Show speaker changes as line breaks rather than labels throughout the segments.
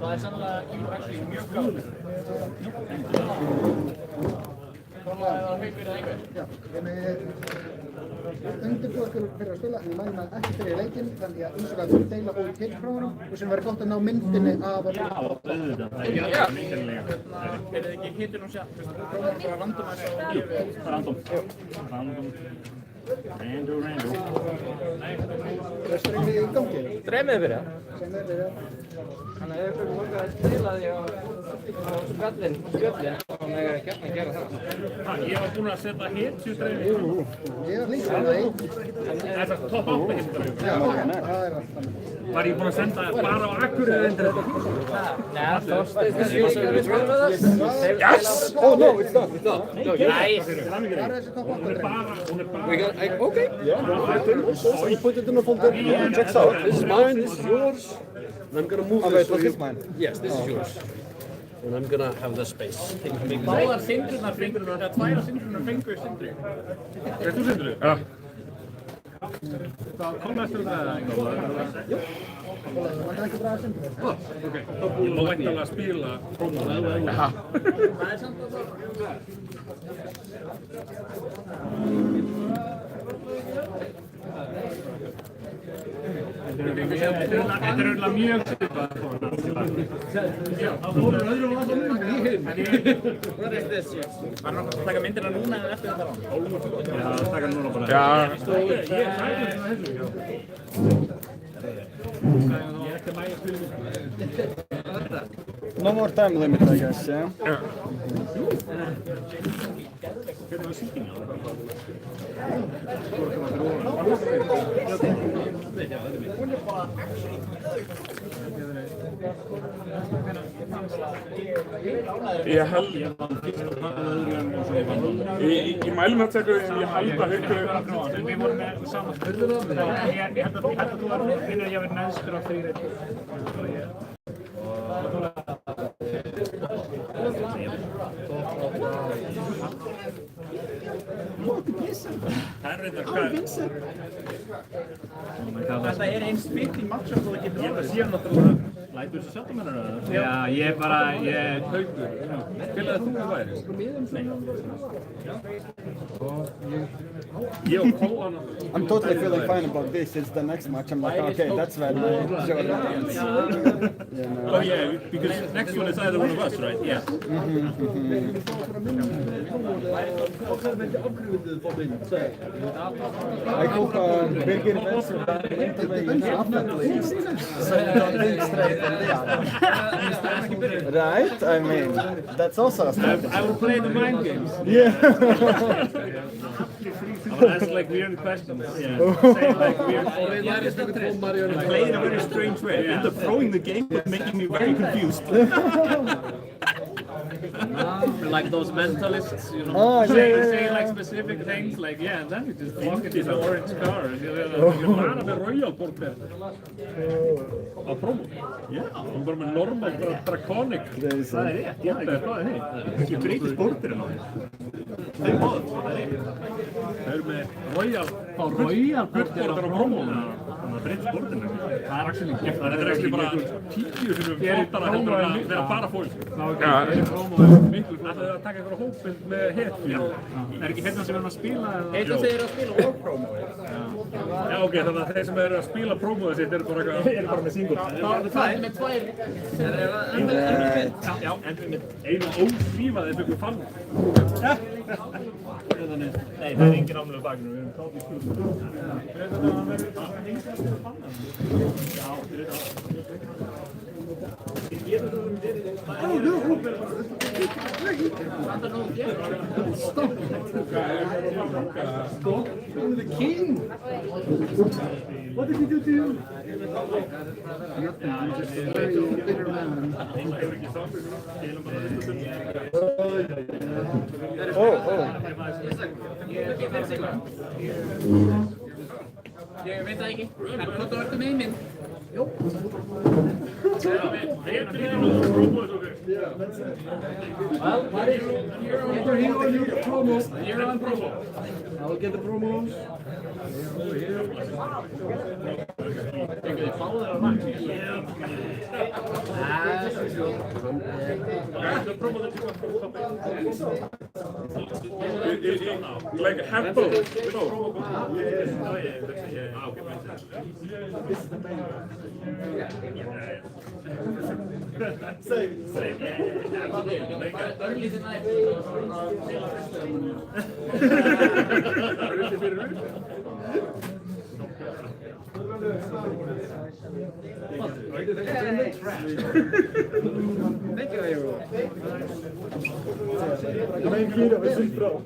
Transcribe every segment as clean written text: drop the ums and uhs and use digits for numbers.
Það sannlega mjög gáð. Þannig að það fyrir einhver.
Já, ég undirbúið okkur fyrir að spila, en ég mæli maður ekki fyrir leikinn, þannig að eins og að deila út hitprófunum og sem verður gott að ná myndinni af að
Já, auðvitað. Já, er þið ekki hitunum sjálf? Prófum bara randomæsa og gefið. Random. Random.
Það streymið í gangi.
Streymið byrja?
Streymið byrja.
Þannig að ef ykkur langar að spila því á spjöllin, þá megum við gert að gera það. Ég var búinn að setja hetjudreifið.
Ég var líka með það.
Er það topp 8 hetjudreifið?
Já, það er alltaf.
Var ég búinn að senda bara á Akureyri undir þetta? Nei, Þorsteinn er svo sem við spilum með það. Yes!
Oh no, it's not.
Nice!
Það er þessi topp 8
Okay. Yeah. You put it in the folder. Checks out. This is mine. This is yours. And I'm gonna move this.
This is mine.
Yes, this is yours. And I'm gonna have the space.
Báðar sindrunar fengur, eða tværa sindrunar fengur Sindri. Er þú Sindri? Já. Hvað kom eftir það eða eitthvað?
Það er ekki bra að sindra.
Ok. Ég má væntanlega spila prófuna. Það er samt að það. Þetta er auðvitað mjög svipað. Já, það voru öðrum aðeins í heim. What is this? Var það að taka myndina núna eða eftir þetta rán? Já, taka núna bara. Já. Ég er sæður með þessu. Ég er ekki mæja spilum.
No more time limit, I guess, yeah?
Hvernig var sýkingin á það?
Ég held Ég mæli með að taka ég held að Haukur
Við vorum með saman spurður það Ég held að þú var finnir að ég verið neðstur á 3 Það er reyndar hvað Þetta er eins mitt í match og þú getur orðið síðan náttúrulega Lætur þessu sjáttum hennar eða? Já, ég er Haukur Spilaði þú væri? Nei Ég og Kóan
I'm totally feeling fine about this. It's the next match. I'm like, okay, that's when I show it against.
Oh yeah, because next one is either one of us, right? Yeah.
I hope Birgir Benson Right? I mean, that's also a strategy.
I will play the mind games.
Yeah.
I will ask like weird questions. Yeah. Say like weird play in a very strange way. End up throwing the game but making me very confused. Like those mentalists, you know, saying like specific things, like yeah, and then you just walk into the orange car. You're bara með Royal Border á promo. Já, hún bara með normal, draconic. Það er rétt, ég hef ekki skoðað því. Ekki breytist borderinn á því. Það er móð, það er rétt. Það eru með Royal Border á promo. Þannig að breytist borderinn. Það er actually bara 10 sem flottara heldur en að vera bara fólk. Það er að taka einhverja hópinn með hetju. Er ekki hetjan sem er að spila? Hetjan sem er að spila og promo. Já, ok, þannig að þeir sem eru að spila promoðu sitt eru bara með single. Það er með 2. Já, en með einu ósvífaði byggur fann. Nei, það er engin ámlega bakinu, við erum kátt í skjúl. Já, Stop! Stop! I'm the king! What did he do to you? Nothing, I'm just a very bitter man.
Oh.
Ég veit það ekki, en hvað þú ertu með minn? Jó. Well, buddy, you're on promo. You're on promo. I will get the promos. Fengu þið báðir á nakk?
Like half both.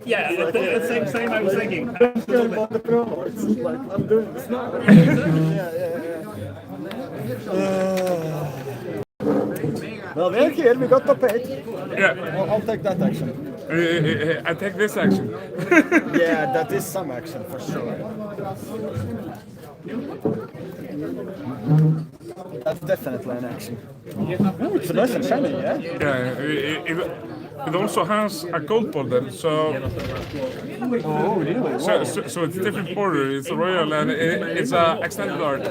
Yeah, the same I was thinking.
I'm doing this now. Well, we're here, we got the page.
Yeah,
I'll take that action.
I take this action.
Yeah, that is some action for sure. That's definitely an action. Ooh, it's nice and shiny, yeah?
Yeah, it also has a gold border, so
Oh, really?
so it's different border. It's a royal and it's a extended art.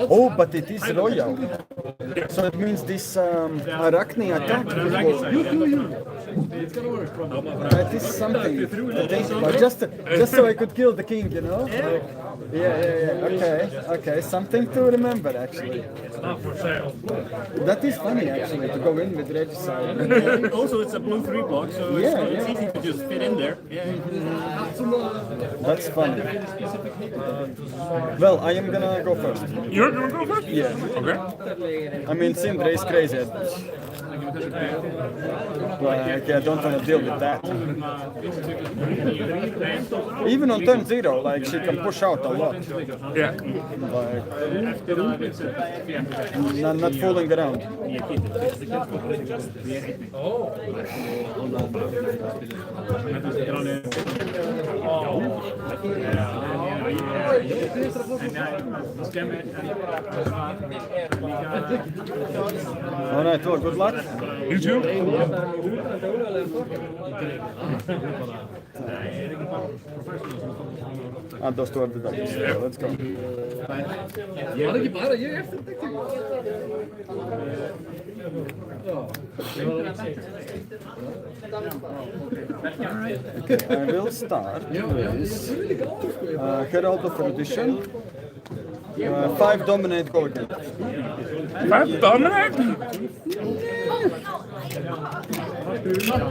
Oh, but it is royal. So it means this Arachne attack. That is something. But just so I could kill the king, you know? Yeah. Okay. Something to remember, actually. That is funny, actually, to go in with Regicide.
Also, it's a blue 3-block, so it's easy to just fit in there.
That's funny. Well, I am gonna go first.
You're gonna go first?
Yeah.
Okay.
I mean, Sindre is crazy. Like, I don't want to deal with that. Even on turn 0, like, she can push out a lot.
Yeah.
Like, not fooling around. Alright, well, good luck.
You too?
Add those two of the dice. So let's go. Okay, I will start with Herald of Erudition. 5 dominate, go again.
5 dominate?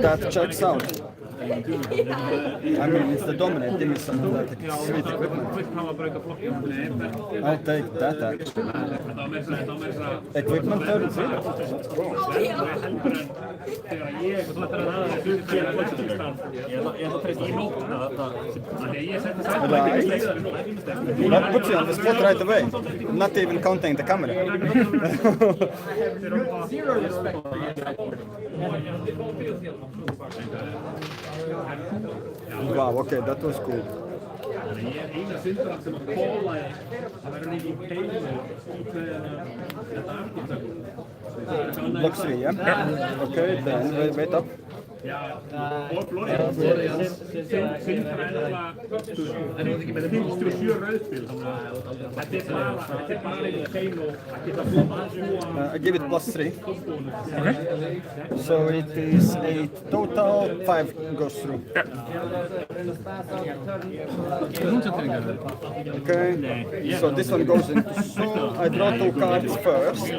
That checks out. I mean, it's the dominate. Give me some of that sweet equipment. I'll take that actually. Equipment turn 0. That puts you on the spot right away. Not even counting the camera. Wow, okay, that was cool. Block 3, yeah? Okay, then wait up. I give it +3.
Okay.
So it is a total 5 goes through. Okay. So this one goes into soul. I draw 2 cards first.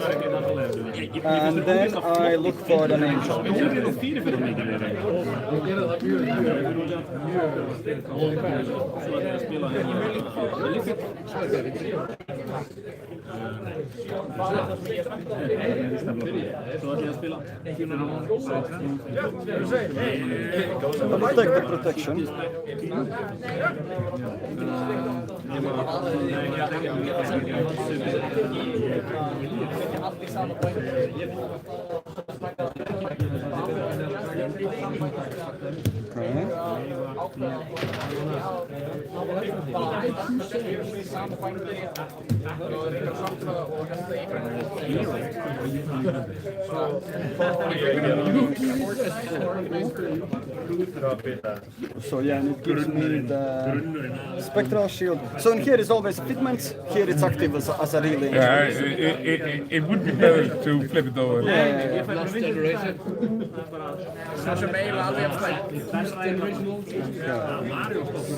And then I look for an angel. I will take the protection. Okay. So yeah, and it gives me the spectral shield. So in here is always fitments, here it's active as a relay.
Yeah, it would be better to flip it over.
Svo sem eiginlega alveg jafn slæmt.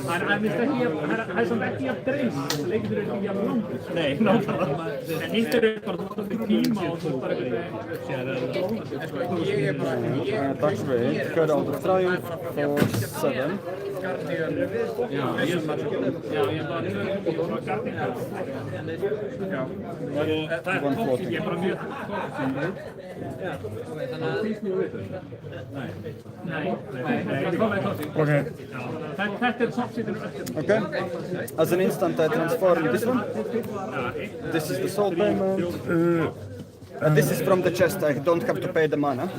Hann er samt ekki jafn dreif, leikur eru ekki jafn langt. Nei, náttúrulega. En hitt eru bara tókið tíma og svo bara eitthvað.
That's great. Cut out the triumph for 7.
Já, ég er bara Guardian. Já. Það er tókið, ég er bara mjög tókið.
Okay.
Þetta er topsítur.
Okay. As an instant, I transform this one. This is the soul payment. And this is from the chest. I don't have to pay the mana.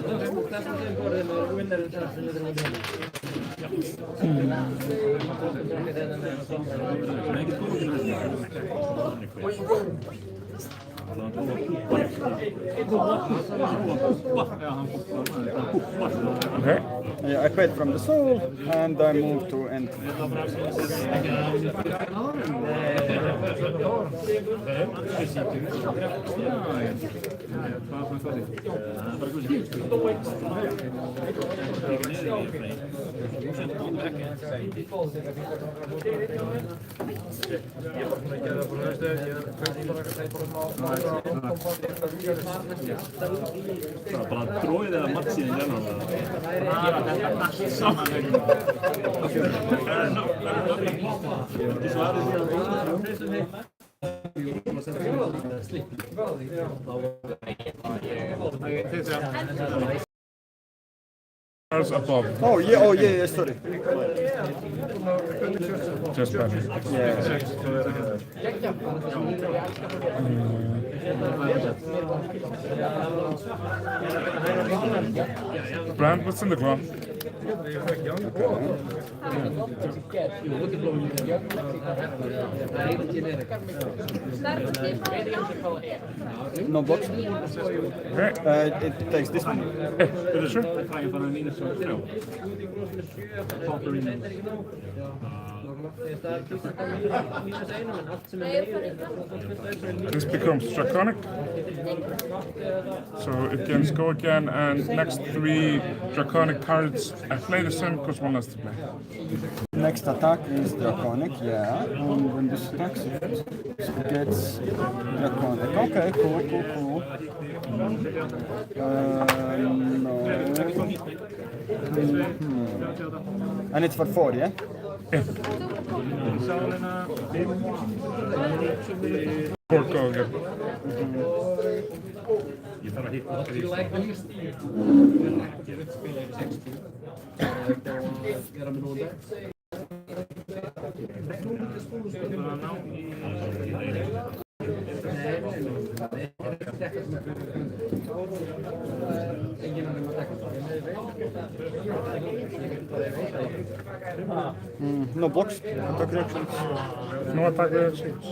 Okay.
Yeah, I paid from the soul, and I move to end.
Bara tróið eða matchið í general. Saman.
Above.
Oh yeah, sorry.
Just better. Brand, what's in the claw?
No box.
Okay.
It takes this one.
Sure. This becomes draconic. So it can go again, and next 3 draconic cards I play the same because one less to play.
Next attack is draconic, yeah. And when this attacks, it gets draconic. Okay, cool. No. And it's for 4, yeah?
Yeah. Poor Koga.
No blocks, attack reactions.
No attack reactions.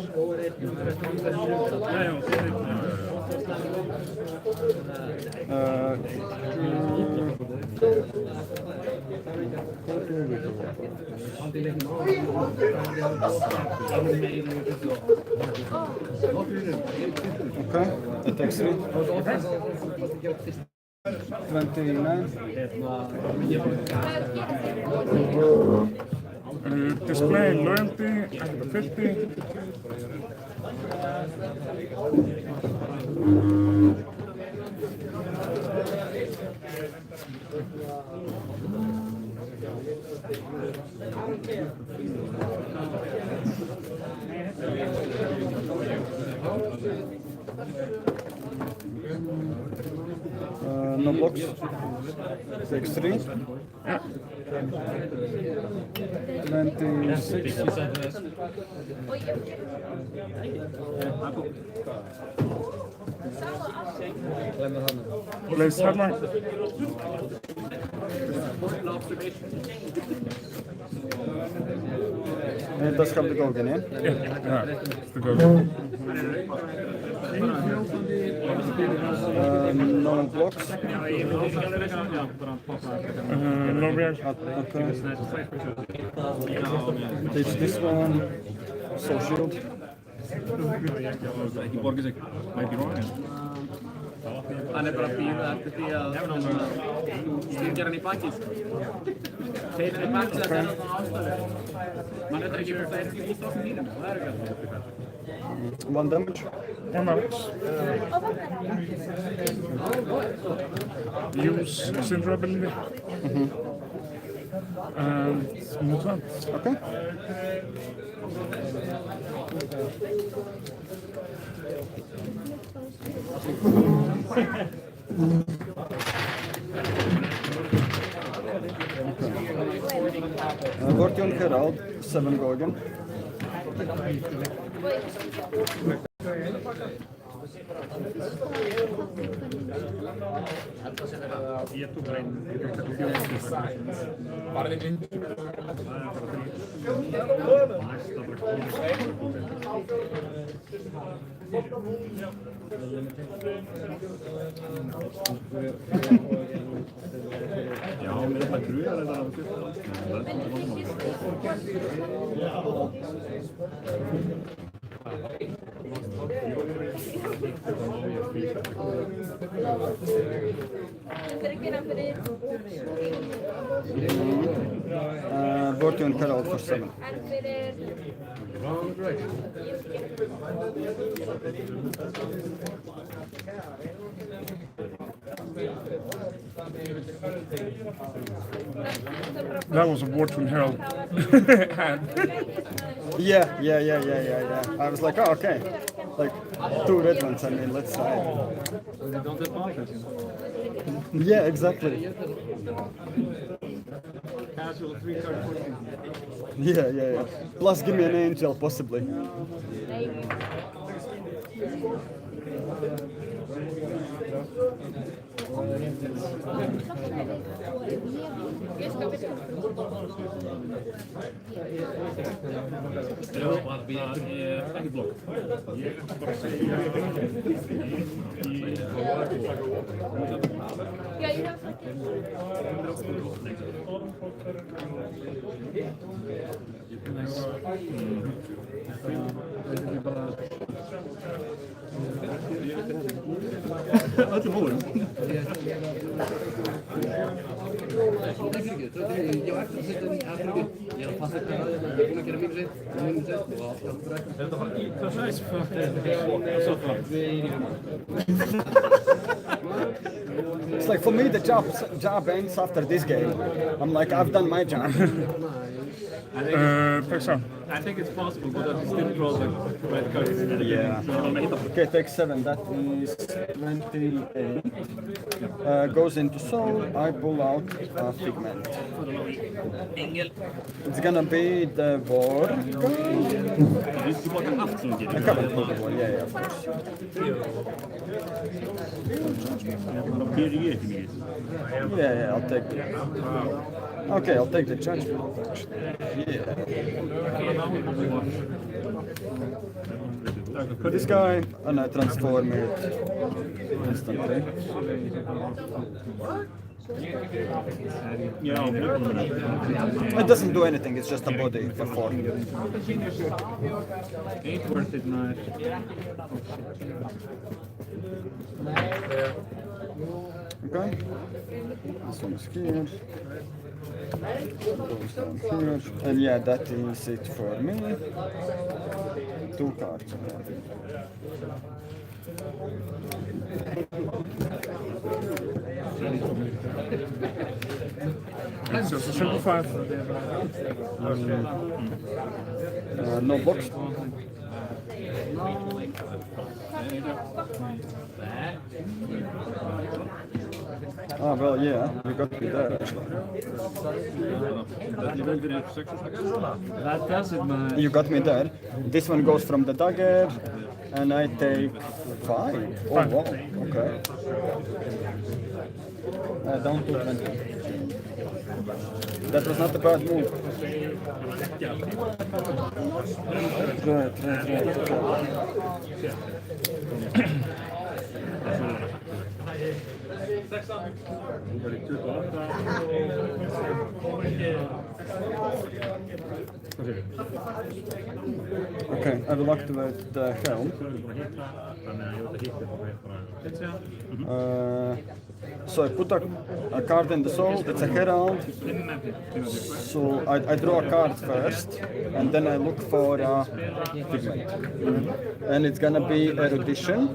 Okay, attack 3. 29.
Display loyalty at the 50.
No blocks. Takes 3.
Yeah.
26.
Place headline.
It does have the Gogan, yeah?
Yeah, it's the Gogan.
No blocks.
No reaction.
Okay. Takes this one. Soul Shield.
Ekki borgið sig. Might be wrong.
Hann bara að bíða eftir því að stingja hann í bakið. Þeir eru í bakið að það ástæðu. Man veit ekki hvað þeir eru í stofn nýrinu. Það er ekki að
1 damage.
1 damage. Use Syndra ability. And move on.
Okay. Vortion Herald, 7 Gorgon.
Já, með þetta gruðar eða
Vortion Herald for 7.
That was a Vortune Herald hand.
Yeah. I was like, oh, okay. Like, 2 red ones, I mean, let's say. Yeah, exactly.
Casual 3-card fortune.
Yeah. Plus, give me an angel, possibly.
Ekki blokk.
Yeah, you have
Öllum búinn.
It's like, for me, the job ends after this game. I'm like, I've done my job.
Take some.
I think it's possible, but I still draw the red cards.
Yeah. Okay, take 7. That is 28. Goes into soul. I pull out a figment. It's gonna be the war.
Du plockar allt som du
I
getur.
covered the war. Yeah, of course.
Då blir det ju inte mycket.
Yeah, I'll take it. Okay, I'll take the judgment. Yeah. Put this guy, and I transform it instantly.
Ja,
It doesn't do anything, it's just a body for 4.
ain't worth it now.
Okay. This one is here. Goes down here. And yeah, that is it for me. 2 cards again.
It's just a simple 5.
No box. Ah, well, yeah, you got me there actually.
That does it, man.
You got me there. This one goes from the dagger And I take 5. Oh wow, okay. Down to 20. That was not a bad move. Right. Okay, I will activate the helm. So I put a card in the soul, it's a herald. So I draw a card first, and then I look for a pigment. And it's gonna be erudition.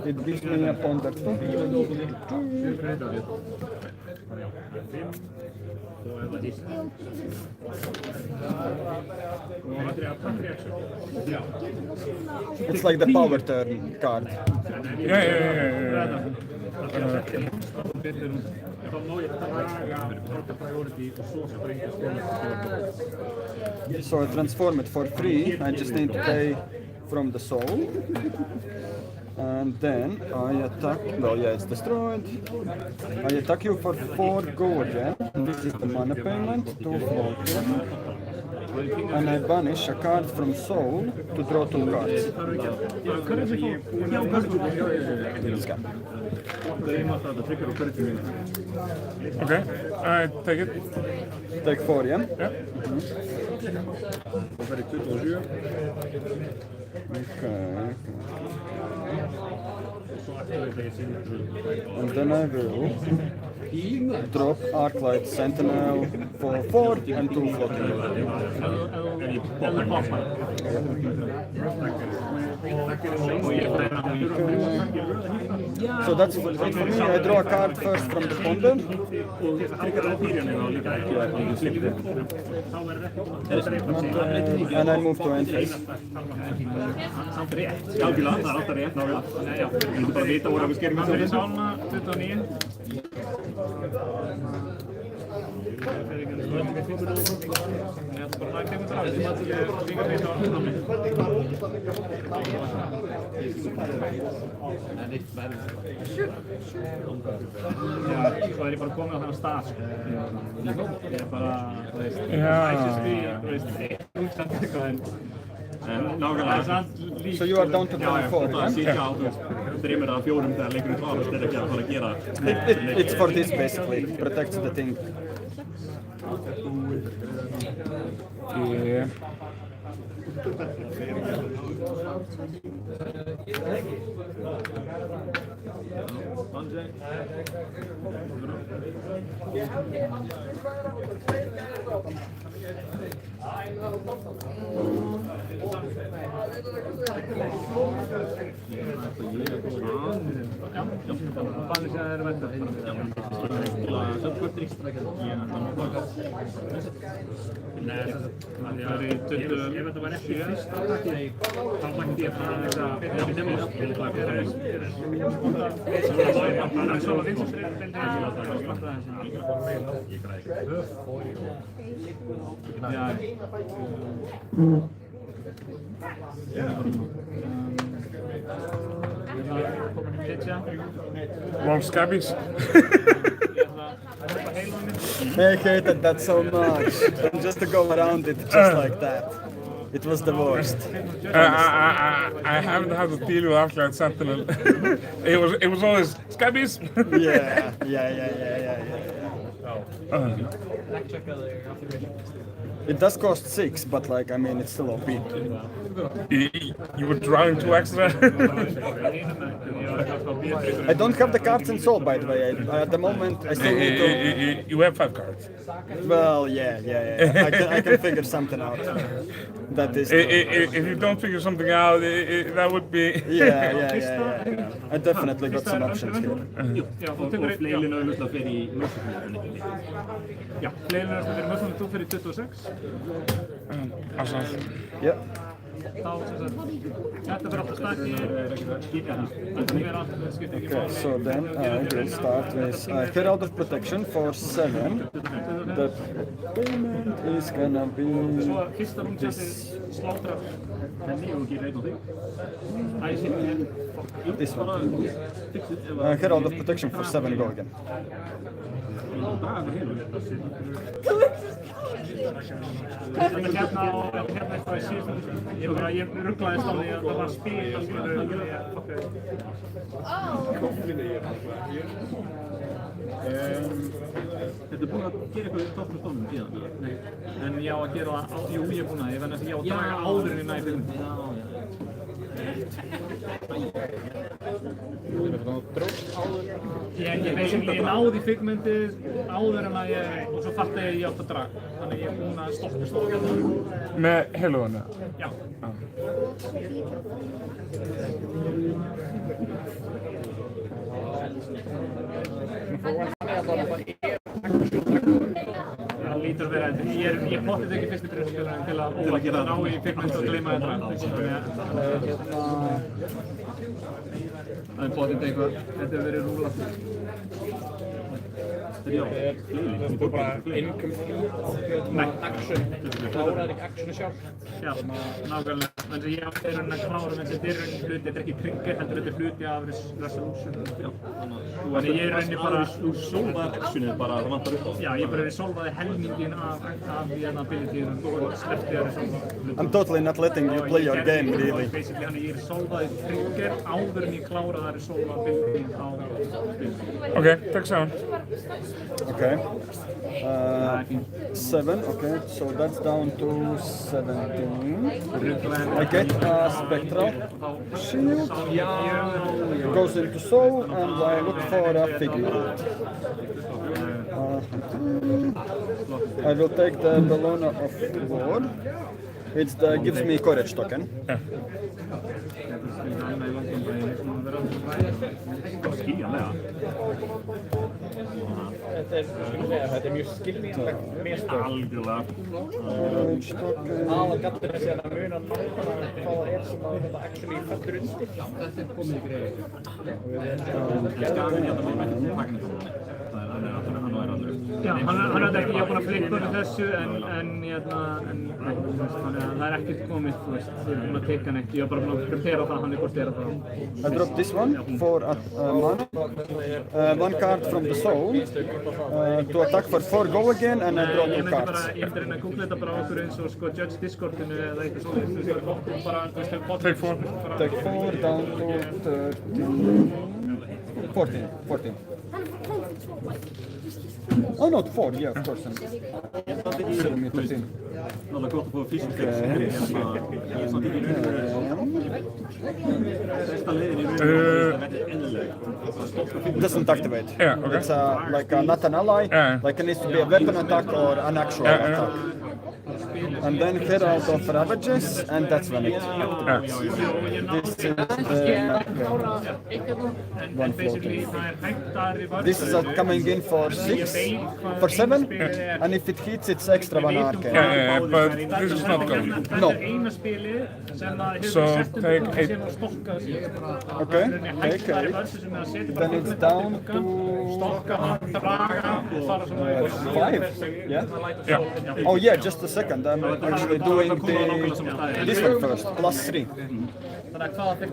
It gives me a ponder 2. It's like the power turn card.
Yeah.
So I transform it for free. I just need to pay from the soul. And then I attack. No, yeah, it's destroyed. I attack you for 4 go again. This is the mana payment, 2 floating. And I banish a card from soul to draw 2 cards. Scam.
Okay, I take it.
Take 4, yeah?
Yeah.
Okay. And then I will drop Arclight Sentinel for 4 and 2 floating. So that's it for me. I draw a card first from the ponder. And I move to end phase.
Svo er ég bara komið á þennan stað, sko. Ég er bara, þú veist, næstist því, þú veist, nákvæmlega.
So you are down to 24,
Það sýtja á, þú veist, 3 eða 4 þegar leikurinn klárast er ekki að fara að gera.
It's for this basically. Protects the thing.
Yeah.
Ef þetta var ekki fyrsta attackið, þá mætti ég bara þess að byrja með demos. Það er svo að vinst
Long scabbies.
I hated that so much. And just to go around it just like that. It was the worst.
I haven't had to deal with Arclight Sentinel. it was always scabbies.
Yeah. It does cost 6, but like, I mean, it's still OP.
You were drawing 2 extra.
I don't have the cards in soul, by the way. At the moment, I still need to...
You have 5 cards.
Well, yeah. I can figure something out. That is...
If you don't figure something out, that would be...
Yeah. I definitely got some options here.
Já, þú tekur fleilin auðvitað fyrir í Mörsunni. Já, fleilin auðvitað fyrir Mörsunni, þú fyrir 26.
Yeah.
Þá, þetta fyrir alltaf stækki,
Okay, so then I will start with Herald of Protection for 7. The payment is gonna be this
slátrar henni og gerir einn á þig. Æsir hér.
This one. Herald of Protection for 7 go again.
Hérna og hérna eitthvað í síðustu. Ég rugglaðist á því að það var spil og Þetta er búin að gera eitthvað í toppnum stónum í það? Nei. En ég á að gera það, jú ég er búin að, ég verði að ég á að draga áður en ég næði fyrir. Ég náði figmentið áður en að ég, og svo fatt ég átt að draga. Þannig ég er búin að stoppa.
Með heilugana?
Já. Það lítur að vera þetta. Ég pottið ekki fyrstu byrjunarspilurinn til að ná í figment og gleyma þetta. Það er pottið eitthvað. Þetta hefur verið rúlað.
Þetta er bara incomplete action. Kláraði ekki actionu sjálf.
Já, nákvæmlega. Þannig að ég á þeirrun að klára með þetta er hluti, þetta er ekki trigger, heldur þetta er hluti af resolution. Þannig ég er rauninni bara... Þú solvaði actionið bara, það vantar upp á? Já, ég bara solvaði helmingin af því abilityðum og sleppti að resolva.
I'm totally not letting you play your game, really.
Basically, þannig ég solvaði trigger áður en ég kláraði að resolva abilityðum á spil.
Ok, takk saman.
Okay. 7, okay, so that's down to 17. I get a spectral shield, goes into soul, and I look for a figure. I will take the Bellona of War. It gives me courage token.
Þetta er mjög skilninglegt mistök.
Algjörlega.
Aðalgallinn er síðan að muna nákvæmlega hvað það er sem að þetta actually fellur undir. Þetta er komið í greið.
Ég skal ekki að það með magnet. Já, hann er ekki, ég er búinn að flippa með þessu en það er ekkert komið, þú veist, ég er búinn að teka hann ekki, ég er bara búinn að prepara það, hann er kortera það.
I drop this one for mana, 1 card from the soul, to attack for 4 go again, and I draw 2 cards.
Ég myndi reyna að googla þetta bara okkur eins og sko Judge Discordinu eða eitthvað svona, þú veist, bara, þú veist,
Take 4.
Take 4 down to 13, 14. Oh, not 4, yeah, of course. 13.
Náttúrulega gott að fá físiska ég er samt ekki besta leiðin í rauninu þetta er ennileg.
Doesn't activate.
Yeah, okay.
It's like not an ally, like it needs to be a weapon attack or an actual attack. And then Herald of Ravages, and that's when it activates. This is one floating. This is coming in for 6, for 7, and if it hits, it's extra 1 arcane.
Yeah, but this is not going.
No.
So take 8.
Okay, take 8. Then it's down to 5. Yeah. Oh yeah, just a second. I'm actually doing this one first. Plus 3.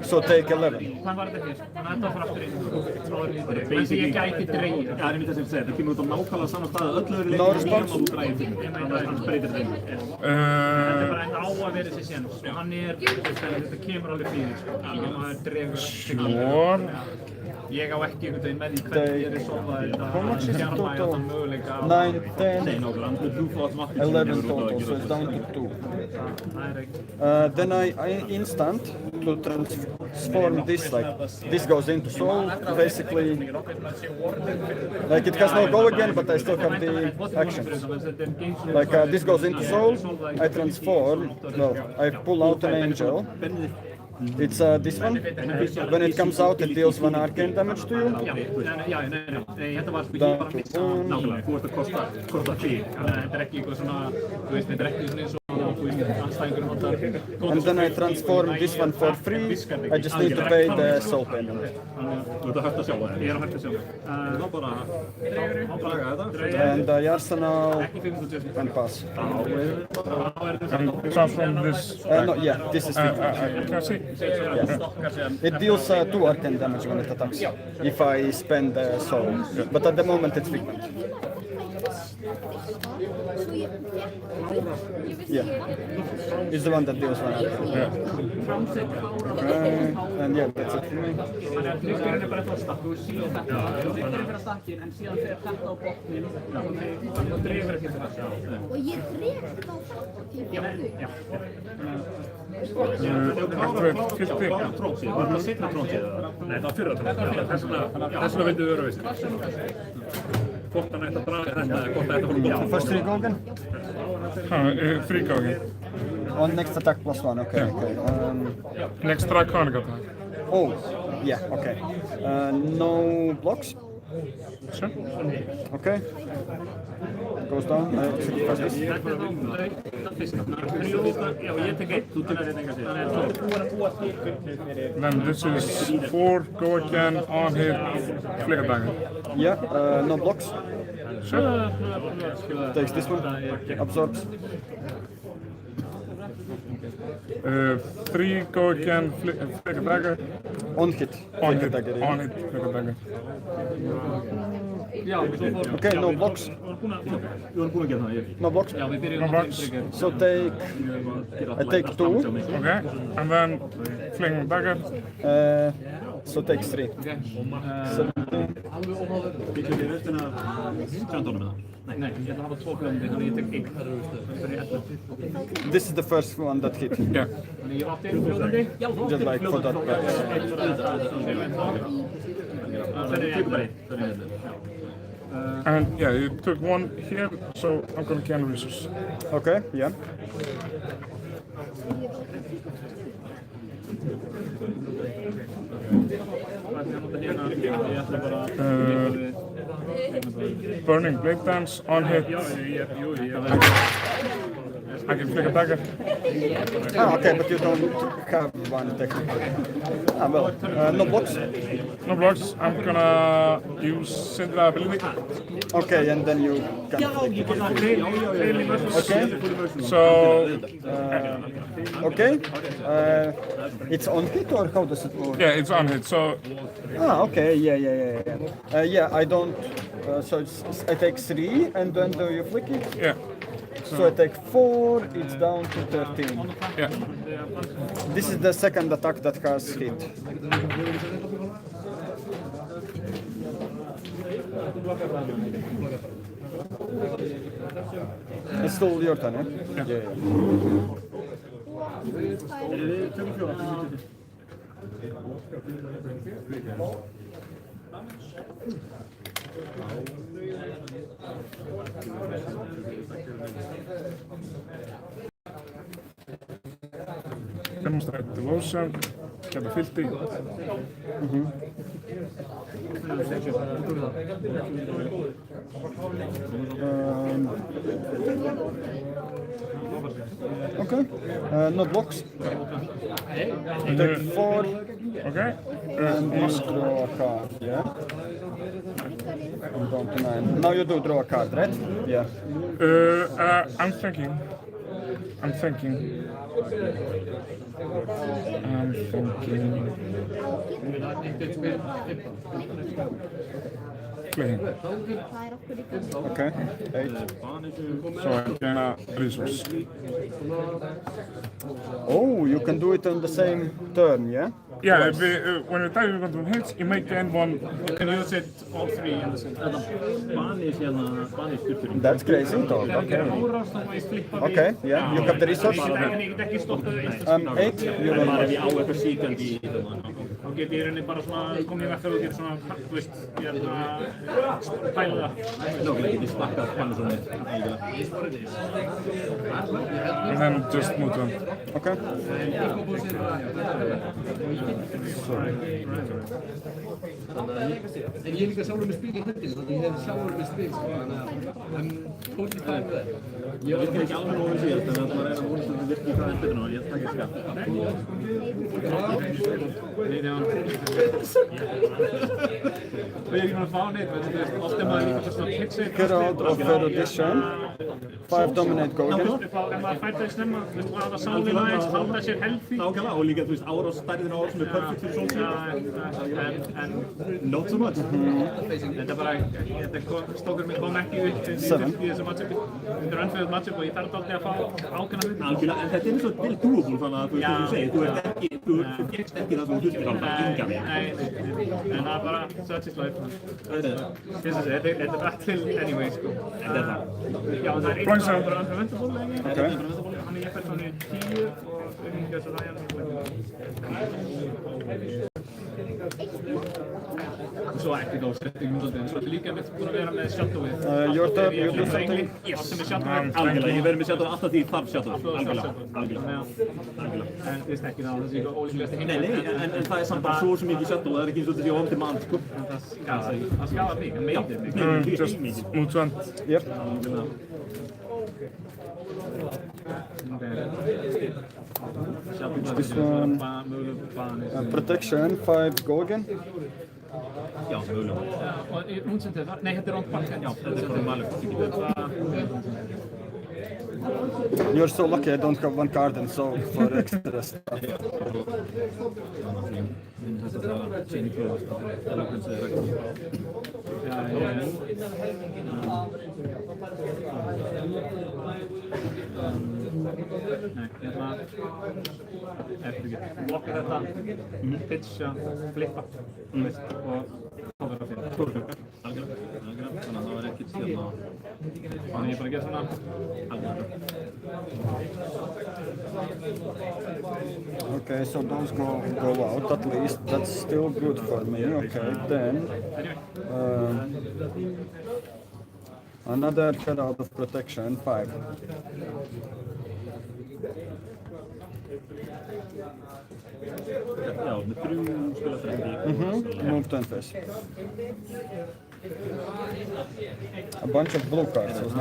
So take 11.
Hvað var þetta hér? Þetta var fyrir aftur inn. Þessi ég gæti dreigir. Já, það er mitt að segja. Það kemur út á nákvæmlega saman stað að öllu öðru leikir nema þú dreigir fyrir. Hann breytir dreigir. Þetta er bara á að vera þessi séns. Hann er, þetta kemur alveg fyrir. Hann dregur. Ég á ekki einhvern veginn með því hvernig ég er að solva þetta.
How much is the total? 9, 10, 11 total, so it's down to 2. Then I instant to transform this, like, this goes into soul, basically, like it has no go again, but I still have the actions. Like this goes into soul, I transform, well, I pull out an angel. It's this one. When it comes out, it deals 1 arcane damage to you.
Já, þetta var sko, ég bara missa nákvæmlega, þú ert að kosta þig. Þetta er ekki eitthvað svona, þú veist, þetta er ekki svona eins og, þú Anstæðingurinn notar
And then I transform this one for free. I just need to pay the soul payment.
Þú ert að hætta sjálf það? Ég er að hætta sjálf það. Þá bara draga þetta.
And I arsenal and pass.
And transform this.
No, yeah, this is free.
Can I see?
It deals 2 arcane damage when it attacks. If I spend the soul. But at the moment it's frequent. Yeah. It's the one that deals 1 arcane.
Yeah.
And yeah, that's it for me.
Þannig að triggerinn er bara eitthvað stakk, þú síðan þetta, triggerinn fyrir stakkin en síðan fyrir þetta á botnin og drifur ekki fyrir þetta.
Og ég dref þá til fjóðu.
Fyllt þig.
Trónsið, var það seinna trónsið? Nei, það var fyrra trónsið. Þess vegna vildu við öruvísi. Hvort hann ætti að draga þetta eða hvort það ætti að fara út.
First 3 go again?
Free go again.
On next attack +1, okay, okay.
Next draconic attack.
Oh, yeah, okay. No blocks?
Sure.
Okay. Goes down. First this.
Já, ég tek 1, þú tekur 1 enga til. Þannig að þú ert búin að búa til.
Then this is 4, go again, on hit, flicker dagger.
Yeah, no blocks.
Sure.
Takes this one. Absorbs.
3, go again, flicker dagger.
On hit.
On
Flicker
hit,
dagger, yeah.
on hit, flicker dagger.
Okay, no blocks.
Við vorum búin að gera það, ég.
No blocks.
Já, við byrjum
No
á
blocks.
trigger.
So I take 2.
Okay, and then fling dagger.
So takes 3.
Okay.
17.
Getur við restina tjöndunum með það?
Nei, ég ætla að hafa 2 blöndi, þannig ég tek 1. Það er 11.
This is the first one that hit.
Yeah.
Þannig ég átti fljóðandi. Já, þú
Just like for that batch.
Það er tekur bara 1. Það er 1.
And yeah, you took 1 here, so I'm gonna cancel resource.
Okay, yeah.
Burning blade dance, on hit. I can flick a dagger.
Okay, but you don't have one technically. Well, no blocks.
No blocks. I'm gonna use Syndra ability.
Okay, and then you can. Okay.
So
Okay. It's on hit or how does it work?
yeah, it's on hit. So
Okay. Yeah. Yeah, I don't. So I take 3, and then do you flick it?
yeah,
So I take 4. It's down to 13.
yeah.
This is the second attack that has hit. It's still your turn, eh? Yeah.
Demonstrate devotion. Get the filthy.
Okay. No blocks. Take 4
Okay.
and must draw a card, yeah? I'm down to 9. Now you do draw a card, right? Yeah.
I'm thinking. Playing.
Okay. 8.
So I gain a resource.
Oh, you can do it on the same turn, yeah?
Yeah, when you type control hits, you make gain 1.
You can use it all 3 in the same. Spanish stutturinn.
That's crazy talk. Okay. Okay, yeah. You have the resource. 8. You
Það er
will.
á eitthvað síkandi í þetta. get ég í rauninni bara svona komið í veg fyrir og geta svona, þú veist, pæla það.
Nákvæmlega getið stakkað pannu svona
And then just move on.
Okay.
En ég er líka sjálfur með spil í hendinu, þannig að ég hef sjálfur með spil, þannig að I'm totally fine with that. Ég virkir ekki alveg nógu síðast, en það var reyna að vonast að þetta virkir í það hendinu og ég takk ekki skatt.
Og ég er ekki náttúrulega að fá neitt, veit þú veist, oft er maður líka svona pitchið.
Gerald of Erudition. 5 dominate Gaugen.
En maður fær þau snemma, þú veist, laða sálina eins, halda sér healthy.
Nákvæmlega, og líka, þú veist, árás stærðin á sem er perfect fyrir sólsíð.
En
Not so much.
þetta bara, stókur minn kom ekki upp í þessu matchupi. Þetta er unfair matchup og ég þarf aldrei að fá ákveðna hluti.
Algjörlega, en þetta er eins og vel doable, þannig að þú segir, þú gekkst ekki það sem þú þurftir að enga við.
Nei, en það er bara such is life. Þetta er rætt til anyway, sko.
Þetta er það.
Já, það er einn
Blanks
sem
out.
er bara unpreventable, ekki?
Okay.
Hann er ég fært hann í 10 og auðvitað Ryan. Svo ekki þá settingum svolítið, en svo er líka mitt búin að vera með shuttlewið.
Your turn, you do something.
Yes, sem er shuttlewið.
Algjörlega, ég verður með sjálf alltaf því þarf sjálf. Algjörlega.
En þú veist ekki þá, það sé ekki ólíklegasti hinn.
Nei, en það er samt bara svo sem mikið sjálf og það er ekki eins og þetta sé on demand, sko.
Það skadar mig, en meidir mig.
Just move on.
Yep. This one. Protection 5 Gaugen.
Já, mögulega.
Og hún sem þetta, nei, þetta er Ron Park. Já, þetta er bara valið.
You're so lucky I don't have one card and so for extra stuff.
Nei, hérna, eftir ekki, lokka þetta, pitcha, flippa, þú veist, og þá verður það fyrir.
Algjörlega, þannig að það var ekkert hérna.
Þannig ég bara gera svona,
Okay, so those go out at least. That's still good for me. Okay, then another Herald of Protection 5.
Já, með 3 spila 30.
Move to face. A bunch of blue cards was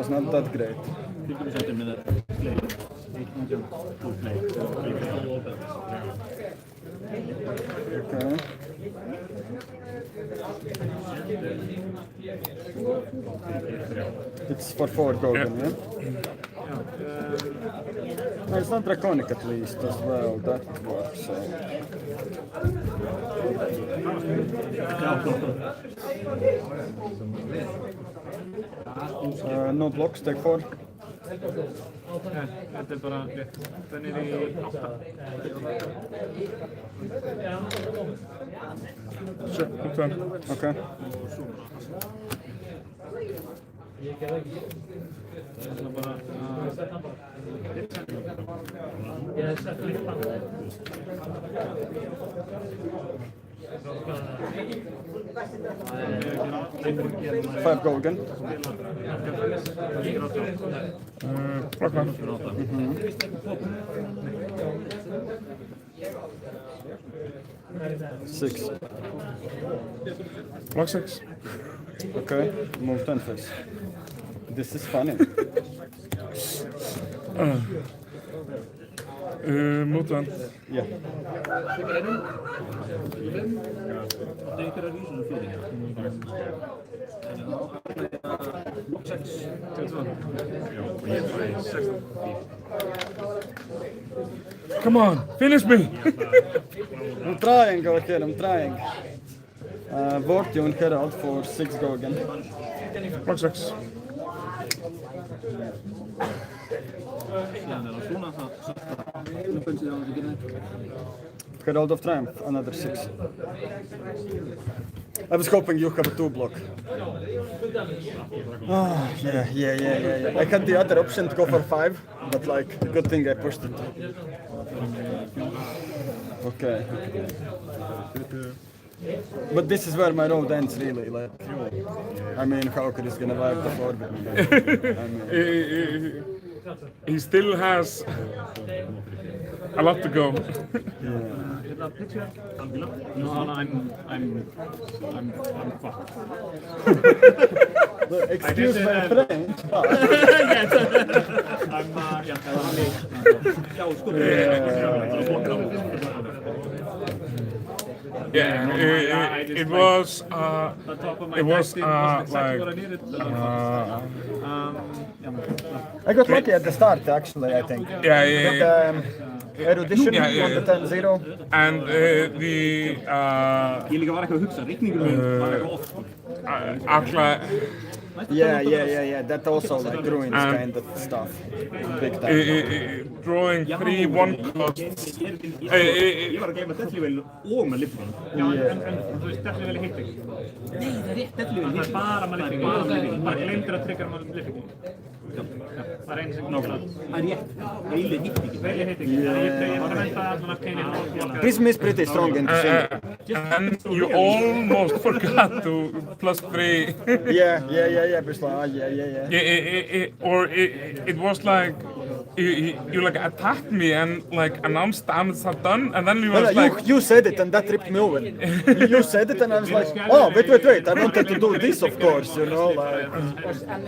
not that great.
Fylgjum við setjum með það play. 800 to play.
Okay. It's for 4 Gaugen, yeah? No, it's not Draconic at least as well, that works. So. No blocks, take 4.
þetta er bara rétt, það er í 8.
Sure, move on.
Okay.
Það er bara
Five Gaugen.
Blockman.
6.
Block 6.
Okay, move 10 face. This is funny.
Move on.
Yeah.
Come on, finish me!
I'm trying over here, I'm trying. Vortune Herald for 6 Gaugen.
Block 6.
Herald of Triumph, another 6. I was hoping you have a 2 block. Oh, yeah. I had the other option to go for 5, but like, good thing I pushed it. Okay. But this is where my road ends, really. Like, I mean, Hauker is gonna wipe the floor with me. I mean,
he still has a lot to go.
No, I'm fucked.
excuse my French, but
I'm
It was like
I got lucky at the start, actually. I think.
yeah.
Erudition
Yeah.
on the 10-0.
And
Ég líka var eitthvað að hugsa, reikningurinn var eitthvað off.
actually,
Yeah. That also like ruins kind of stuff. Big time.
drawing 3-1 costs.
Ég var að gleyma Deathly og með Living.
en þú veist, Deathly Valley hitt ekki.
Nei, það er rétt Deathly
Það er bara með Living. Bara gleymdur að tryggja með Living. Það er einu sem nákvæmlega.
Það er rétt, Veili hitt ekki.
Veili hitt ekki. Ég þarf að venda allan af Kane.
Prism is pretty strong in the center.
And you almost forgot to +3.
Yeah. But like,
It was like you like attacked me and like announced damage are done, and then you was like,
you said it and that tripped me over. You said it and I was like, oh, wait. I wanted to do this, of course, you know. Like,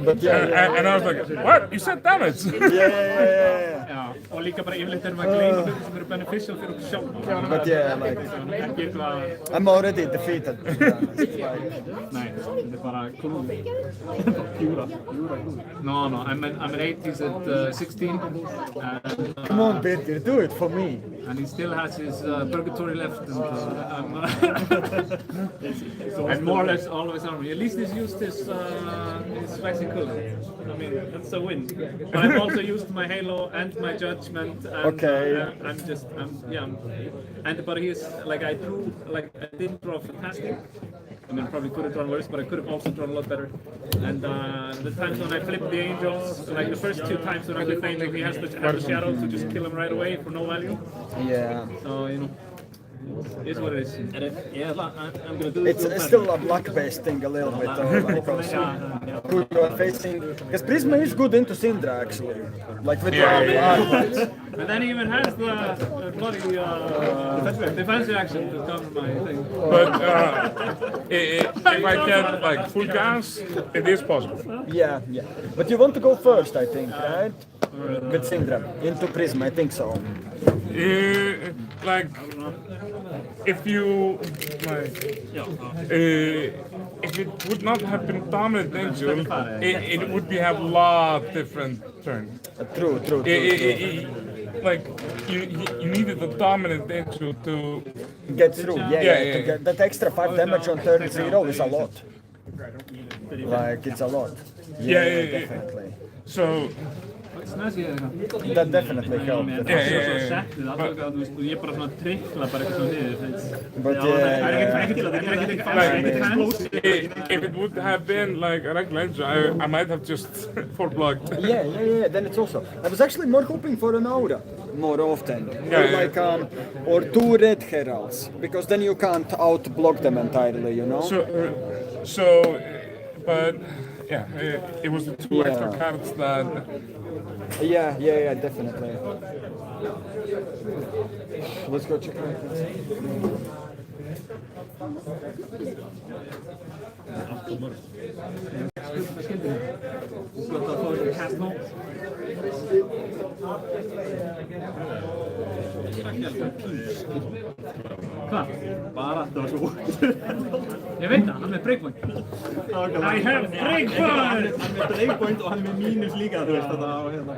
but
and I was like, what? You said damage?
Yeah.
Já, og líka bara yfirleitt erum við að gleyma hluti sem eru beneficial fyrir okkur sjálf.
But yeah, like,
Ekki eitthvað,
I'm already defeated.
nei, þetta er bara klúður. Pjúra. No, I'm at 80s at 16. And,
Come on, Peter, do it for me.
and he still has his purgatory left. And more or less always on me. At least he's used his waxing cooler. I mean, that's a win. But I've also used my Halo and my Judgment. And,
Okay.
But he's like I didn't draw fantastic. I mean, I probably could have drawn worse, but I could have also drawn a lot better. And the times when I flipped the angels, like the first 2 times when I was thinking he has the shadow to just kill him right away for no value.
Yeah.
So, you know, it is what it is.
I'm gonna do this.
It's still a block-based thing a little bit, though, like also who you are facing. Because Prisma is good into Syndra, actually. Like with the armors.
And then he even has the bloody defensive action to cover my thing.
But if I get like full gas, it is possible.
Yeah. But you want to go first, I think, right? With Syndra into Prisma, I think so.
Like if you like if it would not have been dominant angel, it would be have a lot different turn.
True.
Like you needed a dominant angel to
Get through,
Yeah.
to get that extra 5 damage on turn 0 is a lot. Like, it's a lot.
Yeah.
Definitely.
So
That definitely helped.
Það er svo settið alltaf, þú veist, og ég bara svona trickla bara eitthvað niður.
But
Það er
yeah,
ekkert fancy.
if it would have been like a regular angel, I might have just full blocked.
yeah. Then it's also. I was actually more hoping for an aura more often,
Yeah.
or like or 2 red heralds, because then you can't out-block them entirely, you know.
But yeah, it was the 2 extra
Yeah.
cards that.
Yeah, definitely. Let's go check it out.
Hvað?
Bara þetta var svo
Ég veit það, hann er með breakpoint. I have breakpoint!
Hann er með breakpoint og hann er með mínus líka, þú veist þetta og hérna.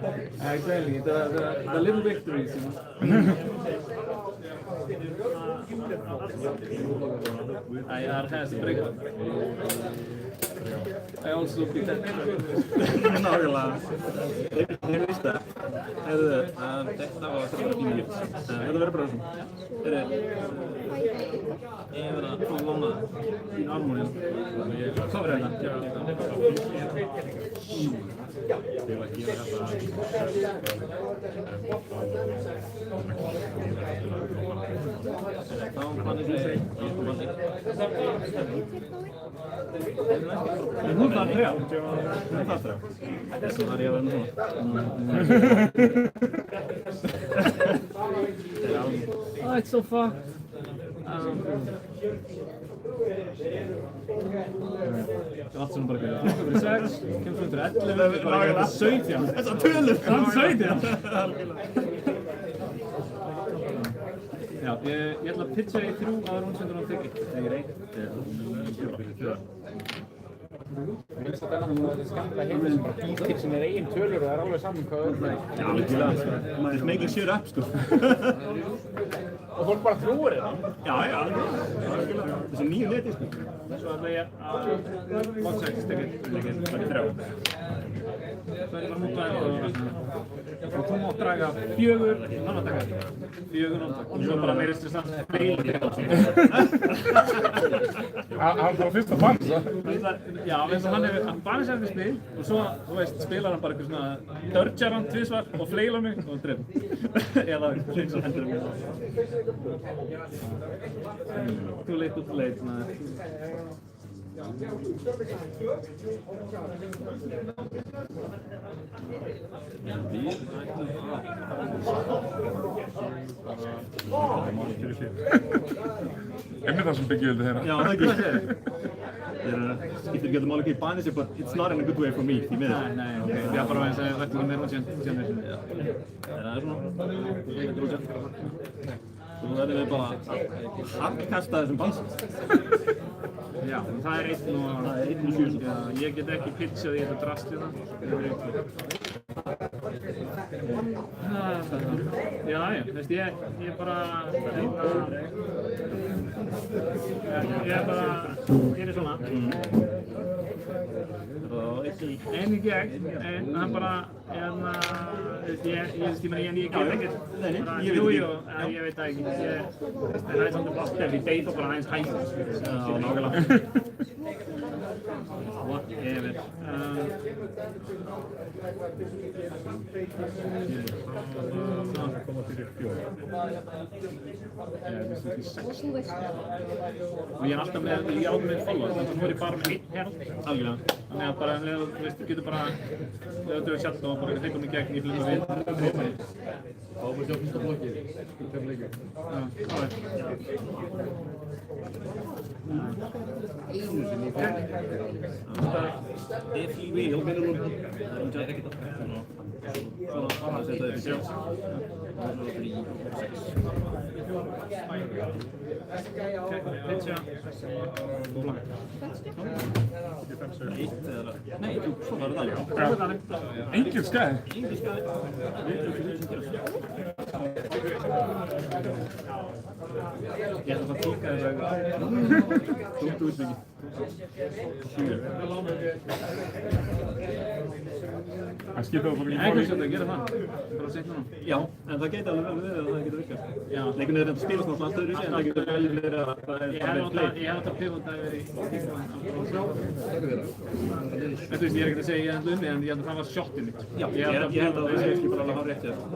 Exactly, the little victories, you know. I has breakpoint. I also beat that.
Nákvæmlega. Þeir veist það. Þetta var 3 mínútur. Þetta verður bara svona. Ég hef verið að prófa að lána þín armóníum. Hvað verður þetta? Þá hann þú segir. Hún þarf þrjá. Þessu þarf ég að vera núna. Oh, it's so far. Allt sem bara fyrir 6, kemur fyrir 11, bara 17. Þessar tölur! Það er 17! Já, ég ætla að pitcha í 3 áður hún sem þú tekið. Það er 1. Mér finnst þetta skemmtilega heim sem bara býr til sínar eigin tölur og það er alveg saman hvað öll er.
Já, algjörlega. Maður er making shit up, sko.
Og fólk bara trúir þetta?
Já, algjörlega. Þessi nýju neti, sko.
Svo ætla ég að bótsækist ekkert leikinn, bara 3. Svo er ég bara mútaði og þú mátt draga 4 náttaka. 4 náttaka. Og svo bara meira stressant beil.
Hann bara fyrst að bansa.
Já, eins og hann bannisar eitthvað spil og svo, þú veist, spilar hann bara eitthvað svona dörgjar hann 2 svar og fleilar mig og dref. Eða eins og hendur mig. Too late, too late, svona.
Einmitt það sem Biggi vildi heyra.
Já, það ekki. Skiptir ekki að mála ekki í bani sér, but it's not in a good way for me, því miður.
Nei, ok. Ég er bara eins og það er meira útjönn.
Það er svona, þetta útjönn. Svo verðum við bara að hardkasta þessum bansi.
Já, það er 1 og 7. Ég get ekki pitchað í þetta drastlið það. Já, þú veist, ég er bara... Ég er svona. En í gegn, en hann bara, ég get ekkert. Jú, ég veit það ekki. Það er samt að blasta ef ég deyta bara aðeins hægt. Já, nákvæmlega. Whatever. Og ég er alltaf með follow, þannig að nú er ég bara með 1 held. Algjörlega. Þannig að bara, þú veist, þú getur bara, þú hefur sjálf og bara fengum í gegn í fljóma við. Þá er bara sjálf fyrsta blokkið, fyrir leikur. Já, það er. Einu sem ég fekk. If you will, það er ekkert að svona fara að setja þetta í sjálf. Og svo 3 og 6. Pitcha. Búbla. 1 eða... Nei, svona er það.
Engin skæði.
Engin skæði.
Ég ætla að tíka þess að
Tóktu útvikið. 7.
Það skipta það bara ekki
Ekki að gera það, bara setja núna.
Já, en það geti alveg vel verið að það getur virkað.
Já.
Leikurinn er reynd að spila svona alltaf öðruvísi, en það getur vel verið að það er
Ég
bara play.
hef átt að pivota yfir í tíma. Þú veist, ég er ekkert að segja ég hef unnið, en ég held að það var shottið mitt.
Já, ég held að það sé ekki bara alveg hár rétt hjá það.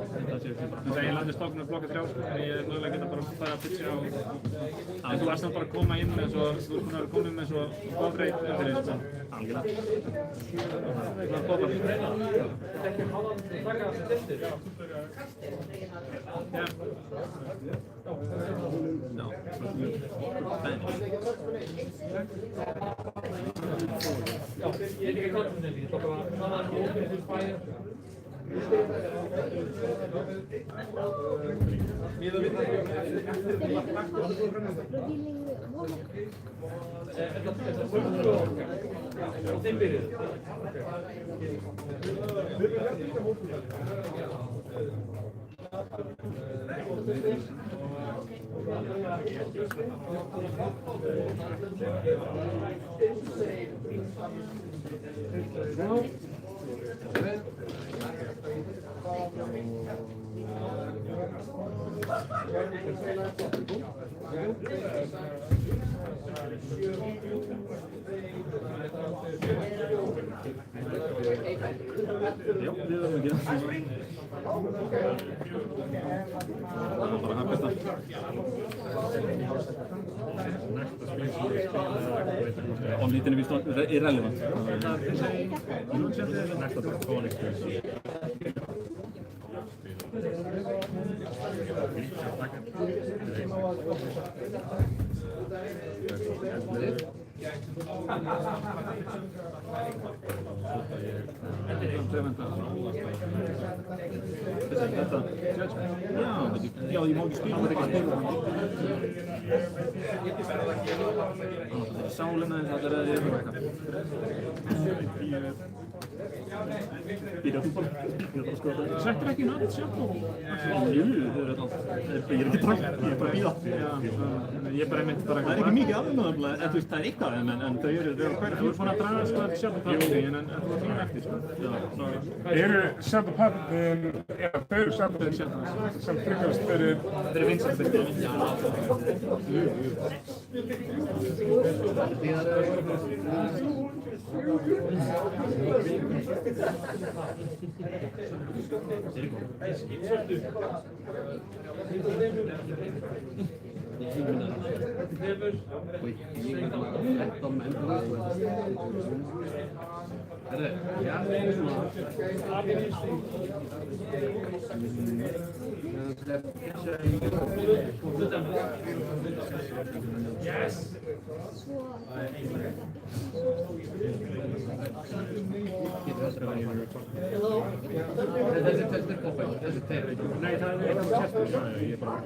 Þannig að ég landi stoknum að blokka 3, sko, en ég er mögulega geta bara farið að pitcha á... En þú varst samt bara að koma inn með svo, þú ert búin að koma inn með svo góð breyt undir þér, sko.
Algjörlega.
Það er bóðar. Já.
No. Já, við verðum að gera það. Það var bara að hafna þetta. Omnitin er vist irrelevant. Já, ég má ekki spila þetta ekki spila. Það er sálina en það er eitthvað. Býrðu bara að skoða þetta. Settir ekki nátt sjálf? Jú, ég er ekki drakk, ég er bara að bíða. Ég er bara einmitt bara... Það er ekki mikið af þeim nefnilega, en þú veist, það er eitthvað af þeim, en þau eru hverja. Þú ert fann að draga sko sjálf en þú ert fann eftir sko.
Eru sjálf pappin, eða þau eru sjálf sem tryggast fyrir...
Þeir eru vinsættir.
Nei, það er eitthvað kjæftur. Ég er bara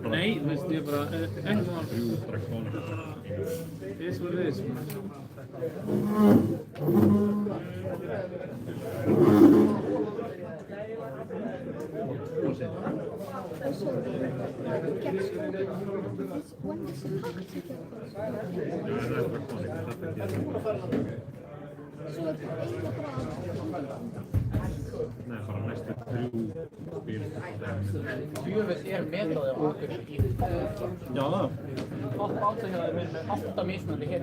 Nei, þú veist, ég bara... This what it is.
Nei, bara næstu 3 spil.
Djöfull er metaðið á okkur í
Já, það.
topp 8 hjá þeim með 8 mismunandi hér.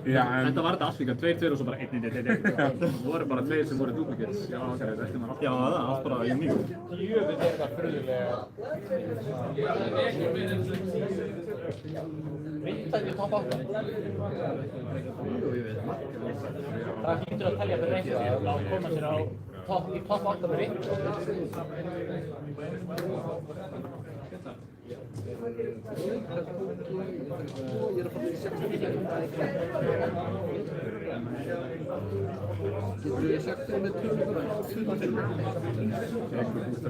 Já, en...
Þetta var þetta allt líka, 2-2 og svo bara 1-1. Það voru bara 2 sem voru duplicates. Já, ok, þetta var allt. Já, það, allt bara í mjög.
Djöfull er þetta fruðulega. Vindaði í topp 8. Það hlýtur að telja fyrir eitthvað að koma sér á í topp 8 með vitt. Ég er að fara í 6. Getur við sagt þeim með tölur bara? 25.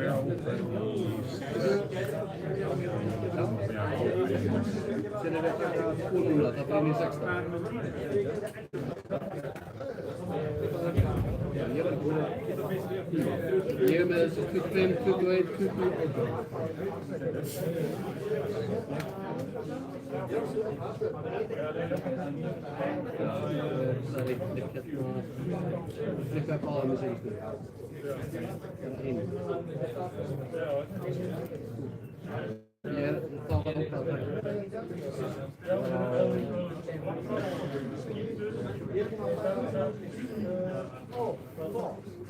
Já. Sen er við að taka úrrúla, það fyrir í 16. Já, ég var búinn að... Ég er með 25, 21, 28. Það er eitt hérna... Eitthvað er báðað með sig í stöðu. Það er einu. Ég er þá að hópa að taka.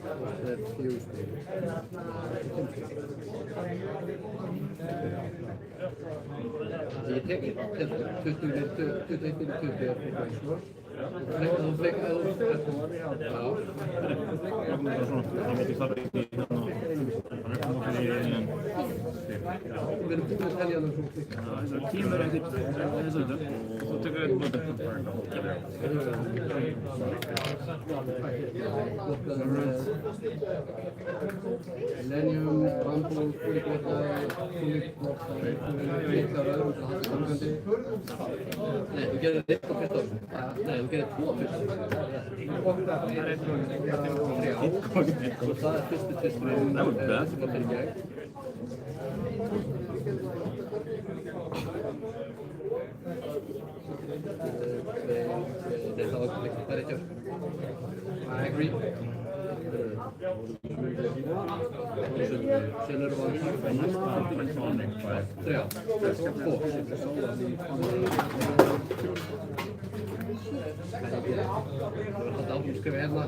Það er 4 stíl. Ég tek 21 þú fleikar þú við erum búin að telja það svo
það kemur ekkert þessu og þú tekur eitt blóð
Selenium, Bamboo, Kulikota, miklar öðrum til að halda samkvæmdi. Nei, þú gerir eitt á fyrsta ári. Nei, þú gerir 2 á fyrsta ári. Og það er fyrstu tvisturinn sem var fyrir gegn. Nei, það var ekki ekki. I agree. Sen er það skrifa hérna.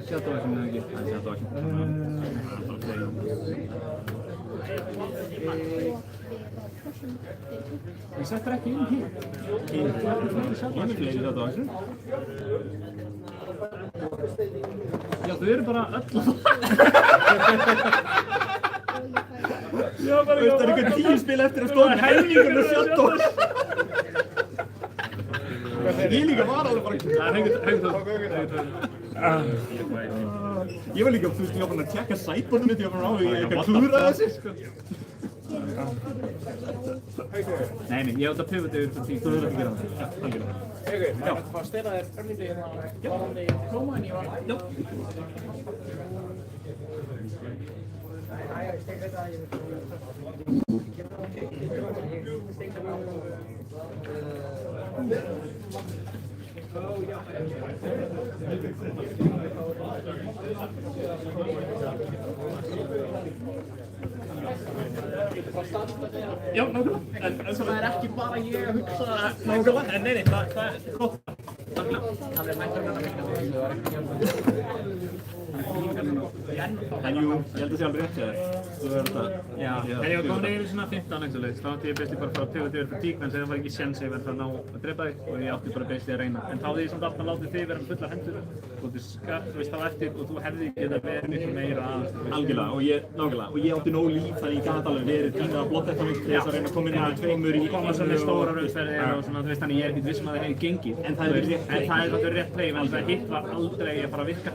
Shadowing ekki. Shadowing. Ég settir ekki inn hér. Ég fleiri Shadowing. Já, þau eru bara öll. Já, bara það er eitthvað 10 spil eftir að stóða helmingur með Shadowing. Ég líka var alveg bara... Það er hengt Ég var líka, þú veist, ég var bara að tjekka sætborðum mitt, ég var bara á því eitthvað klúðraði þessi, sko. Nei, ég átt að pivota yfir fyrir því, þú verður ekki að gera það. Já, algjörlega. Já. Þú fá að stela þér örlítið hérna varðandi prófan ég var... Já. Já, nákvæmlega. En það er ekki bara ég að hugsa nákvæmlega. En nei, það er gott. Það er mættur að hugsa En jú, ég held að sé alveg rétt hjá þér. Þú verður þetta... Já, en ég var komin eiginlega svona 15 eitthvað leið. Þá átti ég basically bara að fara að pivota yfir fyrir tík, en það var ekki séns að ég verði að ná að drepa þig og ég átti bara basically að reyna. En þá hefði ég samt alltaf látið þig vera með fullar hendur og þú skarpt, þú veist, þá eftir og þú hefði getað verið miklu meira að... Algjörlega, og ég átti nóg líf þannig ég gat alveg verið pínu að blotta þetta til þess að reyna að koma inn með tveimur í koma sem er stóra raunferðir og svona, þú veist, þannig ég er ekkert viss að það hefði gengið. En það er rétt play, en það hitt var aldrei að fara að virka.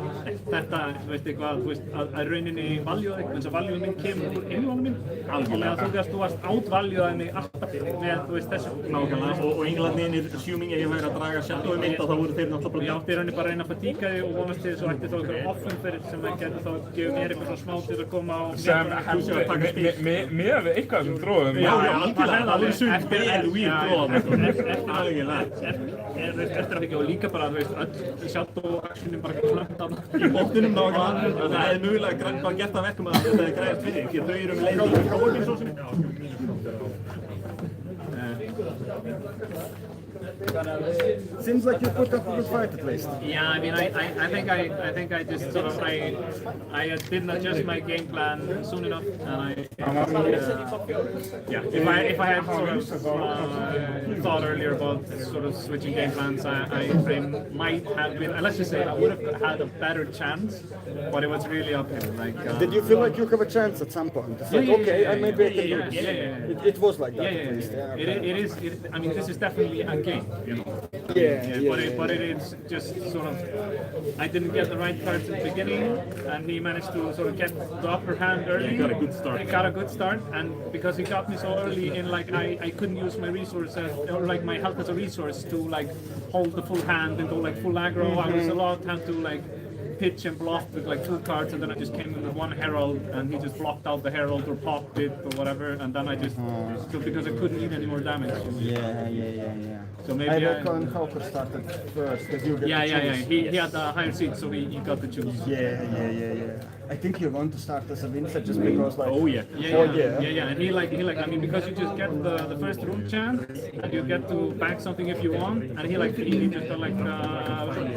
Þetta, þú veist, eitthvað, þú veist, að rauninni valjúða þig, eins og valjúða minn kemur úr innlónum minn. Algjörlega, þú varst átvaljúðaði mig alltaf með, þú veist, þessu. Nákvæmlega, og englandinir, assuming ef ég væri að draga Shadowing mitt, þá voru þeir náttúrulega ég átti í rauninni bara að reyna að fatíka þig og vonast til þess að ætti þá einhverja offumferð sem það getur þá gefið mér eitthvað svona smá til að koma á
með eitthvað sem þróðum
já, algjörlega, það voru sumt weird þróðum eftir að ekki og líka bara, þú veist, öll Shadow-actionin bara klönt af í botninum nákvæmlega, það er mögulega bara gert að verkum að þetta er græðast fyrir því þau eru leið í prófum svo sem
Seems like you put up a good fight at least.
Yeah, I mean, I think I just sort of I didn't adjust my game plan soon enough, and yeah. If I had sort of thought earlier about sort of switching game plans, I might have been. Let's just say I would have had a better chance, but it was really uphill. Like,
Did you feel like you have a chance at some point? It's like, okay, I maybe I can do this. It was like that at least. Yeah,
It is. I mean, this is definitely a game, you know. But it is just sort of. I didn't get the right cards at the beginning, and he managed to sort of get the upper hand early.
He got a good start.
He got a good start, and because he got me so early in, like I couldn't use my resources or like my health as a resource to like hold the full hand and go like full aggro. I was allowed time to like pitch and bluff with like 2 cards, and then I just came in with 1 herald, and he just blocked out the herald or popped it or whatever, and then I just so because I couldn't eat any more damage.
Yeah.
So maybe
I reckon Hauker started first because you get
Yeah.
to choose.
He had the higher seat, so he got to choose.
Yeah. I think you want to start as a Winter just because like.
Oh yeah.
Yeah.
And he like I mean, because you just get the first room chance and you get to back something if you want, and he just got like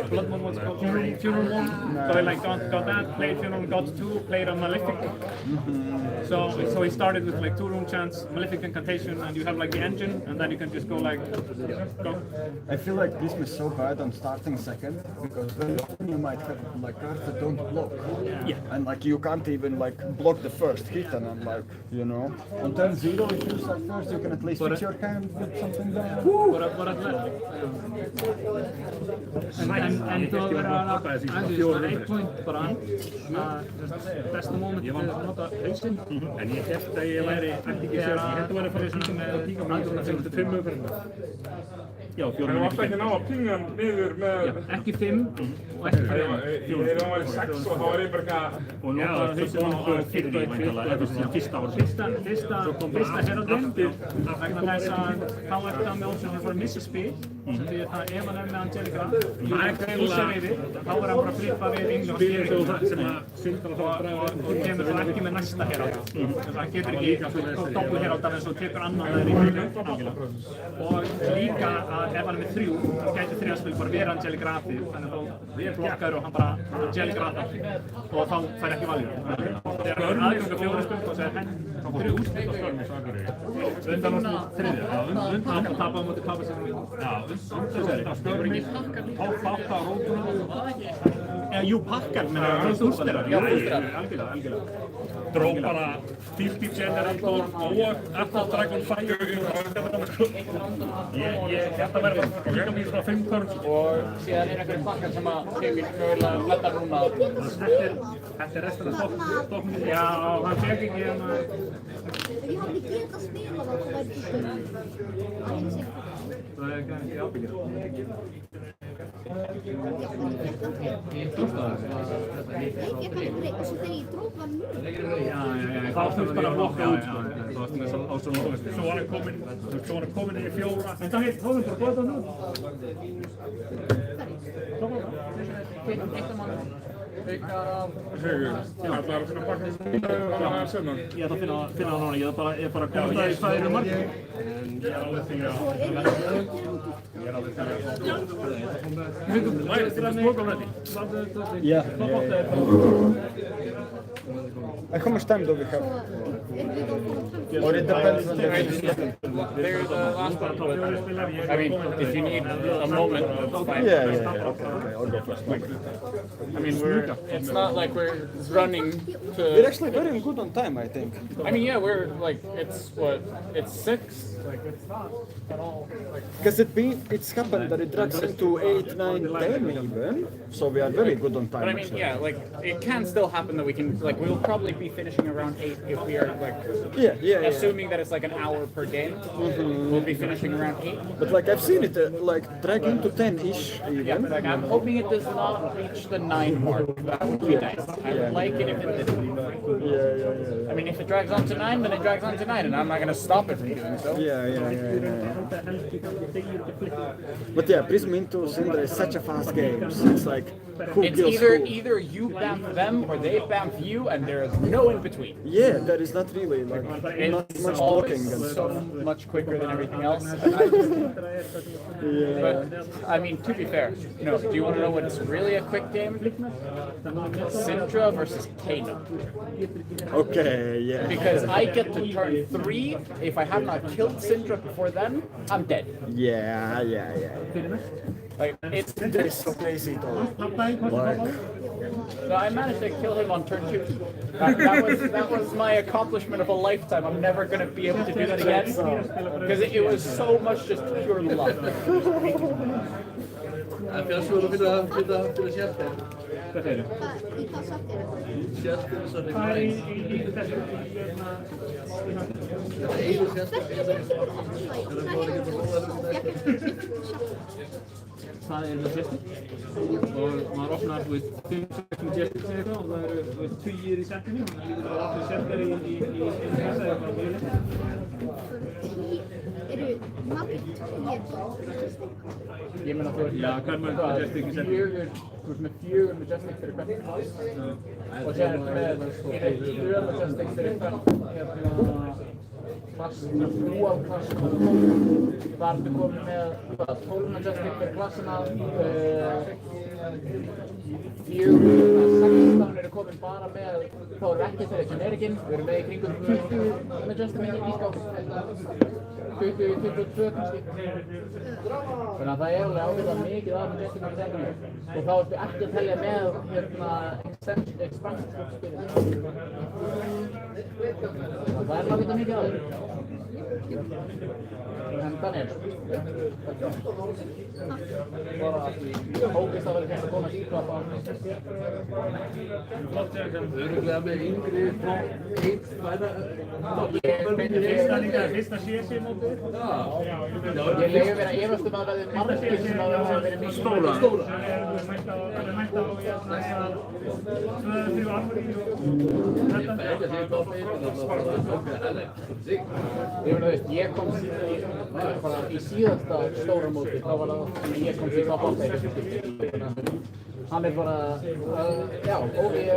Blood Moon, what's it called, Funeral One. So he like got that, played Funeral, got 2, played a Malefic. So he started with like 2 room chance, Malefic Incantation, and you have like the engine, and then you can just go like go.
I feel like this is so bad on starting second because very often you might have like cards that don't block.
Yeah.
And like you can't even like block the first hit, and I'm like, you know, on turn 0 if you start first you can at least fix your hand with something down.
But athletic. En þú að vera að 1 point bara besta moment til að nota hausinn.
En ég held að ég væri ekki sér, ég held að væri að fara svona með að tíka með það til 5 umferðina. Já, 4
Það var alltaf ekki ná að pinga hann niður með...
Ekki 5 og ekki 5.
Þegar hann var í 6 og þá var ég bara eitthvað...
Og nota hausinn á fyrri væntanlega, eða svona fyrsta ára.
Fyrsta heraldinn, vegna þess að þá er það með ósynlega fyrir að missa spil, sem því að ef hann er með Angelica, þá er hann bara að flippa við yngri og skeri
sem að syndar að fara að
og kemur þá ekki með næsta herald. Það getur ekki dopplu heraldar eins og tekur annan þegar í hlutum. Og líka að ef hann er með 3, þá gæti 3 spil bara vera Angelica Grafið, þannig að þá blokkar og hann bara Angelica Grafið og þá fær ekki valjú. Þegar hann er aðganga 4 spil og segir henn, þá 3 úrslit og skörnum svo akkur undan og 3. Hann tapar á móti Papa sem
Pátta á rótuna.
Jú, pakkar, menn það er úrstæðar.
Algjörlega. Dró bara 50 Generator og Apple Dragon Fire. Ég held að vera að líka mér svona 5 körn.
Og síðan er einhverjum pakkar sem að Sigurd mögulega hlættar núna.
Þetta er restan af stokknum.
Já, hann fekk ekki
Ég hafði getað spilað það væri til spil.
það er ekki ábyggjað.
Ég kann aldrei, og svo þegar ég drók var mjög.
Já,
Þá þurfti bara að blokka út.
Það var svona á svona lóðist.
Svo var hann komin í 4.
En það heit, hóðum bara bóða nú.
Það var svona bakka sem það var senna.
Ég ætla að finna það núna, ég er bara að koma það í hvað eru margir. Ég er alveg því að...
How much time do we have? Or it depends on the
They're the last one. I mean, if you need a moment, it's fine.
Yeah. Okay, I'll go first.
I mean, it's not like we're running
We're
to...
actually very good on time, I think.
I mean, yeah, we're like, it's 6? Like, it's not at all. Like,
Because it's happened that it drags into 8, 9, 10 even. So we are very good on time.
but I mean,
actually.
yeah, like, it can still happen that we can, like, we'll probably be finishing around 8 if we are, like,
Yeah.
assuming that it's like an hour per game, we'll be finishing around 8.
But like I've seen it like drag into 10-ish even.
Yeah, like, I'm hoping it does not reach the 9 mark. That would be nice. I would like it if it didn't.
Yeah.
I mean, if it drags on to 9, then it drags on to 9, and I'm not going to stop it from doing so.
Yeah.
Þetta helst í gangi degir og flippar
But yeah, Prism into Syndra is such a fast game. It's like who
It's
kills
either
who.
you bamf them or they bamf you, and there is no in between.
Yeah, there is not really like not
It's
much
always
blocking and
so
stuff.
much quicker than everything else.
Yeah.
But I mean, to be fair, no. Do you want to know what's really a quick game? Syndra versus Kano.
Okay, yeah.
Because I get to turn 3. If I have not killed Syndra before then, I'm dead.
Yeah.
Like it's
That is so crazy though. Like,
So I managed to kill him on turn 2. That was my accomplishment of a lifetime. I'm never gonna be able to do that again because it was so much just pure luck.
Það fyrir svo að finna sérstæð.
Hvað segirðu?
Í hvað sátt er það?
Sérstæð svo að
Það er í þessu, það er það sérstu og maður opnar 5-6 sérstu og það eru 20 í settinu og það lítur að allir sérstæðir í þessa eða bara mjög
Eru margir tugir
Ég meina þú
Já, hvað er maður Majestic í setinu?
Þú ert með 4 Majestic fyrir hvern klass og sér með 2 Majestic fyrir hvern klass, dual klass þar ertu komin með 12 Majestic fyrir klassina 16 eru komin bara með þá eru ekki fyrir generikinn við erum með í kringum 20 Majestic í skáp 22 kannski þannig að það er alveg ákveðlega mikið af Majestic í setinu og þá ertu ekki að telja með expansion spilin það er ákveðlega mikið af þér en þannig bara hókist að vera að koma að síkla
Öruglega með yngri eitt færa.
Fyrsta CSI mótið?
Ég leiði verið að efast að það verði margir sem að það verið mikið
Stóra.
Það er mætt á 2-3 armur
Ég kom bara í síðasta stóra móti, þá var það sem ég kom til top 8 hann er bara, já, og ég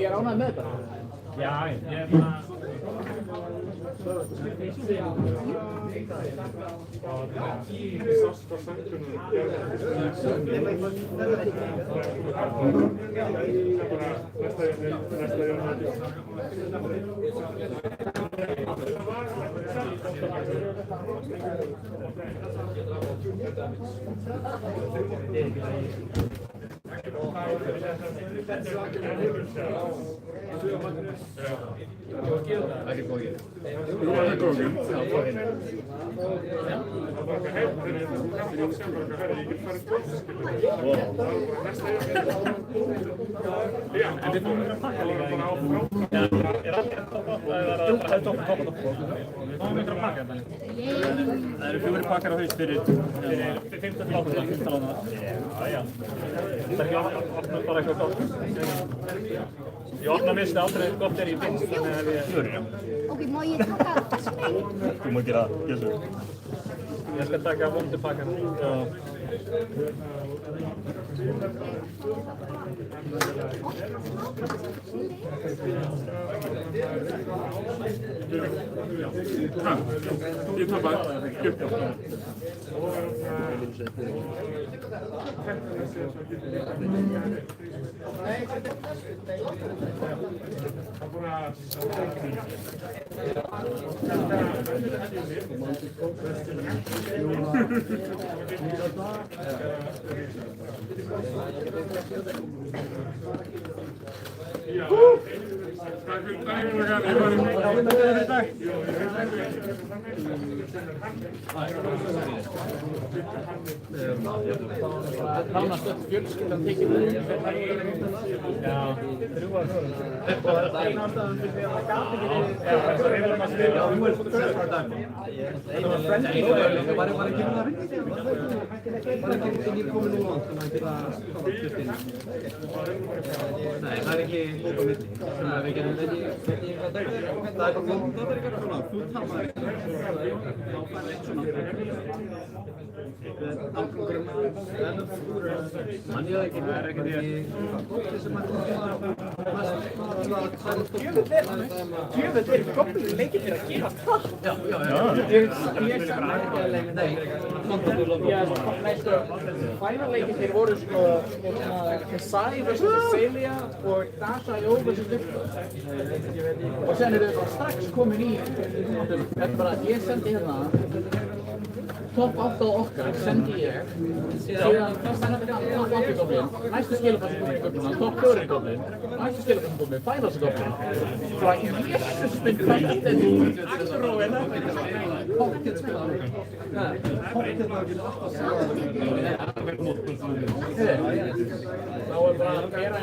er ánægð með þetta.
Já, ég er bara En við fórum að pakka líka bara á er allt topp eða er það topp? Við fórum að pakka þetta líka. Það eru 4 pakkar á haus fyrir 15 lána. Já. Það er ekki að opna bara eitthvað gott. Ég opna mist aldrei gott í finnst, þannig að við
Ok, má ég taka þessu með?
Þú má gera það, Jessu. Ég skal taka vondu pakkan.
Ég tar bara
Nánast öll fjölskyldan tekið með
Já, 3 ára fjórum. Og það er einn ástæðan fyrir því að það gaf ekki við þess að við viljum að spila. Þetta var friendly.
Var ekki komið nú langt þannig að geta skapað kjöstinn? Nei, það ekki bók á milli. Þannig að við getum ekki hvað dægur. Það bara góð, það ekki svona fulltarmar. Þá fær eitt svona afgangurinn mann ég það ekki, það ekki því sem að Gjöfell goblin leikir fyrir að gera það. Já. Ég sann ekki að leika, nei. Final leikir voru sko Kasai vs. Celia og Dasha Jó vs. Victor. Og sen eru þau strax komin í, ég sendi hérna topp 8 okkar, sendi ég. Síðan topp 8 goblin, næstu skilabæðsgoblin, topp 4 goblin, næstu skilabæðsgoblin, finalsgoblin. Frá Jesus minn fætti Axelróin. Pocket spilaði. Pocket var ekki alltaf saman. Þá bara að gera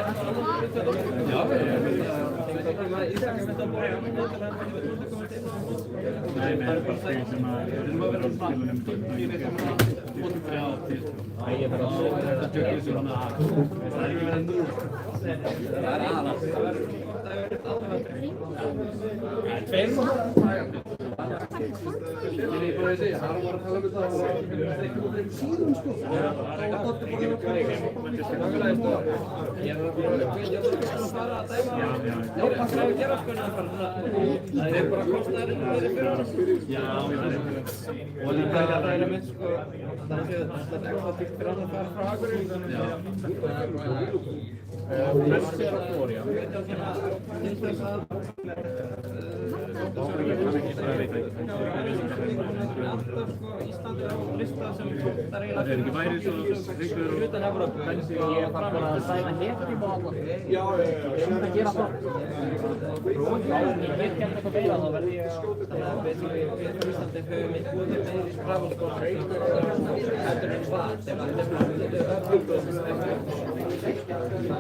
Það ekki væri svo hrygglegur og bensi. Ég þarf bara að sæna hefur í bóla. Já, ég myndi að gera það. Ég get eitthvað meira, þá verði ég að basically við Íslandi höfum við meiri travelskóla heldur en hvað sem að þetta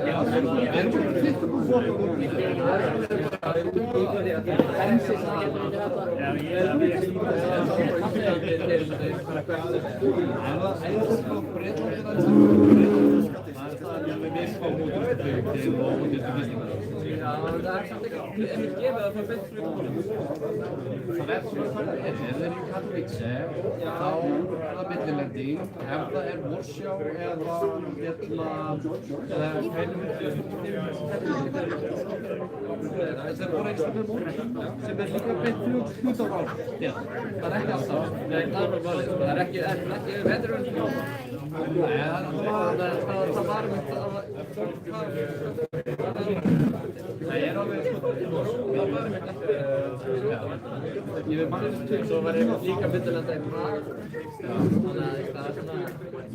Já, við erum það samt ekki einmitt gefið að það beint fyrir konum. Það svona þannig, ef það í Katowice, þá það millilending, ef það Warszawa eða það voru einstaklega mót sem líka beint út á rál. Það ekki alltaf, það valið, það ekki vetur en það var mynd að Nei, ég alveg það var mynd ég mann svo var ég líka millilenda í Prag þannig að það svona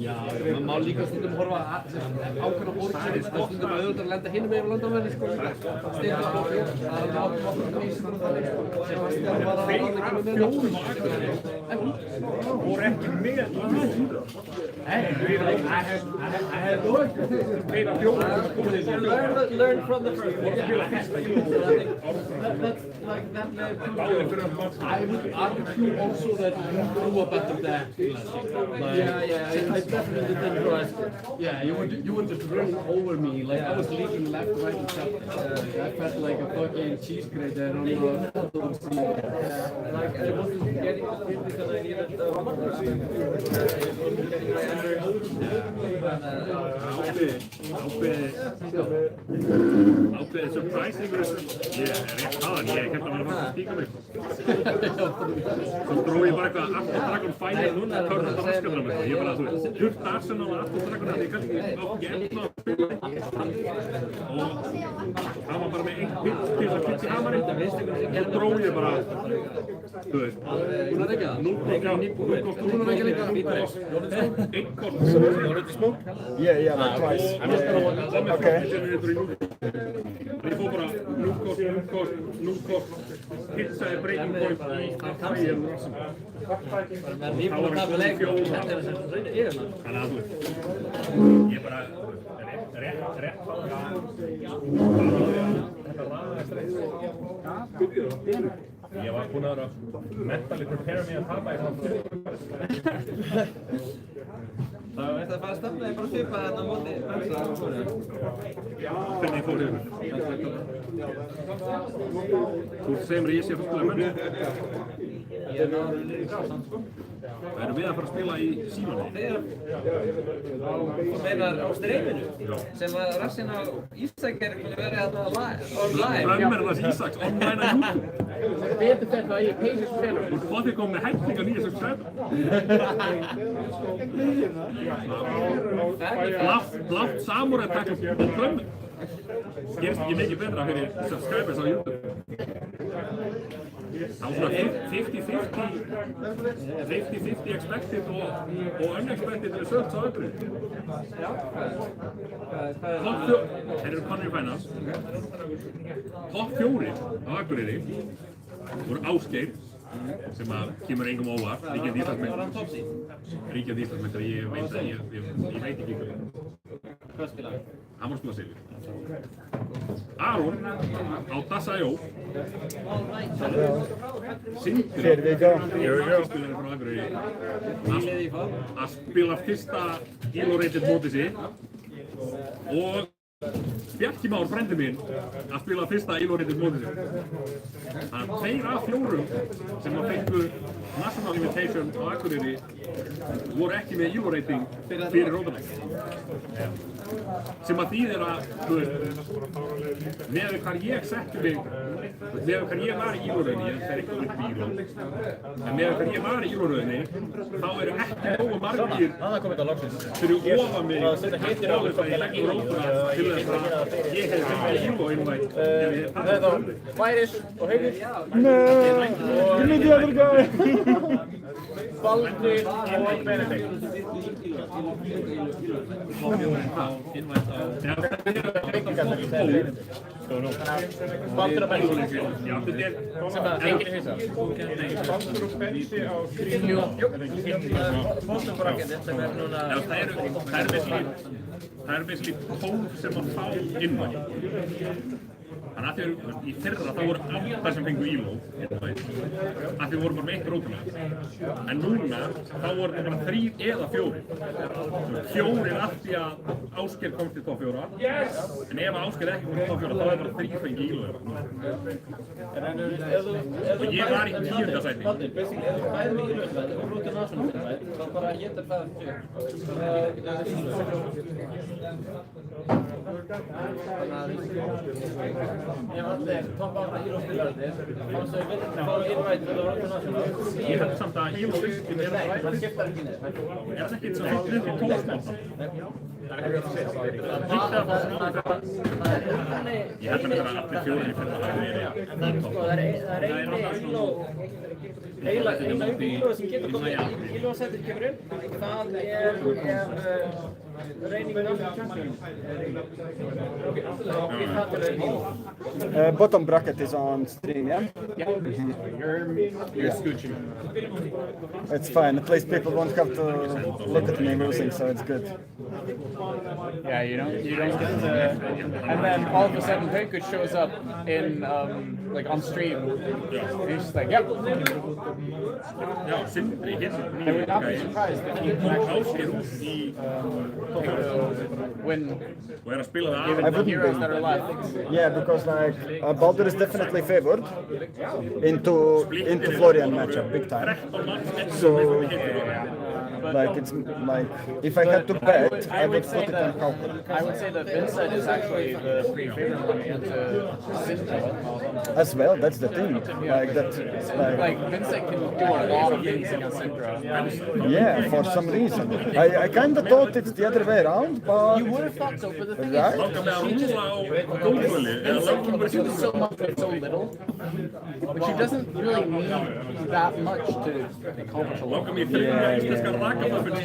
Já, maður má líka stundum horfa ákveðna borgir, stundum auðvitað að lenda hinum yfir landamæri sko Stendarsborg, það ákveðna prísinn Sebastian var að láta
voru ekki með I had
learn from the first one. I would argue also that you grew up after that. I definitely didn't grow up. Yeah, you would just run over me like I was leaking left, right, and center. I felt like a fucking cheese grater on the like I wasn't getting the fit because I needed the
ákveðið surprising ég rétt aðan, ég kemst að vera að stíka mig svo dró ég bara eitthvað After Dragon Final törnum það raskafna mig ég bara, þú veist, hurt Arsenal og After Dragon þannig ég kannski ekki eftir að spila og það var bara með einn pitt til þess að pitt í hamarinn og dró ég bara þú veist 1 kort
Yeah, like twice. Okay.
Ég fór bara núkort, hitsaði breaking point í fægir og rassum. Það var ekki fjóð. Þannig að þú veist, ég bara rétt. Ég var búinn að vera mentally prepare me að tapa í svona
þetta bara stamnaði bara svipað þarna á móti Bensa á fóru.
Hvernig fór yfir? Þú ert sem risi að spila menn.
Ég náði líka samt sko.
Erum við að fara að spila í símanni?
Þú meinar á streyminu? Sem að rassinn á Ísak verið þarna online?
Drömmerinn Ísaks online á YouTube.
Betur þetta að ég peisist félur.
Þú ert hvað þig komið með hættinga 9 subscriber. Blátt samúræð takk á drömmer. Gerist ekki mikið betra fyrir subscribers á YouTube. Það var svona 50-50 expected og unexpected results á öllum. Þeir eru konur í finals. Topp 4 á Akureyri voru Ásgeir, sem að kemur engum óvart, ríkjandi Íslandsmeistari, ég veit ekki ykkur.
Hvað spilaði?
Hann var að spila Silvi. Aron á DAS.io. Sindri.
Here we go.
Spilarinn frá Akureyri. Að spila fyrsta Elo-rated mótið sitt. Og Bjarki Már, frændi minn, að spila fyrsta Elo-rated mótið sitt. Þannig að 2 af 4 sem að fengu National Invitation á Akureyri voru ekki með Elo-rating fyrir rótamæk. Sem að þýðir að, þú veist, með hvað ég setti mig, með hvað ég var í Elo-röðinni, ég fer ekki upp í Elo, en með hvað ég var í Elo-röðinni, þá eru ekki nógu margir fyrir ofan mig að qualify í Róta til þess að ég hef fengið Elo-invite.
Það er þá Væris og Heiðir.
Give me the other guy.
Baldur og Benedikt. Baldur og Benedikt.
Já, þetta er
Sem að enginn hissa.
Baldur og Bensi á
Fóstumbrakketið sem er núna...
Það er basically 12 sem að fá invite. Þannig að í fyrra þá voru 8 sem fengu Elo, að við vorum bara með 1 rótulag. En núna þá voru það bara 3 eða 4. 4 af því að Ásgeir komst í topp 4. En ef Ásgeir ekki komst í topp 4 þá er bara 3 fengi Elo. Og ég var í 10. sæti.
Basically, ef þú bæðir með Elo og rótur national þá bara getur það Ef allir topp 8 Elo-spilararnir fannst þau vilja fá invite til Róta National.
Ég held samt að Elo-listin er
Það skiptar ekki neitt.
Er það ekki svo hlut í 12 smáta? Ég held að það er allir 4 í fyrra að það er
eina Elo sem getur komið Elo-settir kemur inn. Það er reyningin af champion.
Bottom bracket is on stream, yeah?
You're scooching.
It's fine. At least people won't have to look at me losing, so it's good.
Yeah, you don't get to, and then all of a sudden Haukur shows up in like on stream. And he's just like, yep.
Já, Sindri,
I would not be surprised if he
Ásgeir út í
when
og að spila það
given the heroes that are left.
Yeah, because like Baldur is definitely favored into Florian matchup, big time. So like it's like if I had to bet, I would put it on Haukur.
I would say that Vincent is actually the pretty favorite one against Sindri.
As well, that's the thing. Like that,
Like Vincent can do a lot of things against Sindra.
yeah, for some reason. I kind of thought it's the other way around, but
You would have thought so, but the thing
Right?
Langar mig að rúla á góðvöli eða langar mig að
she does so much with so little, but she doesn't really need that much to accomplish a lot.
langar mig að finna íslenska rakamöfinn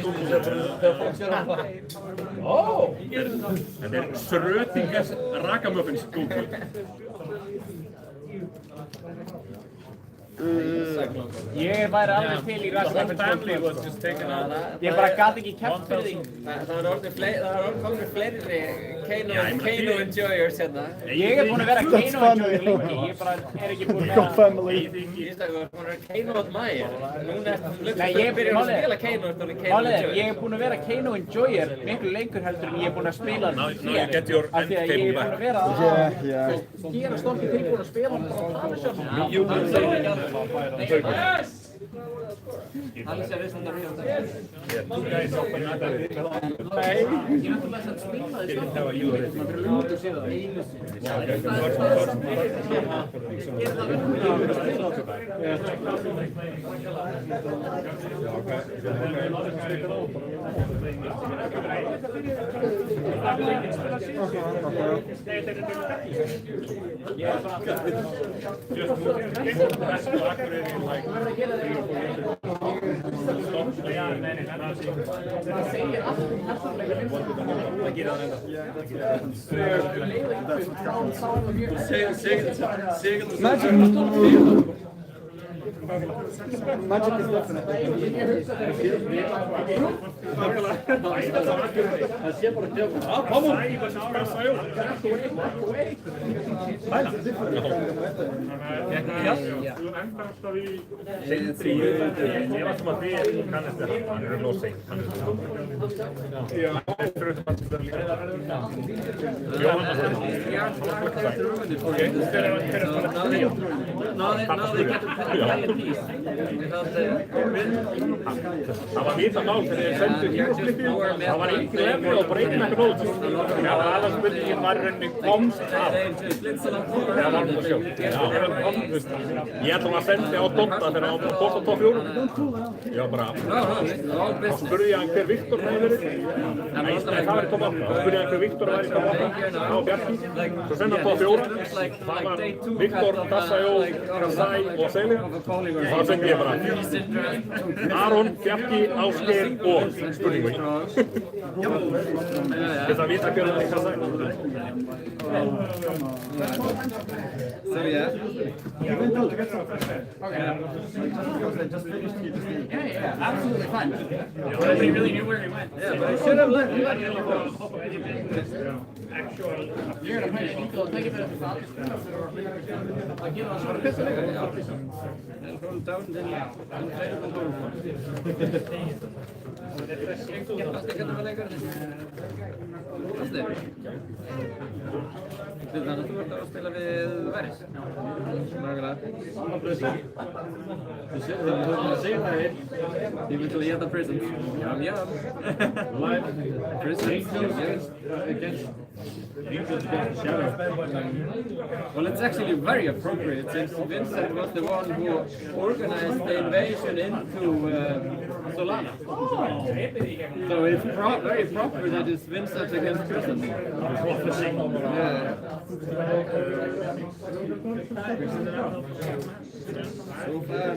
Þetta er Schrödingers rakamöfinn skókvöld
Ég væri alveg til í Russian
family was just taken out.
Ég bara gat ekki kæft fyrir því.
Það er orðið komið fleiri Kano enjoyers hérna.
Ég er búinn að vera Kano enjoyer lengi, ég bara er ekki búinn að
family.
Ég veist að þú er búinn að vera Kano admire. Núna ertu
Nei, ég er
byrjað að spila Kano eftir að Kano enjoyer.
Ég er búinn að vera Kano enjoyer miklu lengur heldur en ég er búinn að spila
Now you get your
af því að ég er búinn að vera
Yeah.
gera stolti tilbúinn að spila á Planation.
You will say it.
Hann sé vissandi að ríða
Yeah, two guys up another.
Nei, ég er náttúrulega að spila því
Didn't have a Euro.
Magic is
Það var vita mál þegar ég sendi hýroslippið, það var engin lefni og bara einn ekki nót. Það var alveg spurningin var rauninni komst af. Það var alveg sjálf. Ég ætla að sendi á Dotta þegar hann var bort á top 4. Ég var bara, þá spurði ég hann hver Viktor hefði verið. Nei, það var í top 8. Þá spurði ég hann hver Viktor var í top 8. Það var Bjarki. Svo sendi hann top 4. Það var Viktor, Kassajó, Kassai og Seli. Þá sendi ég bara Aron, Bjarki, Ásgeir og spurningu í. Þetta að vita hver það Kassai.
So yeah.
Yeah, absolutely fine. Nobody really knew where he went.
Yeah, but I should have let you.
You're gonna play Nico, take it to the top. Like, you know, sort of piss it
And from down then Þannig að þú ert að spila við Veris? Mögulega. Þú segir það einn. Ég myndi að geta Prisons. Prisons, yes. Well, it's actually very appropriate since Vincent was the one who organized the invasion into Solana. So it's very proper that it's Vincent against Prisons. Yeah. So far,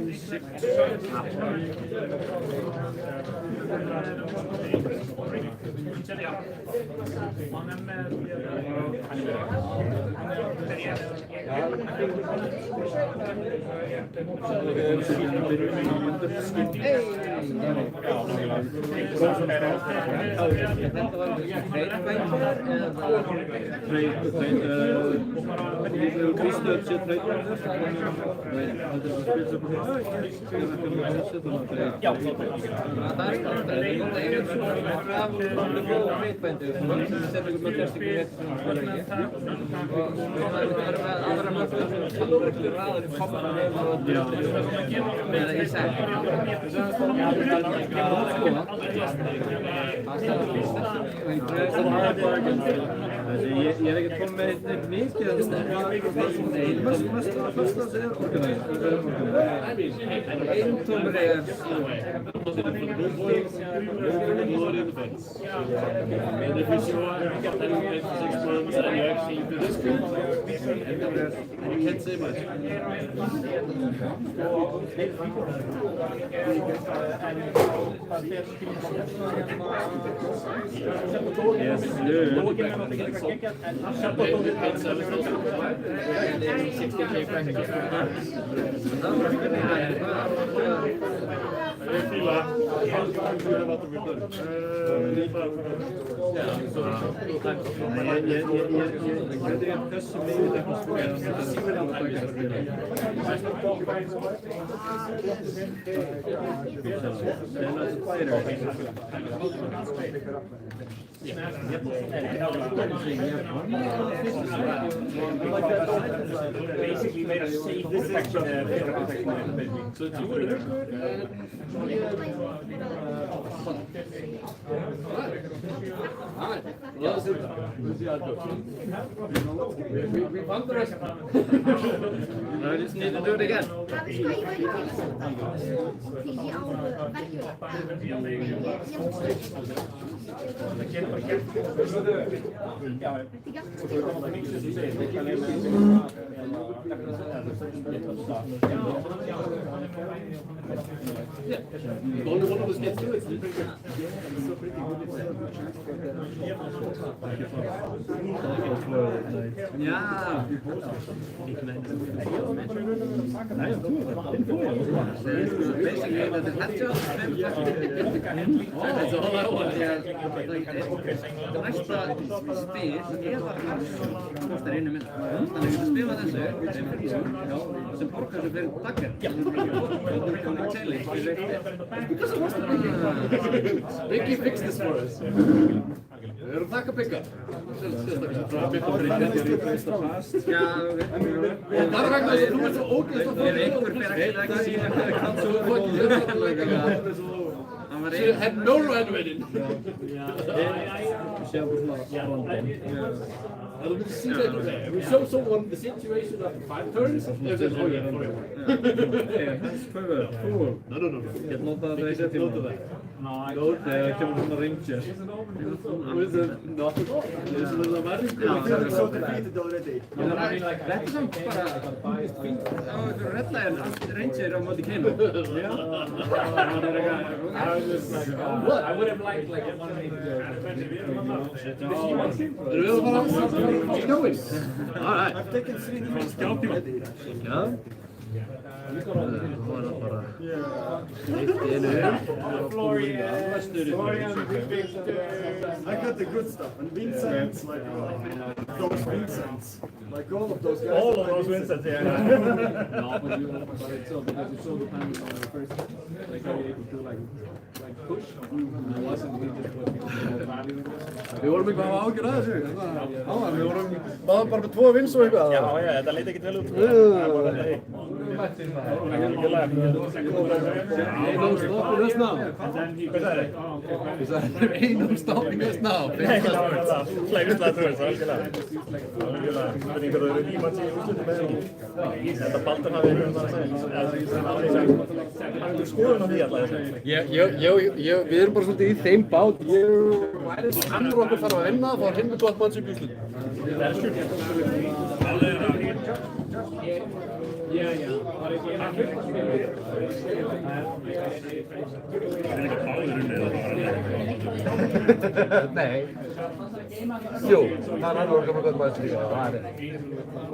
Ég ekkert komið með neitt mikið að mest að það er organized. eintómur er
More in the fence. And if you show up and you get 6 months and you actually do this good, and you can't say much. Yes,
Basically made a safe protection So it's
we found the rest. I just need to do it again.
only one of us gets to it.
Ja. Basically, the headshot that's all I want. The næsta spil kostar 1 minútu. Þannig að við spila þessu sem borgar þessu fyrir daggar.
Vicky fixed this for us. Við erum þakka bygga.
Já,
Það er vegna þess að þú ert svo ógeðslega
fyrir einhver fyrir ekki síðan hvað það kann svo
She had no right winning. And we see that there. We show someone the situation after 5 turns. And they said, oh yeah, oh yeah. No.
Get notað að það er setjum á það. Góð, þegar kemur svona ranger.
With the not at all. This is the magic.
Þetta er samt bara fínt á einhverju redline ranger á móti Kano.
What? I would have liked like one
Keep going.
All right.
I've taken 3 minutes already.
Já.
I got the good stuff, and Vincent's like those Vincents, like all of those guys.
All of those Vincents, yeah.
No, but it's so because it's so dependent on the first, like how you able to like push. And it wasn't we just what people value.
Við vorum ekki að hafa ágjör að þessu. Við vorum bara með 2 vins og eitthvað. Já, þetta leit ekkert vel út.
Ain't no stopping us now. Ain't no stopping us now.
Slæmislega þurr, algjörlega. Spurning hvað það eru nýmanns í úrslutum með því. Þetta Baldur hafi eitthvað að segja. Hafið þú skoðun á því alltaf?
Við erum bara svolítið í þeim bát. Annur okkur þarf að vinna, þá er hinn með gott manns upp í úrslutum. Nei. Jú, það er hann orðið með gott manns líka.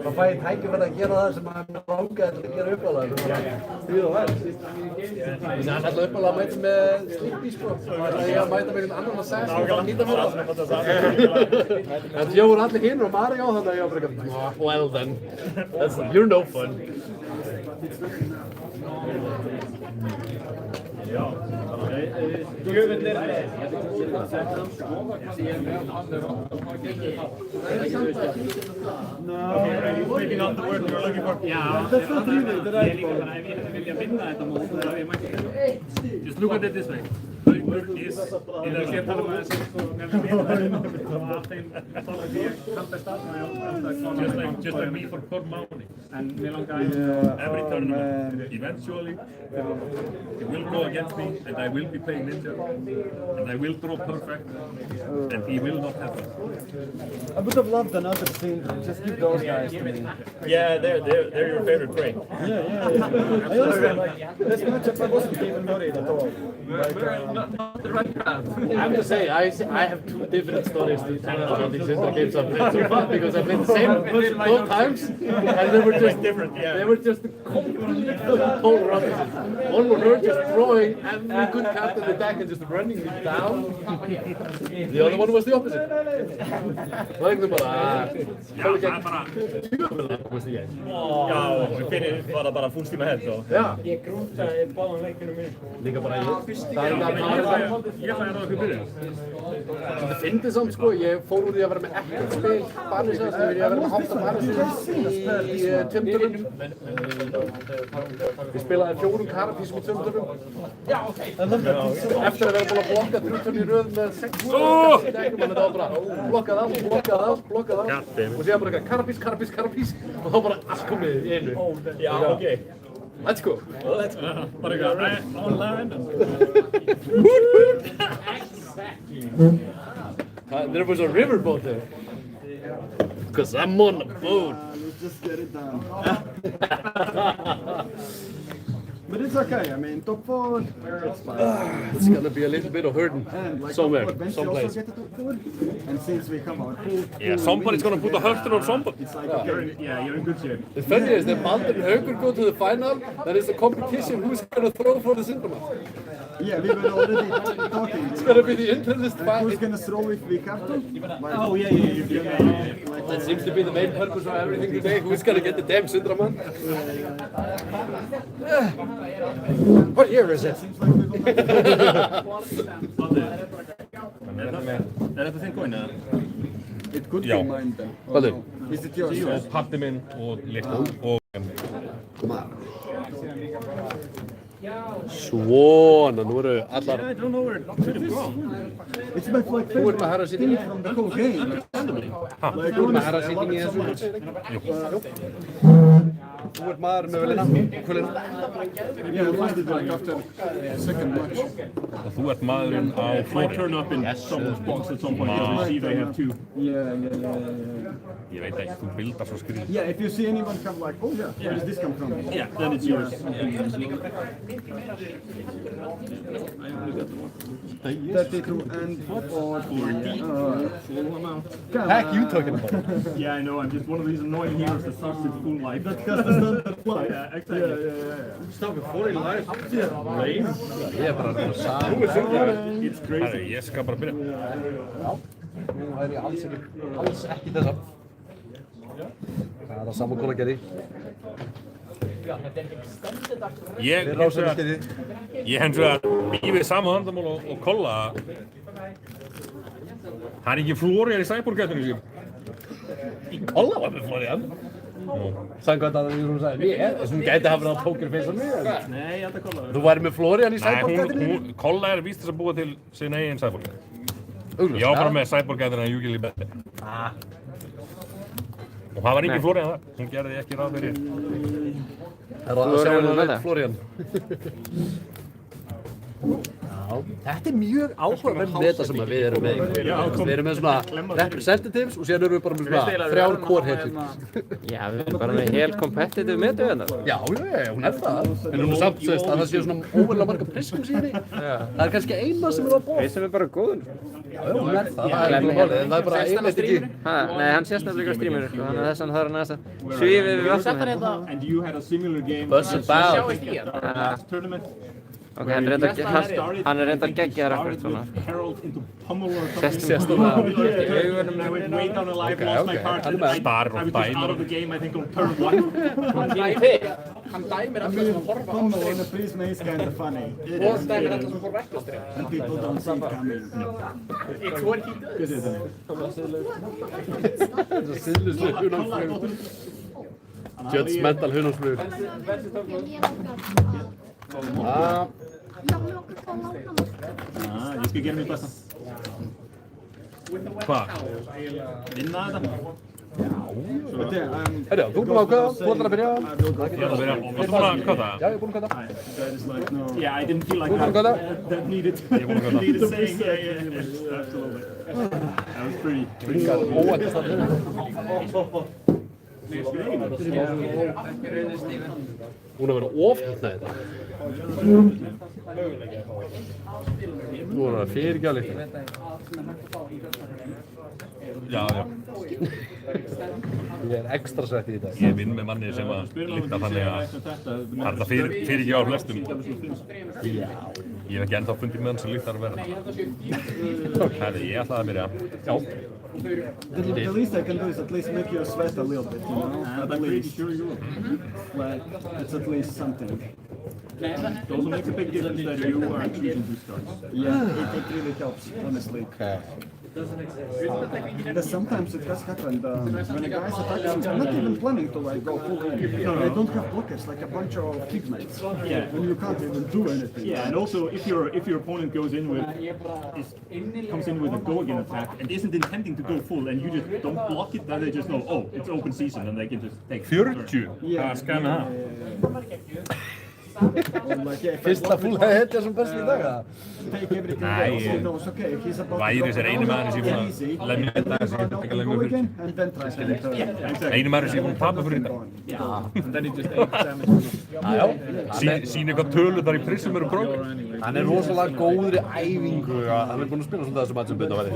Það fæ ég tækifæri að gera það sem hann langaði til að gera uppálega. Því það var. Þannig að hann ætlaði uppálega að mæta með slippi, sko. Það ætlaði ég að mæta með einhvern annan að segja og bara nýta fyrir það. En þjó voru allir hinn og Mari á þannig að ég var bara ekki, well then, you're no fun.
Maybe not the word you're looking for.
Yeah, that's not really the right one. If you vilja vinna þetta mót, þá hefði ég mætti þetta. Just look at it this way. Haukur is, ég sé að tala um þessi og af þeim tala því ég kann best að just like me for Corn Mountain. En mér langaði every tournament, eventually, he will go against me, and I will be playing Ninja, and I will draw perfect, and he will not have it.
I would have loved another scene. Just give those guys to me.
Yeah, they're your favorite prey.
Yeah. I also like this matchup. I wasn't even worried at all.
Not the right path.
I have to say, I have two different stories to tell about these Indra games I've played so far because I've played the same both times and they were just different. Yeah. They were just completely polar opposites. One was her just throwing and we couldn't captain the deck and just running me down. The other one was the opposite. Like the bara.
Já, fyrir var það bara full steam ahead þá.
Já.
Ég grúntaði báðan leikinu mínu.
Líka bara ég.
Ég ætlaði að ráða okkur byrja.
Það fyndi samt sko, ég fór úr því að vera með ekkert spil Banisas, þegar ég að vera með hálfta Banisas í tjöndunum. Ég spilaði 4 karapísum í tjöndunum. Eftir að vera búin að blokka 3 törn í röð með 6 degnum, þannig að það var bara blokkað allt. Og síðan bara eitthvað karapís og þá bara allt komið í einu.
Já, ok.
Let's go!
Bara eitthvað, online.
There was a riverboat there. Because I'm on the boat.
Let's just get it done. But it's okay. I mean, top 4. It's fine.
It's gonna be a little bit of hurting
And like
somewhere,
Benji
someplace.
also get a top 4. And since we come out,
Yeah, somebody's gonna put a hurting on somebody.
it's like okay.
You're in good shape.
The funny is that Baldur and Haukur go to the final, then it's a competition who's gonna throw for the Sindraman.
Yeah, we were already talking.
It's gonna be the internist
Who's
fight.
gonna throw if we captain?
Oh, yeah.
That seems to be the main purpose of everything today. Who's gonna get the damn Sindraman? What year is it?
Þetta þinn coin eða?
It could be mine then.
What then?
Is it yours?
Patti minn og litla og
Svona, nú eru allar.
I don't know where it could have gone.
It's my like
Þú ert með herra sitting
from the whole game.
Þú ert með herra sitting í þessu. Þú ert maður með velina.
Yeah, I landed like after second match.
Og þú ert maðurinn á
Might turn up in someone's box at some point because we see they have 2.
Yeah.
Ég veit ekki, þú bildar svo skrýt.
Yeah, if you see anyone come like, oh yeah, where does this come from?
Yeah, then it's yours.
32 and 40.
Full amount.
Heck you talking about?
Yeah, I know. I'm just one of these annoying heroes that starts with full life. That's because the standard fly. Yeah, exactly.
Stop with 40 lives. Lame. Ég er bara að sagða.
It's crazy.
Herri, ég skal bara byrja.
Nú er ég alls ekki þessa. Það er að saman konar gerði.
Ég hens vegar býð við sama handamál og kolla. Það er ekki Florian í Cyborg-gætunni sín.
Kolla var með Florian. Samkvæmt að þú sagði, þessum gæti hafa verið á pokerface á mig.
Nei, ég held að kolla.
Þú væri með Florian í
Nei,
Cyborg-gætunni?
Kolla er víst þess að búa til sin eigin Cyborg. Ég var bara með Cyborg-gætunni að Júgili Betti. Og það var ekki Florian það. Hún gerði ekki ráð fyrir.
Það er að sjá hennar Florian. Þetta er mjög áhugaverð meta sem við erum með. Við erum með svona representatives og síðan erum við bara með svona 3 core hetjur.
Já, við erum bara með helt competitive metu hérna.
Já, hún er það. En hún er samt að það séu svona óverlega marga prisms í henni. Það er kannski eina sem er á bóð.
Við sem er bara góður.
Já, hún er það. Það er bara einmitt ekki.
Nei, hann sést nefnilega á streamer, sko. Þannig að þess vegna þarf hann aðeins að svífið við vatnum hérna.
And you had a similar game.
Buzz about.
Last tournament.
Ok, hann er reyndar geggjaður akkurat svona.
Herald into pummel or something.
Sést það.
I went way down alive, lost my card. I was just out of the game, I think, on turn 1.
Hann dæmir alltaf sem að horfa á
Pummel
stream.
on a prism is kind of funny.
Og dæmir alltaf sem að horfa ekki á stream.
And people don't see it coming.
It's what he does.
Good, isn't it?
Þessi siðluslu hunangflug. Judgmental hunangflug.
Ég skal gera mér besta.
Hvað?
Vinna þetta.
But yeah,
Herra, þú búinn að ákveða, þú ætlar að byrja.
Ég ætla að byrja. Varstu búinn að köta?
Já, ég er búinn að köta.
That is like, no. Yeah, I didn't feel like
Þú búinn að köta?
that needed
Ég er búinn að köta.
needed saying. Yeah, absolutely. That was pretty
Óvænt að Hún að vera ofhýtna þetta. Nú er það fyrirgjálið.
Já.
Ég er ekstra svett í þetta.
Ég vinn með manni sem að lykta þannig að það er það fyrir ekki á flestum. Ég hef ekki ennþá fundið með hann sem lyktar verða. Herri, ég ætlaði að byrja. Já.
the least I can do is at least make you sweat a little bit, you know?
I'm pretty sure you will.
Like, it's at least something.
It also makes a big difference that you are choosing who starts.
Yeah, it really helps, honestly. Because sometimes it has happened when a guy's attacking, I'm not even planning to like go full in. They don't have blockers, like a bunch of teammates.
Yeah.
And you can't even do anything.
Yeah, and also if your opponent comes in with a Gorgon attack and isn't intending to go full and you just don't block it, then they just know, oh, it's open season and they can just take
40?
Yeah.
Hvað skal með það?
Fyrsta fulla hetja sem best í dag, eða?
Take everything
Nei,
else. He knows, okay, if he's about
væri
to
sér eini maður sem ég búinn að lemja þetta sem ég búinn að lemja
go
fyrir.
again, and then try to
Eini maður sem ég búinn að tapa fyrir þetta.
And then he just ate damage.
Já.
Sýn eitthvað tölur þar í Prism eru brók.
Hann er rosalega góður í æfingu. Hann er búinn að spila svolítið þessu match sem byrna væri.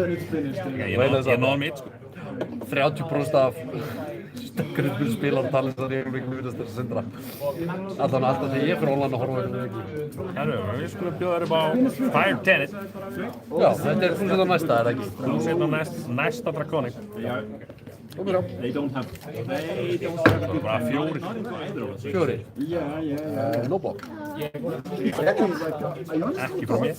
Ég náði mitt, sko.
30% af stökkurinn spilar og tala þessar reglum virðast þess að sindra. Alltaf þegar ég fyrir Holland að horfa hérna ekki.
Herru, við skulum bjóða þér upp á Fire Tenet.
Já, þetta er þú setja næsta, er það ekki?
Þú setja næsta Draconic.
They don't have
Bara fjórir.
Fjórir.
Yeah.
No block.
Ekki frá mér.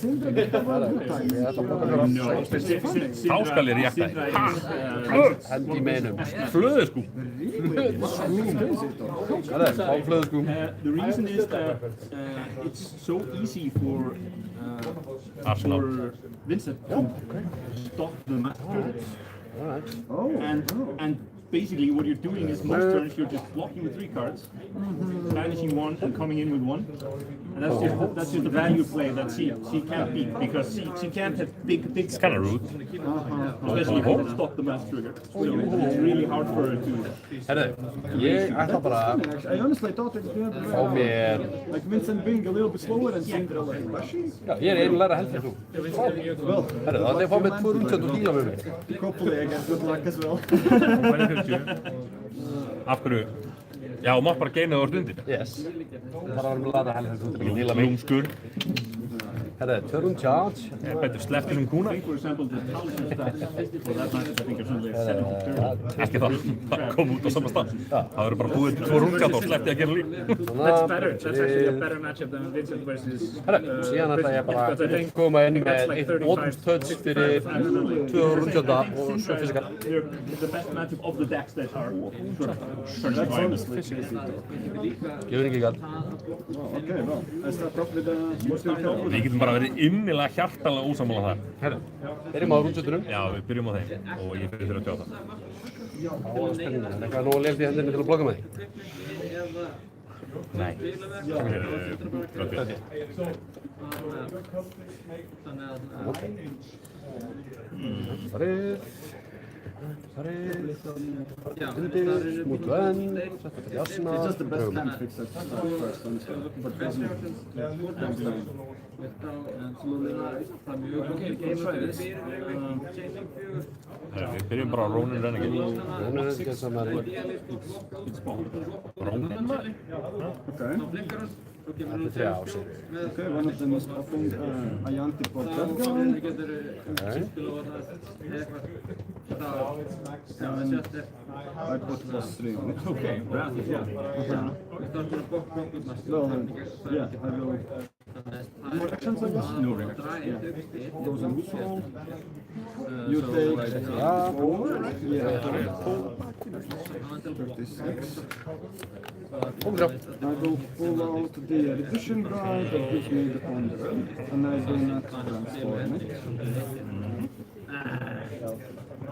Þá skal ég rétta þér.
Hendi í meinum.
Flöðuskú.
Það er, á flöðuskú.
The reason is that it's so easy for
Arsenal.
Vincent to stop the master. And basically what you're doing is most turns you're just blocking with 3 cards, banishing 1 and coming in with 1. And that's just a value play that she can't beat because she can't have big
It's kind of rude.
especially if you stop the mass trigger. So it's really hard for her to.
Herru, ég ætla bara
I honestly thought it would be
fá mér...
like Vincent being a little bit slower and Cinderella like rushing.
Já, ég er einu læra heldur en þú. Herru, það er að fá mér 2 rúntjönd og díla með mig.
Hopefully I get good luck as well.
Af hverju? Já, þú mátt bara geina það á stundir.
Yes. Það þarf að vera með læra heldur en þú til að díla mig.
Lúmskur.
Herru, 2 rúnt charge.
Betur slepptir kuna.
For example, the thousand stats for that match, I think are something like 7
Ekki það. Það kom út á sama stað. Það verður bara búið til 2 rúntjátt og sleppti að gera líf.
That's better. That's actually a better matchup than Vincent versus.
Herru, síðan ætla ég bara að koma inn með eitt bottom touch fyrir 2 rúntjönda og svo fysikal.
They're the best matchup of the decks that are sort of surviving.
Gefur ekki galt.
Okay, well, I start off with the
Við getum bara verið innilega hjartanlega ósammála þar.
Herru, erum á rúntjöndunum.
Já, við byrjum á þeim og ég fyrir þér að tjóta.
Spennandi, er eitthvað nógu leilt í hendinni til að blokka með því?
Nei.
Undir, mútu enn, setja þetta í asna,
It's just the best hand fix at first, honestly. But
Við byrjum bara á Ronin Renegade.
Ronin Renegade sem er
Ronin?
okay.
Þetta er 3 ásinn.
Okay, one of them is popping Ayanti for that guy. I put +3 on it.
Okay, Wrath as well.
Well, yeah, I will. More actions, I guess?
No reaction.
Goes on soul. You take 4. Yeah. 36.
Omgraf.
I will pull out the Erudition Drive that gives me the Ponder, and I do not transform it.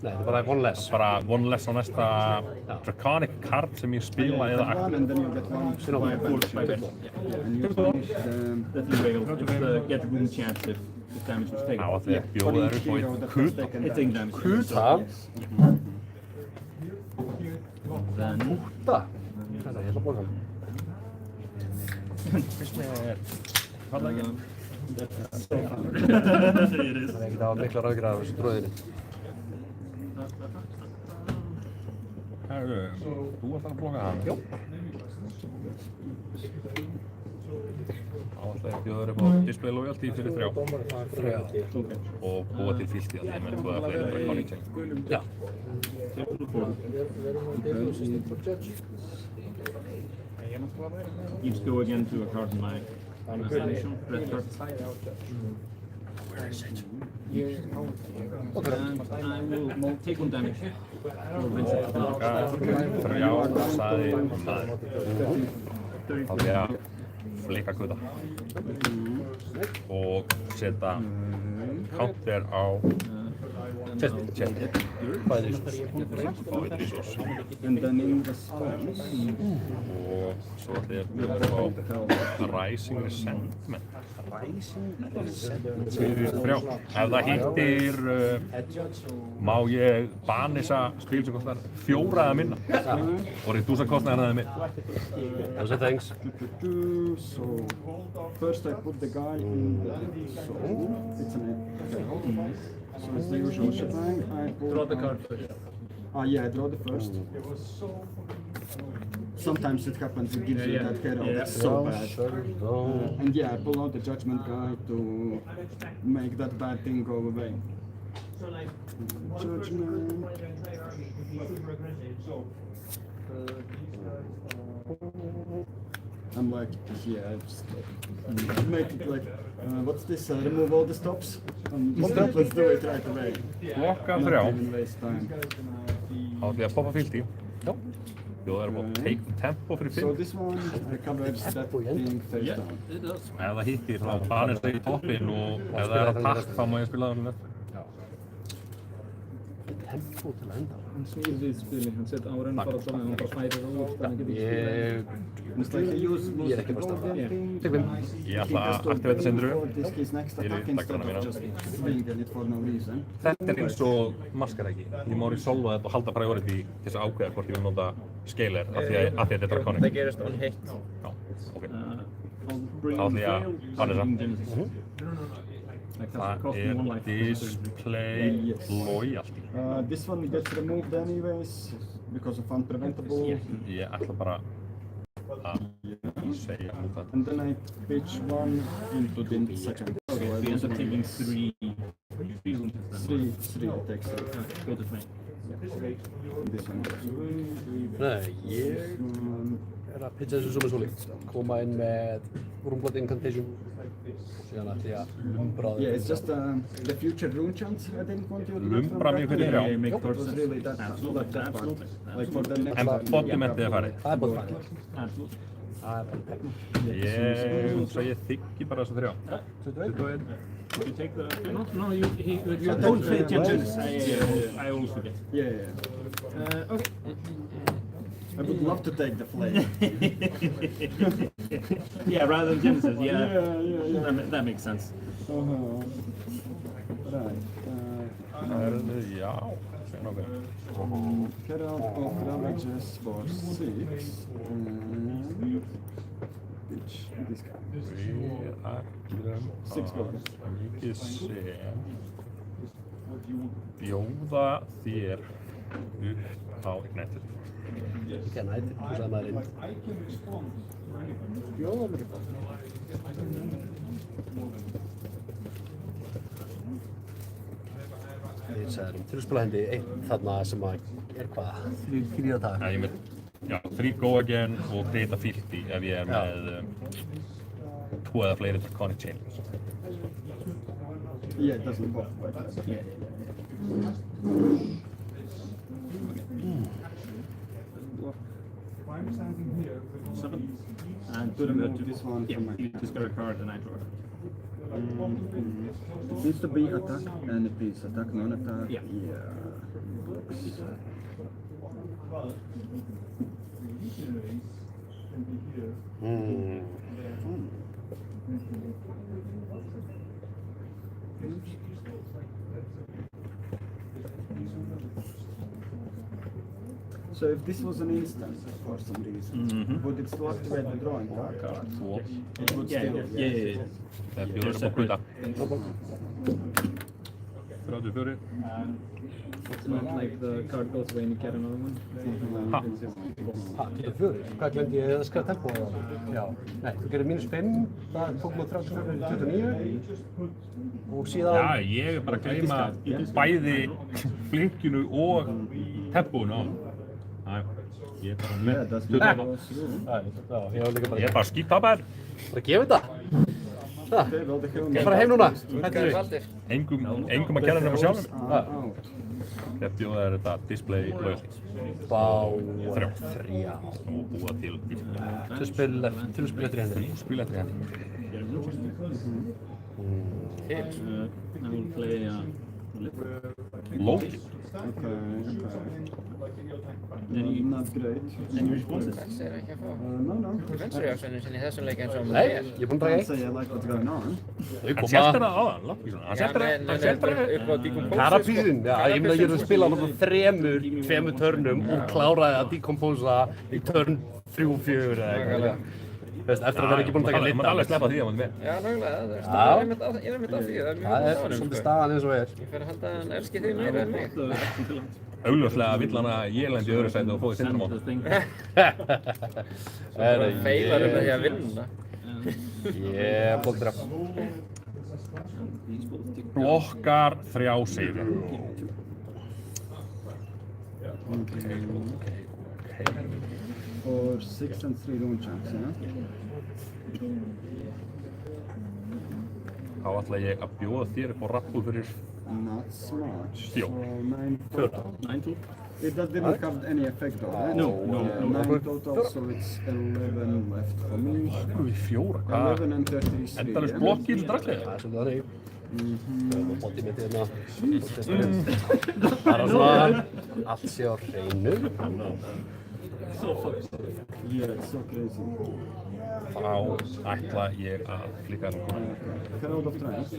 Nei, það er bara one less.
Bara one less á næsta Draconic card sem ég spila eða
One, and then you get one by banishing. And you finish
That you fail. Just get room chance if damage was taken.
á að þeir bjóða þér upp á einn kuta.
It's taking damage.
Kuta.
Then
Kuta. Það er heila bókan.
Hvað það ekki?
Það er ekkert að hafa mikla ráðgjur af þessu tróðinni.
Þú ert að blokka hann? Jó. Á að þeir bjóða þér upp á display loyalty fyrir 3. Og búa til fylgti að þeir menn búa fleiri Draconic Chain.
Já.
each go again to a card in my station. Red card.
Where is it?
And I will take 1 damage.
Þrjá, sagði maður. Þá vil ég flikka kuta. Og setja counter á Chesty.
Bæði
Fáið resource.
And then in the spawns.
Og svo ætla ég að bjóða á Rising Resentment. Fyrir 3. Ef það hittir, má ég banisa spil sem kostar 4 eða minna. Og redusa kostnaðina eða minn.
Those are things.
So first I put the guy in the soul. It's an so it's the usual shebang. I draw the card first. Yeah, I draw the first. Sometimes it happens it gives you that hero. It's so bad. And yeah, I pull out the judgment guy to make that bad thing go away. Judgment. I'm like, yeah, just make it like, what's this? Remove all the stops. Let's do it right away.
Blokka 3.
Not even waste time.
Þá ætla ég að poppa fylgti. Bjóða þér upp á Take Tempo fyrir 5.
So this one recovers that thing face down.
Ef það hittir þá banir það í toppinn og ef það er að takk þá má ég spila það með.
Tempo til að enda.
Hann smíði spili, hann sett ára bara svona, hann bara færir á úr, þannig að
Ég er ekki bara stafað. Tek 5.
Ég ætla að aktivita Sindru.
His next attack instead of just swinging it for no reason.
Þetta er eins og maskaræki. Ég má resolva þetta og halda priority til þess að ákveða hvort ég vil nota scaler af því að þetta er Draconic.
Það gerist on hit.
Já, ok. Þá ætla ég að banisa. Það er display loyalty.
This one gets removed anyways because of unpreventable.
Ég ætla bara að segja það.
And then I pitch one into the second.
we end up taking 3
Three takes it.
Go to 20.
This one goes away.
Nei, ég að pitcha þessu sem er svolít. Koma inn með Rúmblood Incantation. Síðan ætla ég að lumbra
Yeah, it's just the future rune chants I didn't want you to
Lumbra mig fyrir 3.
It was really that part. Like for the next
En
one.
bodymentið er farið.
Það er bótt fæn.
Absolutely.
Það er bara pæn.
Ég þykki bara þessu 3. 21.
Did you take the... No, you don't play Genesis. I always forget.
Yeah. Okay. I would love to take the flame.
Yeah, rather than Genesis, yeah.
Yeah.
That makes sense.
Right.
Já, segja nokkuð.
Herald of Ravages for 6. Pitch this guy.
Við ætlum
6 gold.
mikið sem bjóða þér upp á Ignited.
Ekki að næti, þú sagði maður inn.
Bjóða mér upp á.
Ég sagði til að spila hendi einn þarna sem að er hvað? 3 dag.
Já, ég mynd, já, 3 go again og create 50 ef ég er með 2 eða fleiri Draconic Chain.
Yeah, it doesn't pop like that. Yeah.
And
To remove this one
yeah,
from my
you discard a card and I draw.
It needs to be attack any piece. Attack, non-attack.
Yeah.
Blocks. So if this was an instant for some reason, would it still activate the drawing card? It would still.
Yeah.
Það er bjóður upp á hluta. 34.
It's not like the card goes away and you get another one.
Ha.
24, hvað glemdi ég að skrifa tempo á það? Já, nei, þú gerir -5, það tók maður 34 til 29 og síðan...
Já, ég er bara að gleyma bæði blinkinu og tempóinu á. Ég er bara með 28. Ég er bara skítabar.
Bara gefa þetta. Það, ég fara heim núna.
Engum að kenna nema sjálfum. Ég bjóða þér þetta display loyalty.
Þrjá.
Og búa til display.
Þú spil eftir henni.
Spil eftir henni.
I will play
Loki.
Not great.
Any responses?
Þessi er ekki að fá
No.
Venstri-reaksjónin sinni í þessum leik eins og
Nei, ég er búinn að draga
Can't say I like what's going on.
Hann sérst það áðan, Loki svona. Hann sérst það
upp á decompose.
Karapísin, já, ég meina ég er að spila á tveimur törnum og kláraði að decomposa í törn 3-4 eða eitthvað. Eftir að vera ekki búinn að taka
Ég mátt alveg sleppa því að maður með.
Já, nákvæmlega, það er einmitt af því, það er mjög
Það er svolítið staðan eins og er.
Ég fer að halda að hann elski þig meira en mig.
Augljóslega vill hann að ég lendi í öðru sæti og fóði sindrum á.
Það feilar með því að vinna.
Ég bóði draf.
Blokkar 3 sigur.
For 6 and 3 rune chunks, yeah?
Þá ætla ég að bjóða þér upp á rappúl fyrir
Not so much.
Jó.
So 9 total. It didn't have any effect though, right?
No.
9 total, so it's 11 left for me.
Fjóra,
11 and 33.
Endalaust blokk í þessu draglega.
Það er svolítið þannig. Það er bóttið mitt hérna. Það er svona allt sé á hreinu.
Yeah, it's so crazy.
Þá ætla ég að flika hann.
Herald of Triumph.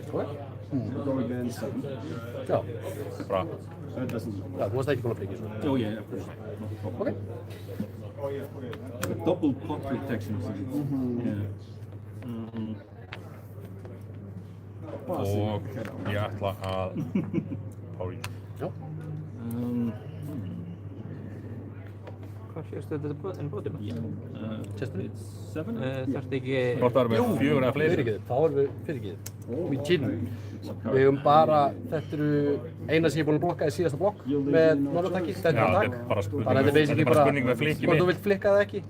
Go again 7.
Já.
Bra.
That doesn't.
Já, þú varst ekki búinn að flika í svona.
Oh yeah, of course.
Ok.
Double pot protection. Yeah.
Og ég ætla að Pári.
Já.
Hvað fjöstu þetta en bótum?
Chester?
7?
Þarftu ekki...
Hvort það eru með 4 eða fleiri?
Fyrirgefðu, þá erum við fyrirgefðu. Við kynum. Við hefum bara, þetta eru eina sem ég er búinn að blokka í síðasta blokk með norðattaki.
Já, þetta er bara spurning með flikki
hvort
mitt.
þú vilt flikka það ekki.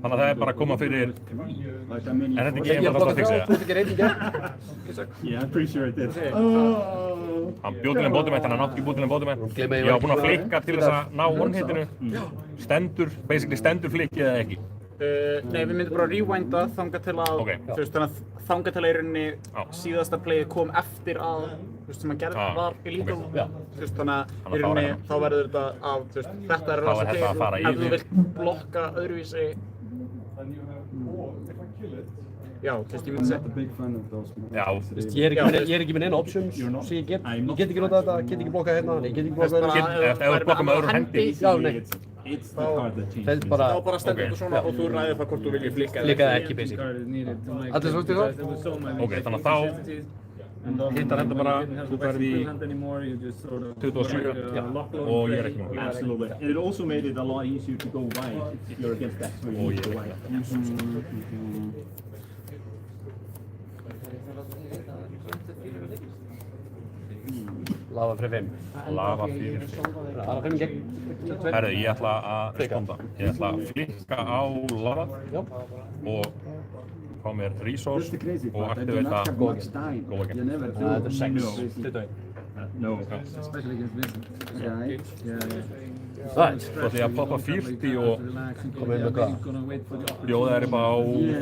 Þannig að það er bara að koma fyrir... En þetta ekki
Ég
bara
blokka
að fixa
frá, þú ert ekki reyndið
Yeah, I'm pretty sure it did.
Hann bjóð til enn bótumætt, hann átti ekki búið til enn bótumætt. Ég var búinn að flikka til þess að ná one-hitinu. Basically stendur flikkið eða ekki.
Nei, við myndum bara rewinda þangað til að, þú veist, þannig að þangað til að í rauninni síðasta playið kom eftir að, þú veist, sem að gerð var í líka. Þú veist, þannig að í rauninni þá verður þetta að, þú veist, þetta er rasa til, ef þú vilt blokka öðruvísi. Já, þú veist, ég myndi segja.
Já.
Ég er ekki með neina options sem ég get ekki notað þetta, get ekki blokkað hérna, ég get ekki blokkað hérna.
Ef þú blokkar með öðrum hendi.
Já, nei.
Þá bara stendur þetta svona og þú ræðir það hvort þú viljið flikka
eða ekki basic. Allir svolítið þá?
Ok, þannig að þá hittar þetta bara, þú ferð í 27 og ég er ekki með.
Absolutely. And it also made it a lot easier to go wide if you're against that.
Og ég er ekki.
Lava fyrir 5.
Lava fyrir 5.
Lava 5 gegn.
Herðu, ég ætla að responda. Ég ætla að flikka á lava og fá mér resource og activate það. Go again.
Það er 6.
No, especially against Vincent.
Right.
Right.
Svo ætla ég að poppa 40 og
koma inn með hvað?
bjóða þær upp á... Ég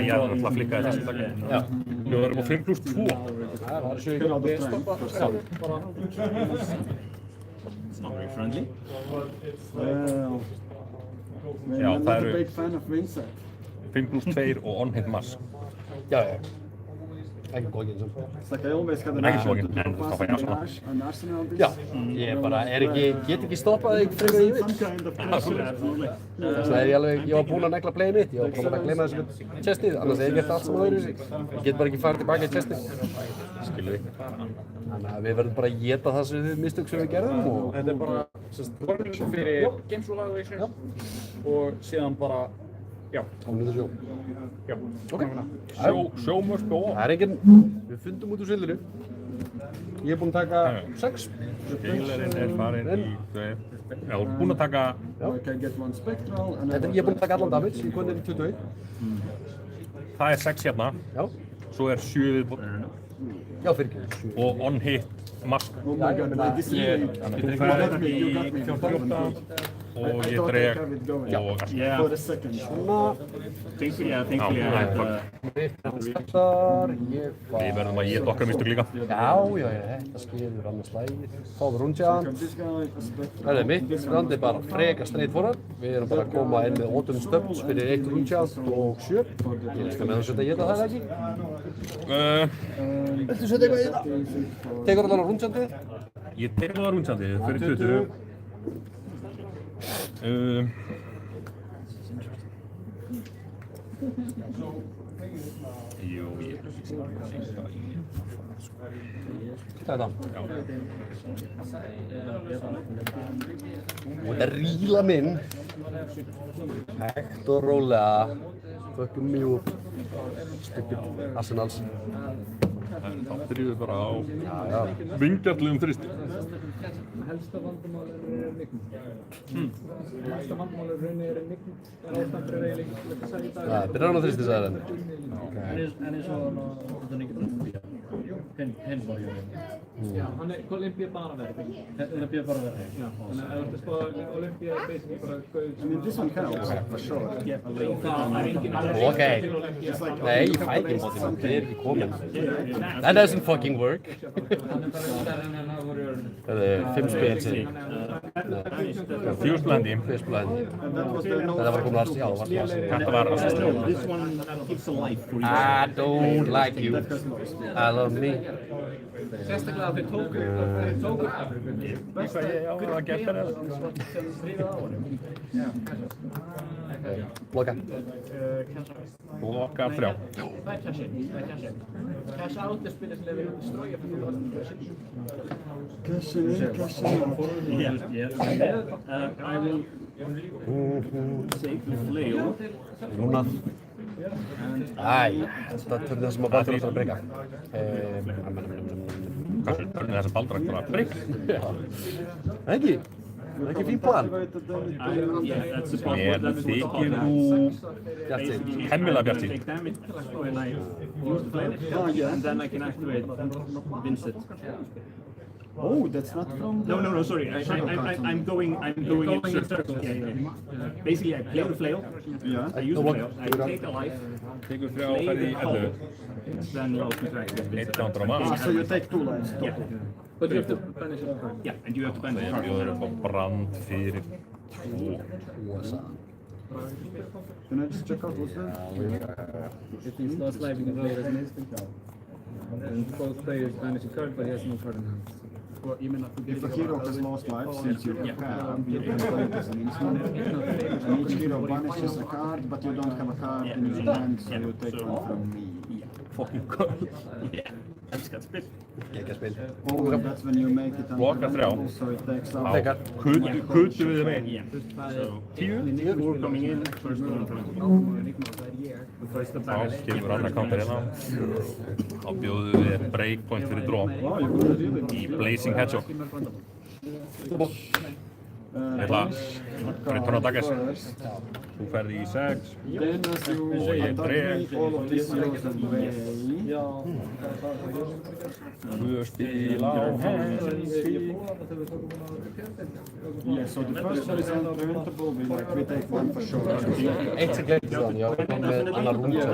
er alltaf flikkaði þessi dag. Já. Bjóða þær upp á 5 + 2.
Það var svo ekki B-stoppa.
It's not very friendly.
Já, það eru
Big fan of Vincent.
5 + 2 og on-hit mask.
Já. Ekki góðið eins og.
It's like I always got an
Ekki flókin, en þú stoppa í Arsenal.
an Arsenal this.
Já, ég bara get ekki stoppað þig frekar ég vil. Það ég var búinn að negla playið mitt, ég var búinn að gleyma þessu chestið, annars hef ég gert allt saman öðruvísi. Ég get bara ekki farið tilbaka í chestið.
Skilur við.
Þannig að við verðum bara að éta það sem mistök sem við gerðum og...
Þetta bara warning fyrir Games Roll Evaluation og síðan bara, já.
Ánum sjó.
Já.
Ok.
Show must go on.
Það enginn, við fundum út úr svindlinu. Ég er búinn að taka 6.
Skeilarinn farin í 2. Já, þú ert búinn að taka...
I can get one spectral and
Ég er búinn að taka allan damage, ég konið í 21.
Það er 6 hérna.
Já.
Svo er 7 viðbútt.
Já, fyrir ekki.
Og on-hit mask.
oh my god, like this really,
Þú færð í 14 og ég dreg og
Yeah.
for a second.
Thankfully, I had
Við verðum að geta okkar mistök líka.
Já, þetta skilur annars slægir. Fáðu rúndján.
This guy is spectral.
Það er mitt round bara freka straight forward. Við erum bara að koma inn með 8 stöfns fyrir 1 rúndján og 7. Ég skal með þess að geta það ekki. Viltu setja eitthvað í það? Tekur allan á rúndjándið?
Ég tek það á rúndjandið fyrir 20. Jú, ég
Hvað er það? Og þetta ríla minn. Hægt og rólega. Fucking mjúk. Stupid Arsenals.
Þá drýðum við bara á vingjarlegum þrýsti.
Helsta vandamál er nignum. Helsta vandamál er nignum. Það er ástæðan fyrir reyling.
Það byrjar hann á þrýsti, sagði henni.
En eins og þannig ekki Olympia. Hinn var ég.
Já, hann er Olympia bara verði.
Olympia bara verði.
Já, þannig að ef þú skoða Olympia er basically bara gauð.
I mean, this one counts for sure.
Ok. Nei, ég fæ ekki mótið, það er ekki komin. That doesn't fucking work. Það er 5 spil til.
4 blandi.
4 blandi. Þetta var komin að já,
Þetta var
This one keeps alive for you.
I don't like you. I love me.
Sérstaklega að þeir tóku.
að geta það.
Blokka.
Blokka 3.
Það er cash in. Cash out er spilið sem við erum strója fyrir það.
Cash in, cash out.
Yes. I will take the flail.
Núna. Æ, þetta törnir það sem að Baldur ætlar að breyka.
Hvað törnir það sem Baldur ætlar að breyka?
Já. Ekki? Það er ekki fín plan.
Mér þykir þú hemmilega bjartsýn.
Take damage when I use the flail, and then I can activate Vincent.
Oh, that's not from the...
No, sorry. I'm going in circles. Yeah. Basically, I play the flail.
Yeah.
I use the flail. I take a life.
Tekur 3 og ferði í 11.
Then you also try to get Vincent.
1 counter á mann.
So you take 2 lives.
Yeah.
But you have to banish it.
Yeah, and you have to bend the
Ég
card.
bjóður upp á brand fyrir 2.
Can I just check out what's that?
If he's lost life, you can play it as an instant. And both players banish a card, but he has no card in hand.
If a hero has lost life since you have, you can play it as an instant. And each hero banishes a card, but you don't have a card in your hand, so you take one from me.
Fucking cool.
Elskat spil.
Gekka spil.
Oh, and that's when you make it
Blokka 3.
so it takes out.
Tekar.
Kutu við þeim einn.
So,
10.
Four coming in, first one from the first
Þá
attack.
kemur annar counter hérna. Þá bjóðum við breakpoint fyrir draw. Í Blazing Hedgehog. Ég ætla að return attackers. Þú ferði í 6
Then as you
og ég
attack
dreg
me, all of these goes away.
2 spil á hendi.
Yeah, so the first one is unpreventable, we take one for sure.
Eitt sem glemdi þannig, já, við komum með annar rúmtjál.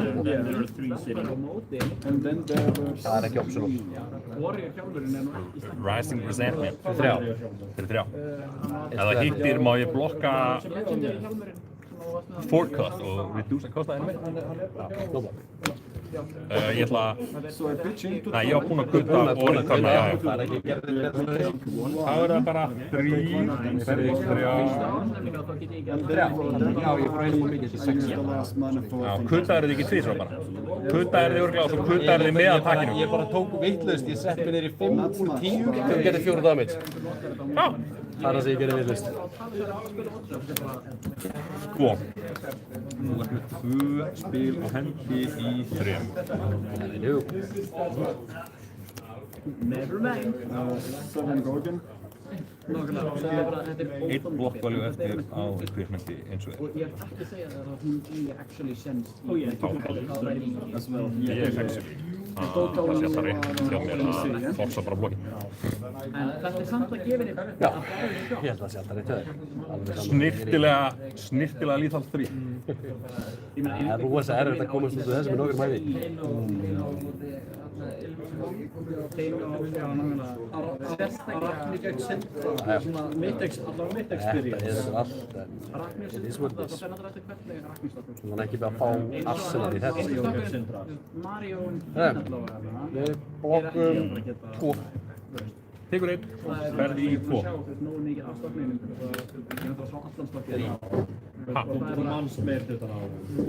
And then there was...
Það ekki optional.
Rising Resentment.
Fyrir 3.
Ef það hittir má ég blokka forecast og reduce kostnaðinu mitt. Ég ætla að... Nei, ég var búinn að gutta orðinkarna, já.
Það ekki gerðið betur.
Það verður bara 3, ferði 3.
Já, ég fór einum og mikið til 6.
Já, kutta er þið ekki 2 svo bara. Kutta er þið örglega og svo kutta er þið með attackinu.
Ég bara tók vitlaust, ég sett mér niður í 5 úr 10 til að geta 4 damage.
Já.
Það er það sem ég gerði vitlaust.
Sko, þú ert með 2 spil á hendi í 3.
Never mind.
7 Gorgon.
Einn blokkvaljú eftir á equipmenti eins og
Og ég ætla ekki að segja það að hún eigi actually sense í
As well.
Ég er actually það sé alltaf rétt hjá mér að forsa bara blokkin.
En þetta er samt að gefa þér
Já, ég held að það sé alltaf rétt hjá þér.
Snirtilega lethal 3.
Það er rosa erfitt að komast út úr þessu með nokkur mæði. Þetta er allt, it is what it is. Þannig ekki bara að fá arsenal í þetta. Við blokkum 2.
Tekur 1, ferði í 2. Ha?
Þú manst meir þetta á.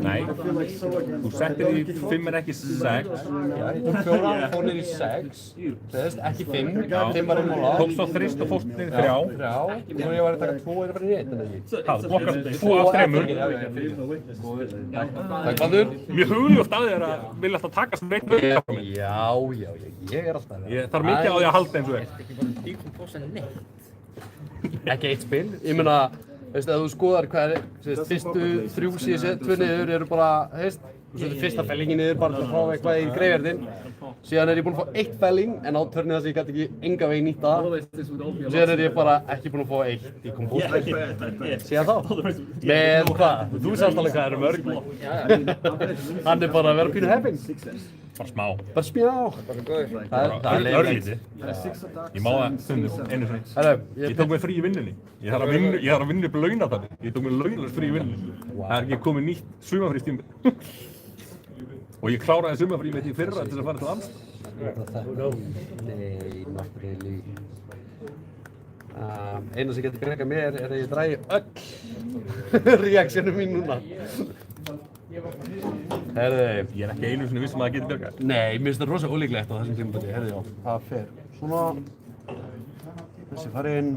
Nei, þú settir í 5 ekki 6.
Já, ég tók 4, fór niður í 6. Þeðist, ekki 5. 5 var einmála.
Tókst á þrist og fórst niður í 3.
3. Svo ég var að taka 2 og ég var í 1, en ekki.
Það blokkast 2 af 3.
Takk, Baldur.
Mjög hugljótt að þér að vilja alltaf taka sem reynd völd.
Já, ég er alltaf.
Ég þarf mikið á því að halda eins og þér.
Ekki 1 spil. Ég meina, veist, ef þú skoðar hvað er, fyrstu 3 síðan 2 niður eru bara, veist, þú setur fyrsta fellingin niður bara til að fá eitthvað í greiðverðin. Síðan er ég búinn að fá 1 felling, en á törnið þess að ég gæti ekki enga veginn nýtt það. Síðan er ég bara ekki búinn að fá 1 í kompóstur. Síðan þá. Með hvað? Þú sást alveg hvað það eru mörg. Hann er bara að vera pínu heppinn.
Bara smá.
Bara smjá. Það er
örlítið. Ég má það stundum, einu sinni. Ég tók mig frí í vinnunni. Ég þarf að vinna upp launatafli. Ég tók mig launalaust frí í vinnunni. Það er ekki komið nýtt sumafrístími. Og ég kláraði sumafrí mitt í fyrra til að fara til Amsterdam.
Nei, not really. Eina sem getur bjargað mér er að ég dragi öll reaksjónum mín núna. Herðu,
ég er ekki einu sinni viss að það getur bjargað.
Nei, mér finnst það rosa ólíklegt á þessum tímapunkti. Herðu, já, það fer svona. Þessi farinn.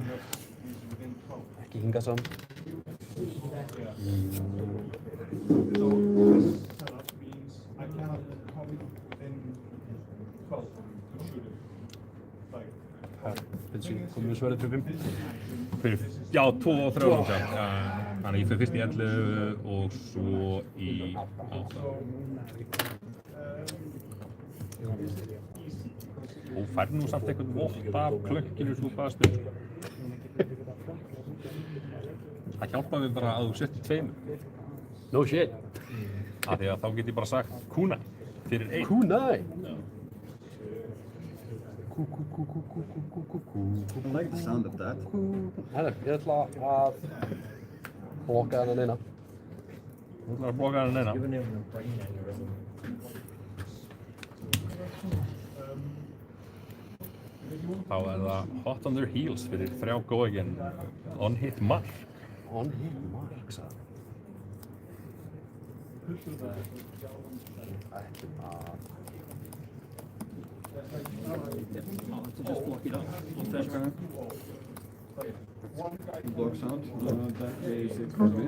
Ekki hingað saman. Komum við svörið fyrir 5?
Já, 2 og 3 árum sér. Þannig ég fyrir fyrst í 11 og svo í 8. Og færði nú samt eitthvað vott af klökkinu súpaða stund. Það hjálpaði mér bara að þú sett í 2.
No shit.
Af því að þá get ég bara sagt kuna fyrir 1.
Kuna?
I like the sound of that.
Herru, ég ætla að blokka hennan eina.
Þú ætlar að blokka hennan eina? Þá er það Hot on their heels fyrir 3 góðeginn. On-hit mark.
On-hit mark, sagði.
Just block it up on first round.
Blocks out. That is it for me.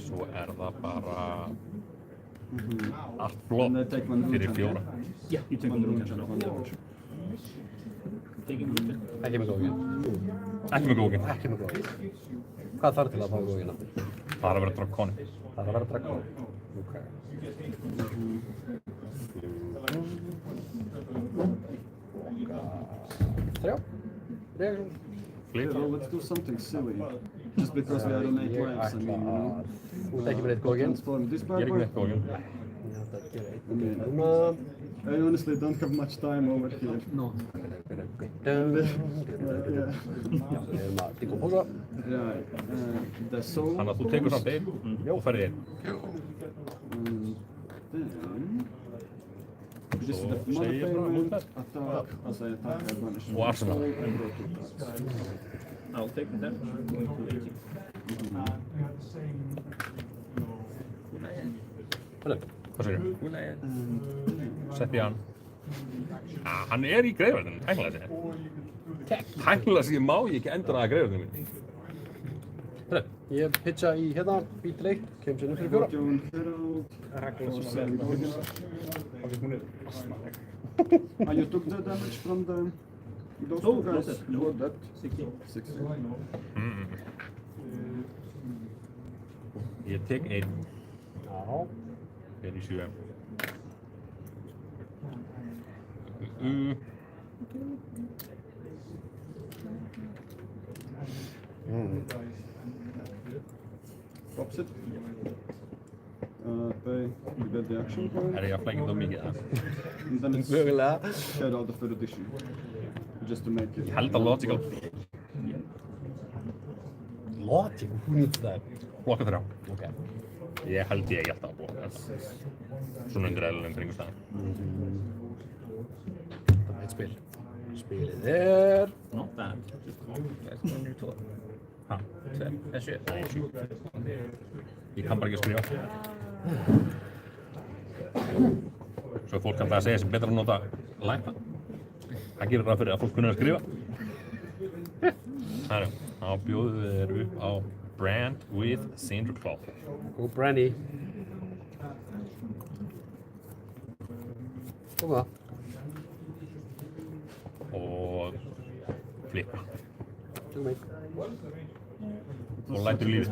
Svo það bara allt blótt fyrir 4.
Yeah, you take one root and one orange.
Ekki með gógin.
Ekki með gógin.
Ekki með gógin. Hvað þarf til að fá gógin aftur?
Það þarf að vera dragóni.
Það þarf að vera dragóni. Ok. 3. Reaction.
So let's do something silly. Just because we had an 8 waves, I mean, you know.
Þú ert ekki með eitt gógin.
Transform this bad
Ég ekki
boy.
með gógin.
I honestly don't have much time over here. No.
Við
erum
að tíka pósa.
The soul.
Þannig að þú tekur samt 1 og ferði 1.
This is the money payment, attack, as I attack, I punish.
Og Arsenal.
I'll take the damage.
Hvað segir þú? Setti hann. Hann í greiðverðinu, tæknilega sér. Tæknilega sér má ég ekki endur að greiðverðinu mín.
Ég pitcha í hérna, beat til 1, kem sér fyrir 4.
You took the damage from those two guys. You're dead. 16.
Ég tek 1.
Já.
Fyrir 7.
Pops it. Pay, you get the action point.
Ég að flækja það mikið það?
And then it's head out of erudition. Just to make it.
Ég held að logical.
Logic? Who needs that?
Blokka 3.
Ok.
Ég held ég alltaf að blokka þetta. Svona undir eðlulegum kringumstæðum.
Það er eitt spil. Spilið er...
Not bad.
Ha? 7. Ég kann bara ekki að skrifa. Svo fólk kann það að segja sem betra að nota lækna. Það gerir ráð fyrir að fólk kunni að skrifa. Það þá bjóðum við þér upp á Brand with Cinder Cloth.
Og Brandy. Koma.
Og flippa.
Til mig.
Og lætur lífið.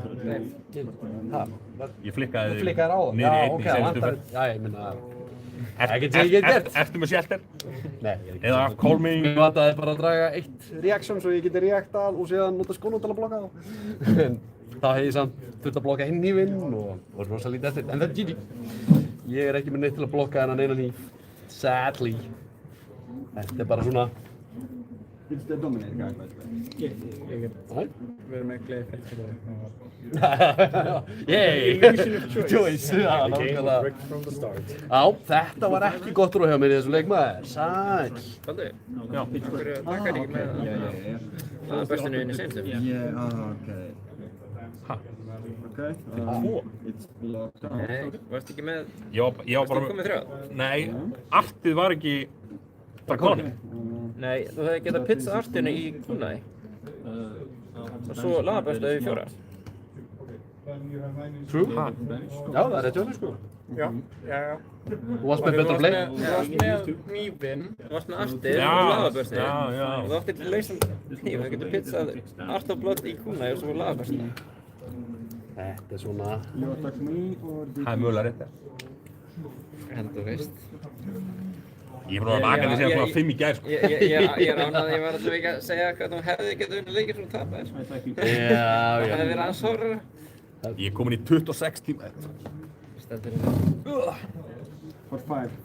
Ha?
Ég flikkaði
Þú flikkaðir á það?
niður í
Já,
einni
ok,
í seinustu
vantar...
ferð.
Já, ég minna...
Ertu með shelter?
Nei,
Eða call me?
Mér vantaði bara að draga 1 reaction svo ég geti reactað og síðan nota skónum til að blokka þá. En þá hef ég samt þurft að blokka hinn hnífinn og rosa lítið eftir. En það er GG. Ég er ekki með neitt til að blokka hennan einan hníf. Sadly. Þetta er bara svona...
It's the dominator guy, by the way.
Við erum með gleði fyrir
Yay! Illusion of choice. Já, nákvæmlega. Já, þetta var ekki gott róð hjá mér í þessu leik maður. Sæl.
Baldur?
Já.
Hverju takkar ekki með hlaðabörstinu inn í seinustu?
Okay.
Ha?
Okay. It's blocked out.
Nei, varst ekki með...
Ég var bara...
Varst þú komið 3?
Nei, artið var ekki... Dragóni.
Nei, þú hefði getað pizzað artinu í Kunai. Og svo hlaðabörstu yfir 4.
True. Ha? Já, það er rétt sko.
Já.
Þú varst með betra play?
Þú varst með hnífinn, þú varst með artið og hlaðabörstinu. Og þú átti lausan hníf, þú getur pizzað art og blott í Kunai og svo hlaðabörstinu.
Þetta er svona...
You attack me or...
Það er mögulega rétt.
En þú veist.
Ég er búinn að vaka því síðan svona 5 í gær, sko.
Ég er ánað að ég var alltaf ekki að segja hvað þú hefði getið unnið leikir sem þú tapaðir. Það hefði verið aðeins horror.
Ég er komin í 26 tíma.
Stendur
For 5.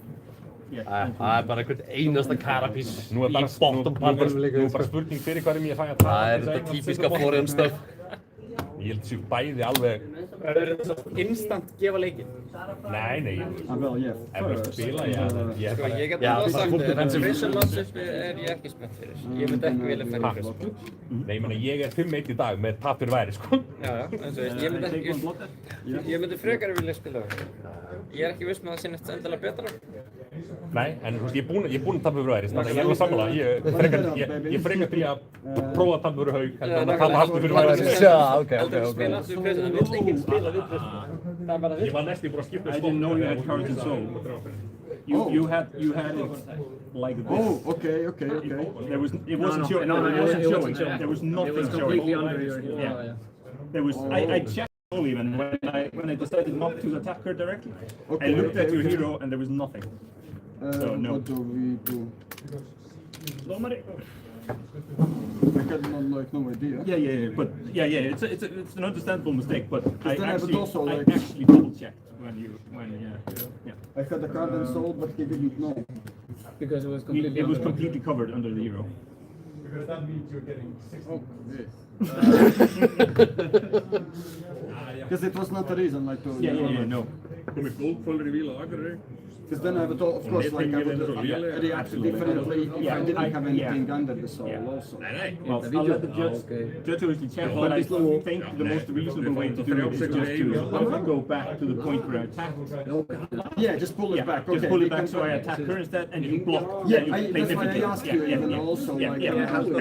Það er bara einhvern einasta karapís í bottom partinum líka.
Nú er bara spurning fyrir hverjum ég fæ að tala.
Það er þetta típiska foreign stuff.
Ég held sér bæði alveg...
Verður þetta instant gefa leikinn?
Nei.
Well, yeah.
Ef við spila, ég
get alveg sagt að Visual Matchup er ég ekki spennt fyrir. Ég myndi ekki vilja færa fyrir.
Nei, ég meina, ég er 5-1 í dag með tap fyrir væri, sko.
Já, eins og veist, ég myndi frekar vilja spila það. Ég er ekki viss með að það sé neitt endilega betra.
Nei, en þú veist, ég er búinn að tapa fyrir Væris, þannig að ég er alveg sammála. Ég frekar því að prófa að tapa fyrir Haug, heldur en að tapa aftur fyrir Væris.
Já, ok.
Spila aftur fyrir Kristján, það vill enginn spila við Kristján. Það er bara
Ég var næstum búinn að skipta
I didn't know you had cards and soul. You had it like this.
Oh, okay.
There was it wasn't showing.
No,
It wasn't
it
showing.
wasn't showing.
There was nothing
It was
showing.
completely under your heel.
Yeah. There was. I checked all even when I decided not to attack her directly. I looked at your hero and there was nothing. So no.
What do we do?
Dómari.
I had no idea.
Yeah. But it's an understandable mistake. But I
then I would also like-
actually double checked when.
I had a card and soul, but he didn't know.
Because it was completely
It was
under.
completely covered under the hero.
Because that means you're getting 60.
Because it was not the reason, like to.
Yeah, no.
Full reveal á Akureyri.
Because then I would, of course, like I would react differently if I didn't have anything under the soul also.
Well, I'll let the judge obviously check, but I think the most reasonable way to do it is just to go back to the point where I attacked.
Yeah, just pull it back.
Just
Okay,
pull
we
it back
can-
so I attack her instead, and you block.
Yeah,
you play
that's why I
differently.
asked you even also, like,
Exactly.
I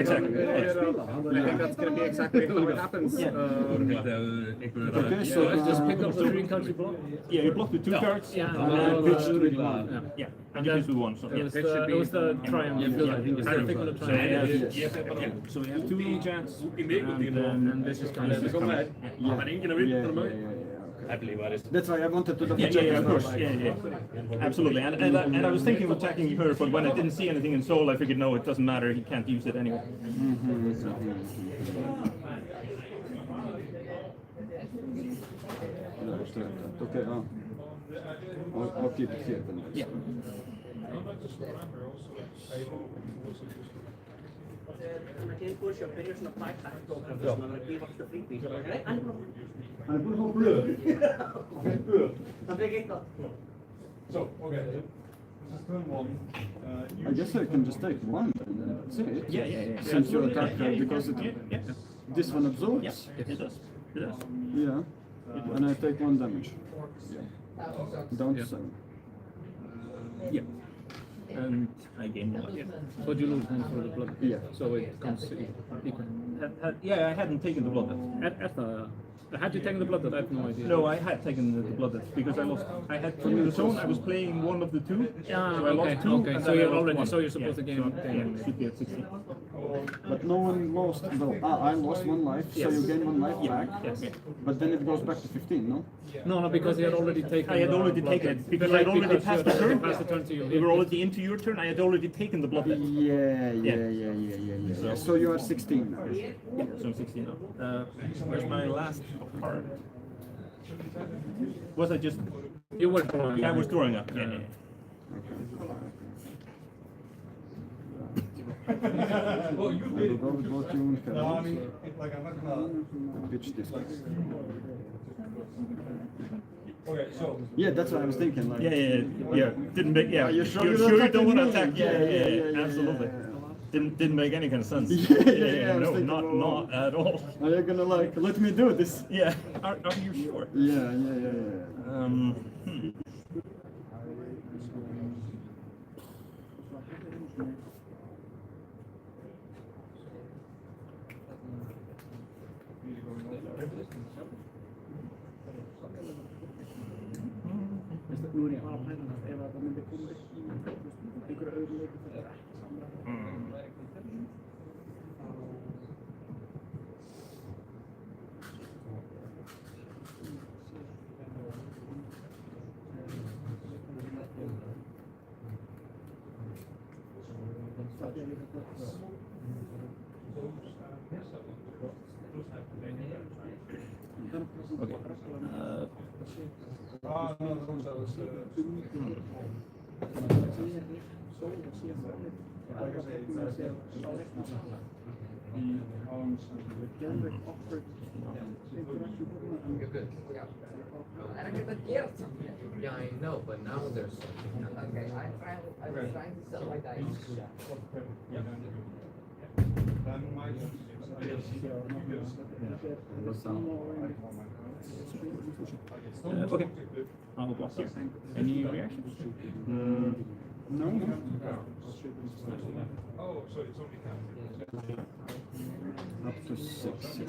think that's going to be exactly how it happens.
Okay, so
Just pick up the green cards you block.
Yeah, you block with two cards.
Yeah,
and then pitch with one.
Yeah.
Yeah, and you pitch with one. So
It was the triumph.
Yeah,
I think it's the thing with the triumph.
So we have two chants,
And this is kind of.
I believe Væris.
That's why I wanted to double
Yeah,
check.
of course. Yeah. Absolutely. And I was thinking of attacking her, but when I didn't see anything in Soul, I figured, no, it doesn't matter. He can't use it anyway.
Okay, I'll keep it here then.
Yeah.
Hann er búinn að fá blöð.
So, okay. This is turn one.
I guess I can just take one then, that's it.
Yeah.
Since you attack her, because this one absorbs.
Yeah, it does. It does.
Yeah. And I take 1 damage. Down to 7.
Yeah. And I gain 1.
But you lose one for the blood.
Yeah.
So it comes equal.
Yeah, I hadn't taken the blood.
Had you taken the blood? I have no idea.
No, I had taken the blood because I lost. I had 2 in the zone. I was playing one of the 2.
Yeah,
so I lost 2.
okay.
And
So
then I
you're
lost
already.
1.
So you're supposed to gain.
Yeah, should be at 60.
But no one lost. Well, I lost 1 life, so you gain 1 life back.
Yes.
But then it goes back to 15, no?
No, because he had already taken.
I had already taken it because I had already passed the turn.
Passed the turn to you.
We were already into your turn. I had already taken the blood.
Yeah. So you are 16 now.
Yeah, so I'm 16 now. Where's my last card? Was I just?
You were drawing.
Yeah, I was drawing up. Yeah.
Well, you
I
did.
will go with what you want.
No, I mean, like, I'm not gonna.
Pitch this way.
Okay, so.
Yeah, that's what I was thinking. Like.
Yeah. Didn't make. Yeah.
Are you sure
You're
you're
sure you
not
don't want to
attacking
attack?
me?
Yeah. Absolutely. Didn't make any kind of sense.
Yeah, I was
No,
thinking,
not at all.
Are you gonna like let me do this?
Yeah. Are you sure?
Yeah.
Okay.
Yeah, I know, but now there's. Okay, I was trying to sell my dice.
Okay. I'll block here. Any reactions?
No.
Oh, so it's only 10.
Up to 6, yeah?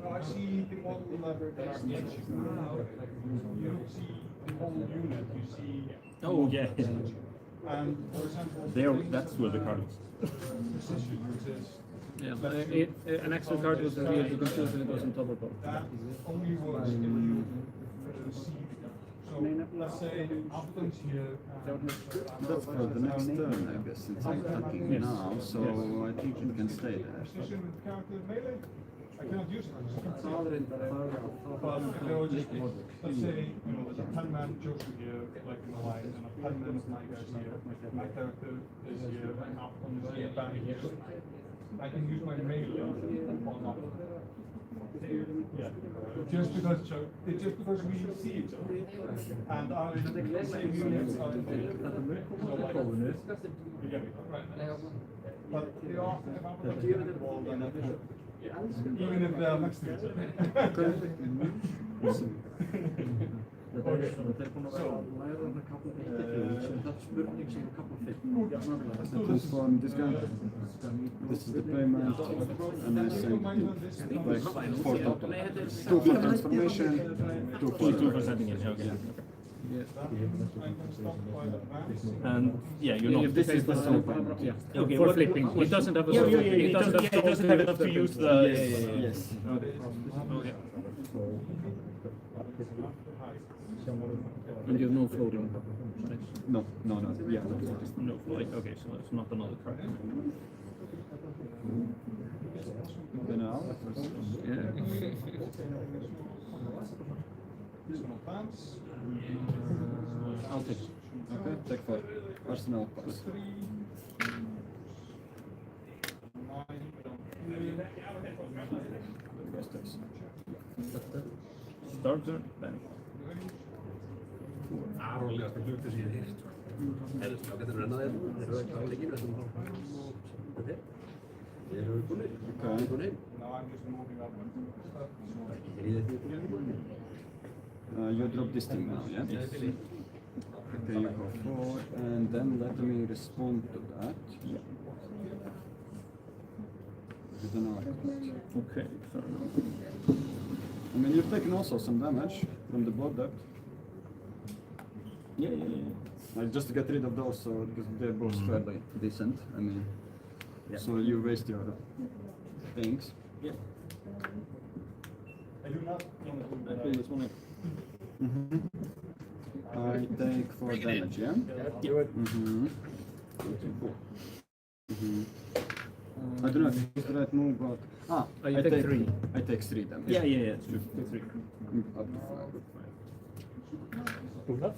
No, I see the model that are mentioned. You don't see the whole unit, you see.
Oh, yeah.
And for example,
That's where the card is.
Yeah, an extra card was revealed to the choose and it was on top of both.
that only works if you receive. So let's say after here.
That's for the next turn, I guess, since I'm attacking now, so I think it can stay there.
Precision with character melee, I cannot use it. But if there was just, let's say, there's a 10-man Josu here, like in a line, and a 10-man of my guys here, my character is here, and Afton is here, back here. I can use my melee on Afton. Yeah. Just because we see each other. And our same units are in the But they are about the wall, even if they are next to each other.
Transform this guy. This is the payment, and I send like 4 total. 2 for transformation, 2 for
sending in, okay.
Yeah.
And yeah,
this is the soul payment.
Yeah.
Okay,
For flipping. It doesn't have a
Yeah,
soul.
it doesn't have enough to use the.
Yes.
Okay.
And you have no floating. Right?
No, yeah.
No floating. Okay, so it's not another card.
Genau.
I'll take it.
Okay, take 4. Arsenal pass.
Start turn, then.
Arvollista hluti siihen hirttua. Helst jag kan ränna det. Det rör sig lite grann. Det. Det rör på det.
Okay.
På det.
You drop this thing now, yeah?
Yes.
Okay, you go forward, and then let me respond to that. Yeah. With an arcade.
Okay, fair enough.
I mean, you've taken also some damage from the blood depth.
Yeah.
Like just to get rid of those, so because they're both fairly decent. I mean, so you waste your things.
Yeah.
I do not
I feel this one.
I take 4 damage, yeah?
Yeah.
I do not use the right move, but
you take 3.
I take 3 damage.
Yeah, it's true. Take 3.
Up to 5.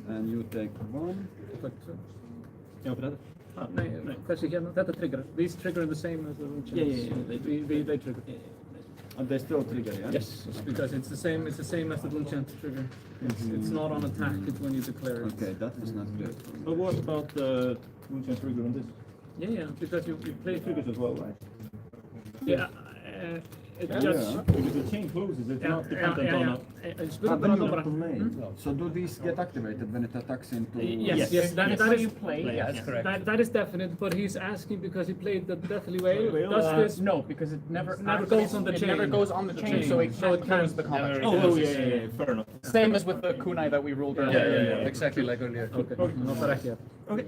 And you take 1.
Ja, för det.
Nej, kanske igen. Detta trigger. These trigger the same as the rune
Yeah.
They trigger.
And they still trigger, yeah?
Yes, because it's the same. It's the same as the rune chant trigger. It's not on attack. It's when you declare it.
Okay, that is not good.
But what about the Moonshine trigger on this?
Yeah, because you play
Triggers as well, right?
Yeah. It just.
Because the chain closes, it's not dependent on a...
So do these get activated when it attacks into...
Yes, that is
play. Yes, correct.
That is definite, but he's asking because he played the Deathly Whale. Does this
No, because it never
goes on the chain?
It never goes on the chain, so it carries the combat.
Oh, yeah, fair enough.
Same as with the kunai that we rolled earlier.
Yeah.
Exactly like earlier.
Okay, not that yet.
Okay,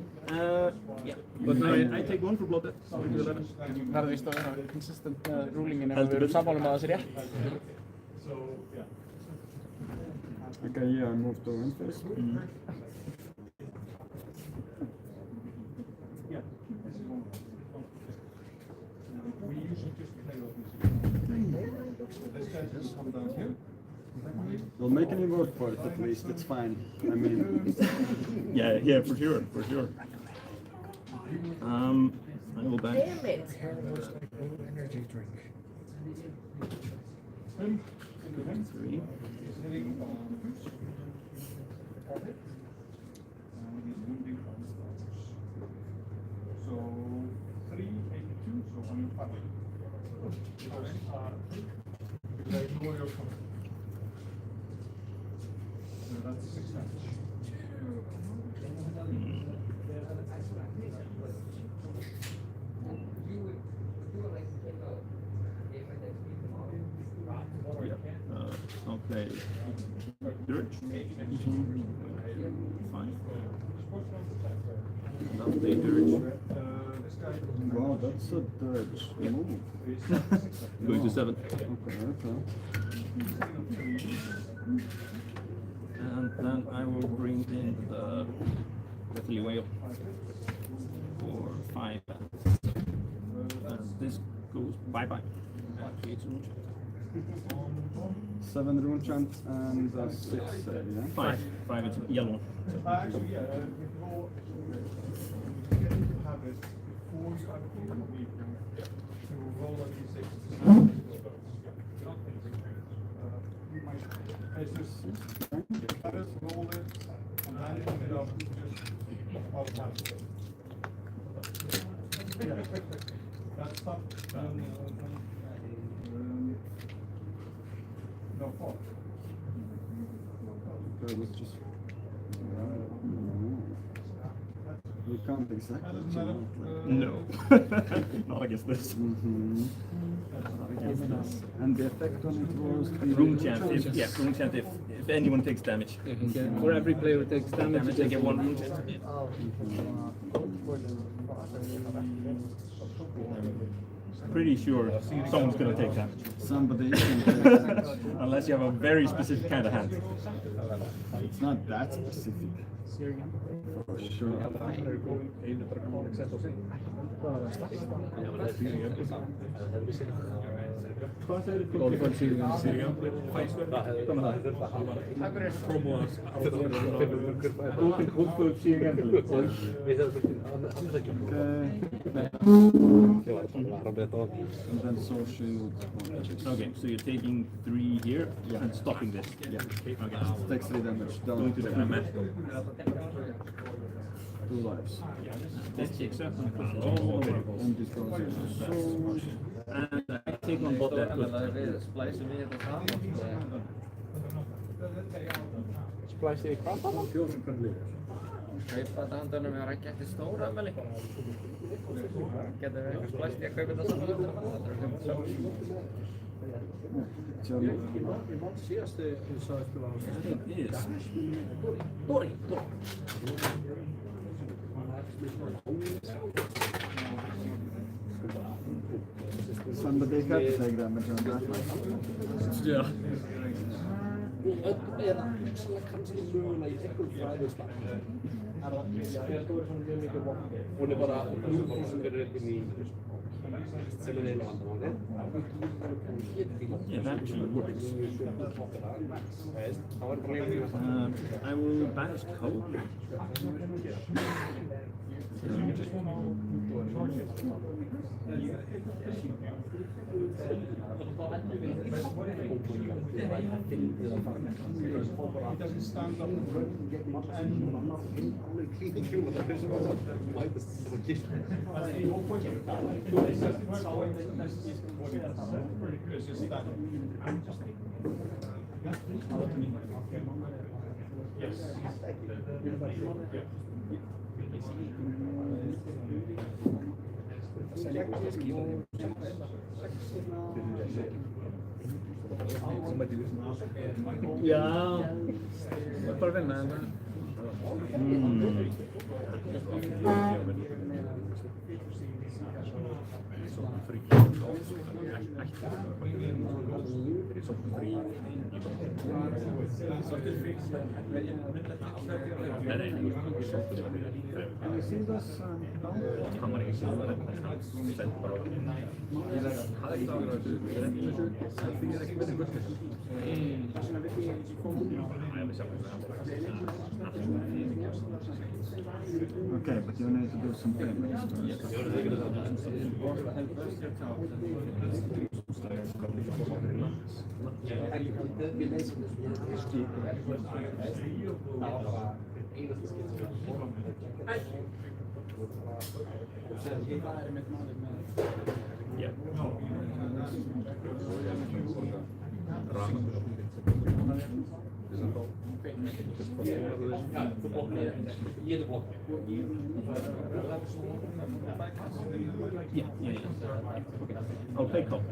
yeah.
But now
I take 1 for blood death. So we do 11.
Verður vist að vera consistent með rulingin ef við erum sammála með það sé rétt.
So, yeah.
Okay, yeah, I move to end phase.
Yeah. We usually just play off music. This guy just come down here.
Well, make any work for it at least, it's fine. I mean...
Yeah, for sure. I will back.
Damn it.
Energy drink.
3.
So 382, so That's 6 damage.
Okay. Dirge. Fine. Now they dirge.
Wow, that's a dirge move.
Going to 7.
Okay.
And then I will bring in the Deathly Whale for 5. And this goes bye-bye. And creates a rune chant.
7 rune chant and 6 save, yeah?
5. 5 is yellow.
Actually, yeah, if you have it before you activate the beacon, to roll a d6 to let us roll it and then put it up just automatically. That's tough. No fault.
Okay, let's just... We can't exactly jump like
No. Not against this.
And the effect on it was...
Rune chant, rune chant if anyone takes damage.
For every player who takes damage,
they get 1 rune chant. Pretty sure someone's gonna take damage.
Somebody can take damage.
Unless you have a very specific kind of hand.
It's not that specific. For sure.
Golfan Sirigan.
Okay, so you're taking 3 here and stopping this.
Yeah.
Okay.
Takes 3 damage.
Going to the damage.
2 lives.
This takes up.
And this goes in.
And I take on both that.
Splicen við þetta saman.
Splæst þið í hvað saman?
Kaupa þetta handunum við að rækja eftir stóra afmæli. Getur við eitthvað splæst í að kaupa þetta saman?
Síðastu þú sagði spila á
Dori.
Somebody had to take damage on that.
Yeah.
Eða kannski mögulega í einhverjum fræðusslag. Hún bara 100% fyrir einhvern í sem einu vandamálið.
Yeah, that actually works.
Það var bara leiðið.
I will banish Code.
He doesn't stand up and run and get much
Já, það er bara að vinna þetta.
Okay, but you need to do some damage.
Yeah. Yeah. Okay. I'll play call.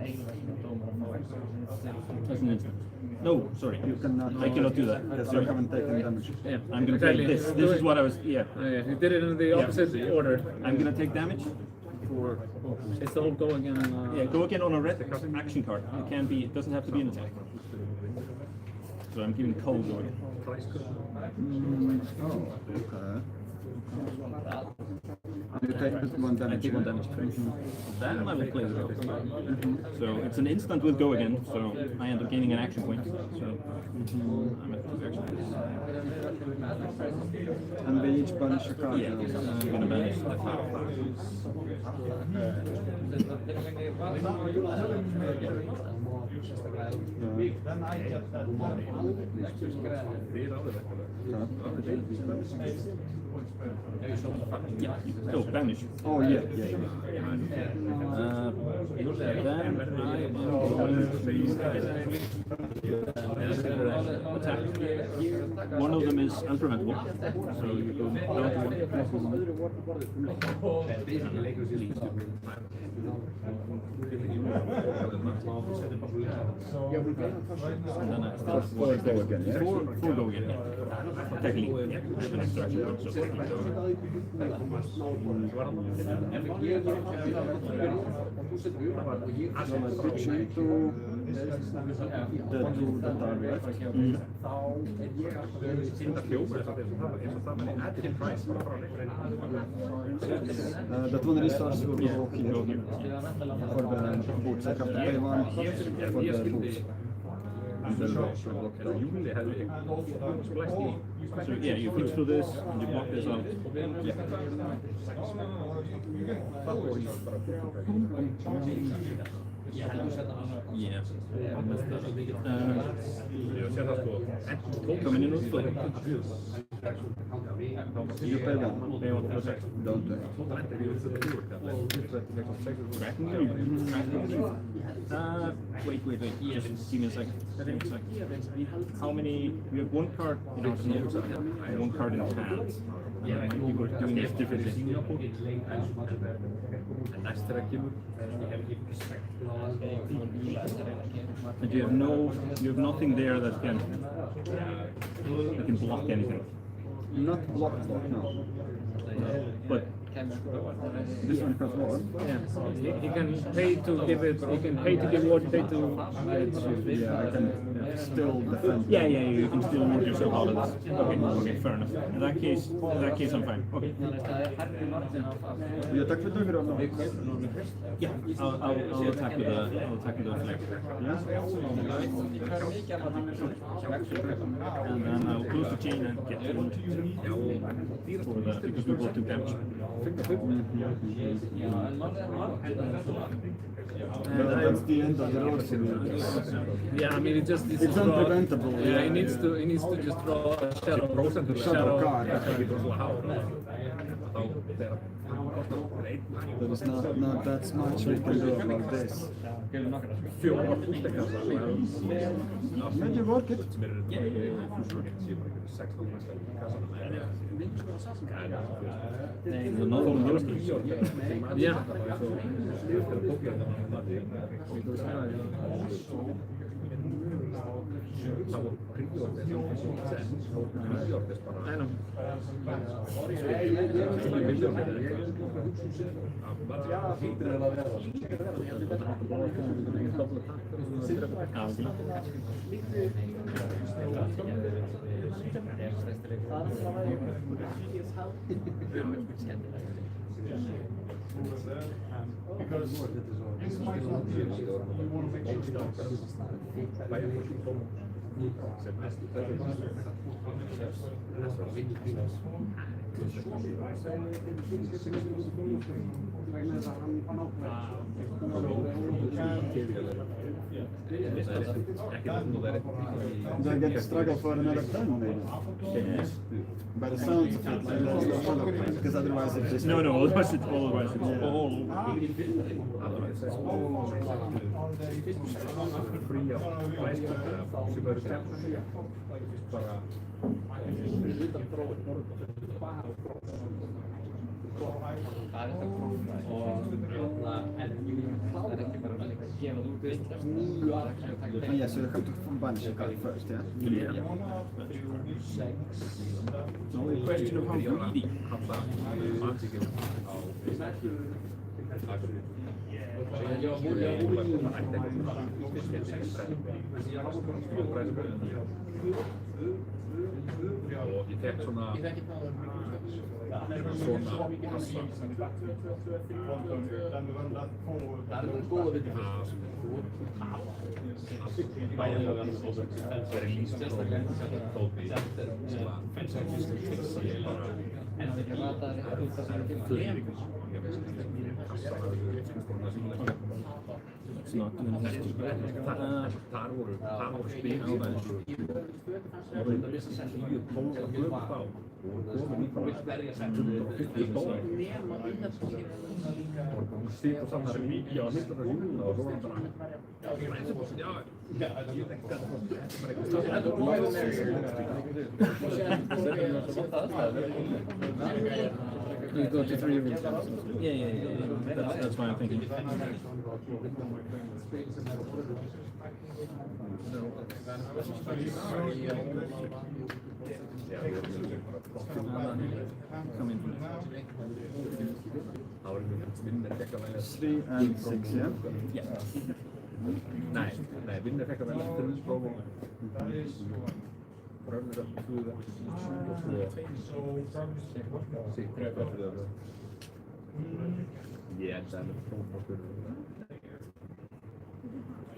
That's an instant. No, sorry.
You cannot.
I cannot do that.
Because you haven't taken damage.
Yeah, I'm gonna play this. This is what I was. Yeah.
You did it in the opposite order.
I'm gonna take damage.
For
It's the whole go again.
Yeah, go again on a red action card. It can be. It doesn't have to be an attack. So I'm giving cold go again.
Okay. You take 1 damage.
I take 1 damage. Then I will play the go. So it's an instant with go again. So I end up gaining an action point. So I'm at 2 action points.
And we each banish a card.
Yeah, I'm gonna banish the card. Yeah. Oh, banish.
Oh, yeah.
Then attack. One of them is unpreventable, so you go down to
4 go again, yeah?
4 go again. Technically, yeah. I have an extra action point, so
Switch into the 2 that are left. That one resource will go here for the boots. I have to pay 1 for the boots.
So yeah, you pitch through this and you block this out. Yeah. Coming in with flip.
You pay 1. Don't do it.
Wait. Just give me a second. How many? We have 1 card in our hand and 1 card in our hands. People are doing this differently. And you have nothing there that can block anything.
Not block, no.
But
this one has 1.
Yeah, he can pay to give it. He can pay to give what, pay to.
Yeah, I can still defend.
Yeah, you can still move yourself out of this. Okay, fair enough. In that case, I'm fine. Okay.
You attack with dagger or no?
Yeah, I'll attack with the flag. And then I'll close the chain and get one because we both took damage.
But that's the end of the road.
Yeah, I mean it just needs
it's
to draw,
unpreventable.
Yeah, he needs to just draw a shadow
card. There is not that much we can do about this. Made you work it?
Yeah. I know.
Do I get to struggle for another turn, maybe?
Yes.
By the sounds of it, like, because otherwise it's just...
No, otherwise it's all.
fría flæstur sem eru bara
Yes, so you have to banish a card first, yeah?
Yeah. It's only a question of how greedy og ég tek svona kassa Þar voru spil á það voru 10-12 gömul þá og komin í bara 20 dólar og stíð og samt það mikið á að hlusta það júla og svo var hann bara
You go to 3 rooms. Yeah. That's why I'm thinking. Come in.
3 and 6, yeah?
Yeah. Nej, vinner fekk að velja 3 prófum. Prøvde det på 2 Yeah, that's the problem.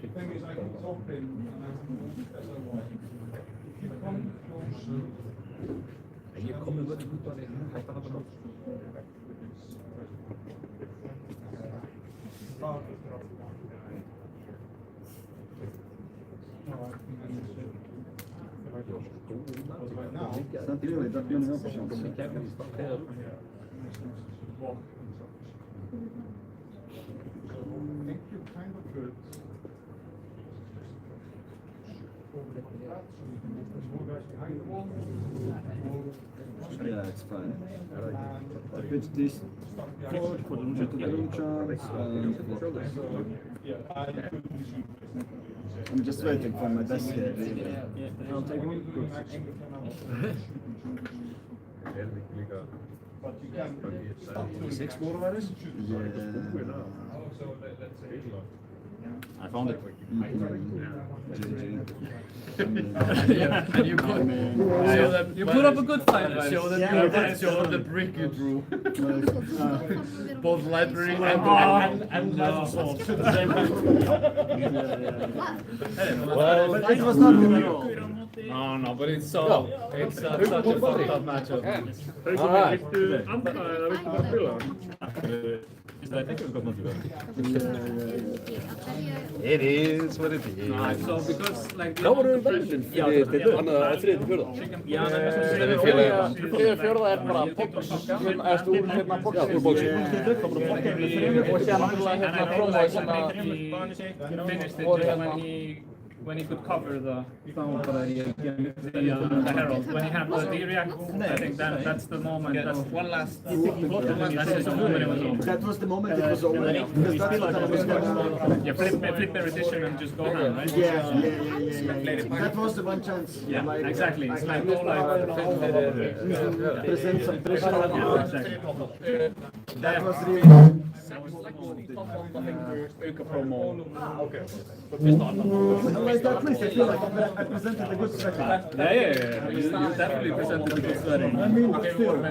The thing is, I can top in
Ég kom með völdum út af því, hægt að hafa nátt.
It's not really that many options. Yeah, it's fine. I pitch this forward for the room chance and I'm just waiting for my best here.
I'll take one. Good. 6 more virus?
Yeah.
I found it.
And you put up a good fight. Show them the brick you drew. Both library and sword.
Well, it was not good at all.
No, but it's such a fucked up matchup.
Alright.
It is what it is.
So because like
Þá voru við velin fyrir annað að þriðið til fjórða.
Þriðið fjórða bara box, úr boxi. Og síðan náttúrulega prófaði sem að
finished it when he could cover the herald. When he had the D-react, I think that's the moment. That's one last. That's the moment it was over.
That was the moment it was over. Because that's what I was gonna.
Yeah, flip their edition and just go down, right?
Yeah. That was the one chance.
Yeah, exactly. It's like go like
present some pressure.
Yeah, exactly.
That was really.
promo.
Okay. Like that, please. I feel like I presented a good strategy.
Yeah. You definitely presented a good strategy.
I mean, still.